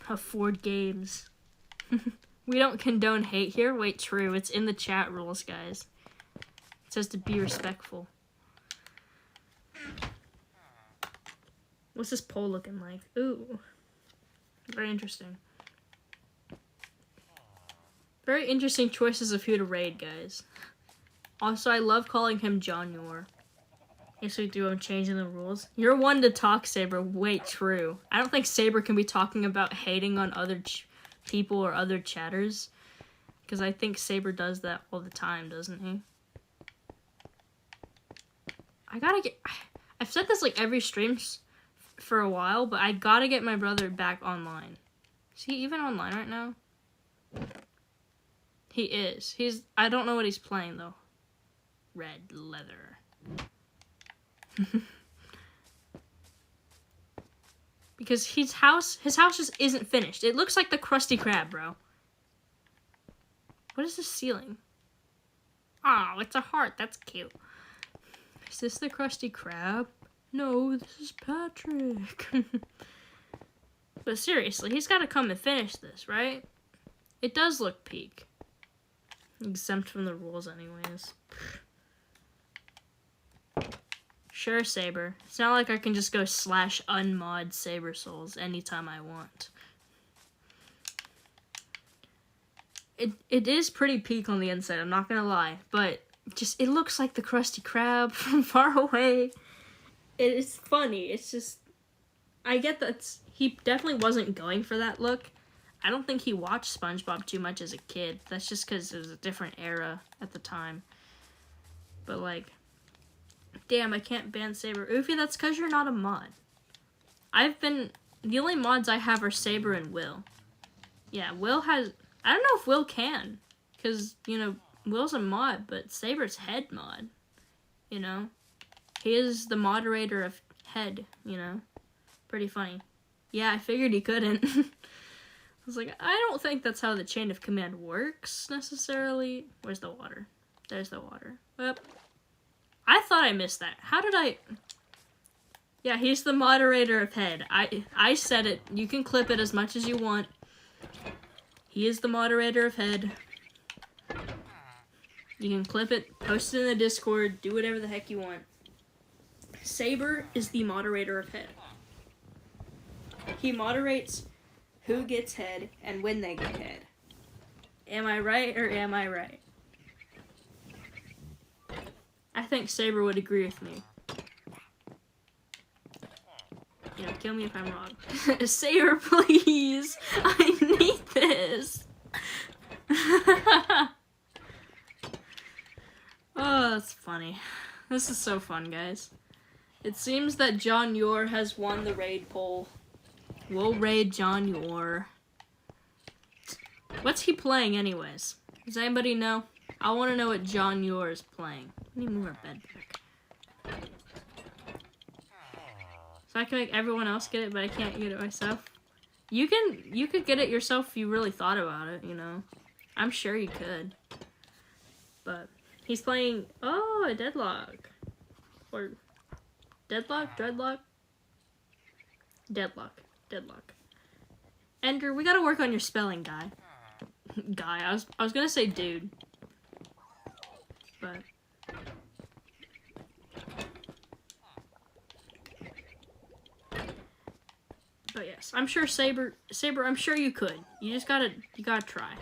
afford games. We don't condone hate here. Wait, true. It's in the chat rules, guys. It says to be respectful. What's this poll looking like? Ooh. Very interesting. Very interesting choices of who to raid, guys. Also, I love calling him John Yor. Yes, we do. I'm changing the rules. You're one to talk, Saber. Wait, true. I don't think Saber can be talking about hating on other people or other chatters. Because I think Saber does that all the time, doesn't he? I've said this like every stream for a while, but I gotta get my brother back online. Is he even online right now? He is. I don't know what he's playing though. Red leather. Because his house just isn't finished. It looks like the Krusty Krab, bro. What is this ceiling? Oh, it's a heart. That's cute. Is this the Krusty Krab? No, this is Patrick. But seriously, he's got to come and finish this, right? It does look peak. Exempt from the rules anyways. Sure, Saber. It's not like I can just go /unmod Saber Souls anytime I want. It is pretty peak on the inside, I'm not gonna lie. But it looks like the Krusty Krab from far away. It's funny. It's just, I get that he definitely wasn't going for that look. I don't think he watched SpongeBob too much as a kid. That's just because it was a different era at the time. But like, damn, I can't ban Saber. Oofy, that's because you're not a mod. The only mods I have are Saber and Will. Yeah, Will has, I don't know if Will can. Because, you know, Will's a mod, but Saber's head mod. You know? He is the moderator of head, you know? Pretty funny. Yeah, I figured he couldn't. I was like, I don't think that's how the chain of command works, necessarily. Where's the water? There's the water. Well, I thought I missed that. How did I... Yeah, he's the moderator of head. I said it. You can clip it as much as you want. He is the moderator of head. You can clip it, post it in the Discord, do whatever the heck you want. Saber is the moderator of head. He moderates who gets head and when they get head. Am I right or am I right? I think Saber would agree with me. You know, kill me if I'm wrong. Saber, please! I need this! Oh, that's funny. This is so fun, guys. It seems that John Yor has won the raid poll. We'll raid John Yor. What's he playing anyways? Does anybody know? I want to know what John Yor is playing. Let me move our bed back. So I can make everyone else get it, but I can't get it myself. You could get it yourself if you really thought about it, you know. I'm sure you could. But he's playing, oh, a deadlock. Or deadlock, dreadlock? Deadlock. Ender, we gotta work on your spelling, guy. I was gonna say dude. But yes, I'm sure Saber, I'm sure you could. You gotta try.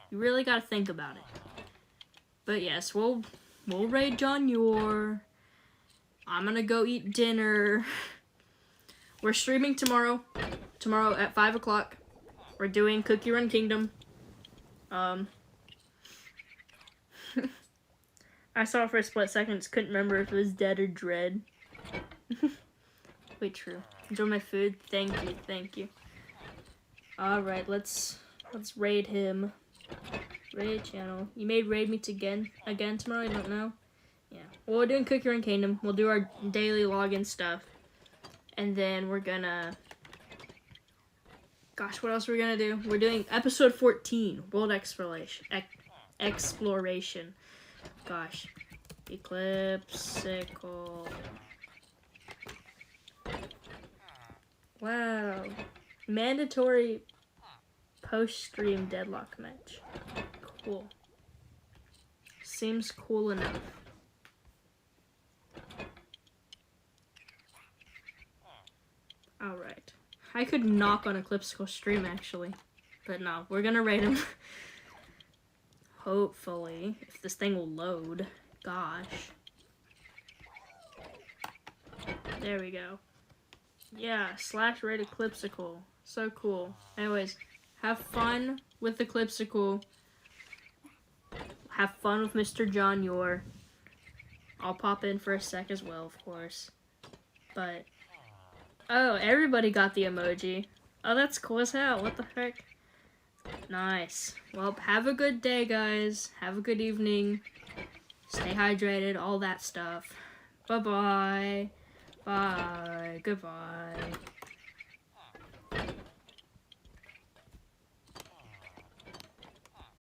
You really gotta think about it. But yes, we'll raid John Yor. I'm gonna go eat dinner. We're streaming tomorrow. Tomorrow at 5 o'clock. We're doing Cookie Run Kingdom. I saw it for a split second. Couldn't remember if it was Dead or Dread. Wait, true. Enjoy my food. Thank you. All right, let's raid him. Raid channel. You may raid me again tomorrow. I don't know. Yeah. Well, we're doing Cookie Run Kingdom. We'll do our daily login stuff, and then we're gonna. Gosh, what else are we gonna do? We're doing episode 14, World Exploration. Gosh, Eclipsical. Wow, mandatory post-stream deadlock match. Cool. Seems cool enough. All right. I could knock on Eclipsical stream, actually. But no, we're gonna raid him. Hopefully, if this thing will load. Gosh. There we go. Yeah, /raid Eclipsical. So cool. Anyways, have fun with Eclipsical. Have fun with Mr. John Yor. I'll pop in for a sec as well, of course. But... oh, everybody got the emoji. Oh, that's cool as hell. What the heck? Nice. Well, have a good day, guys. Have a good evening. Stay hydrated, all that stuff. Bye-bye. Bye. Goodbye.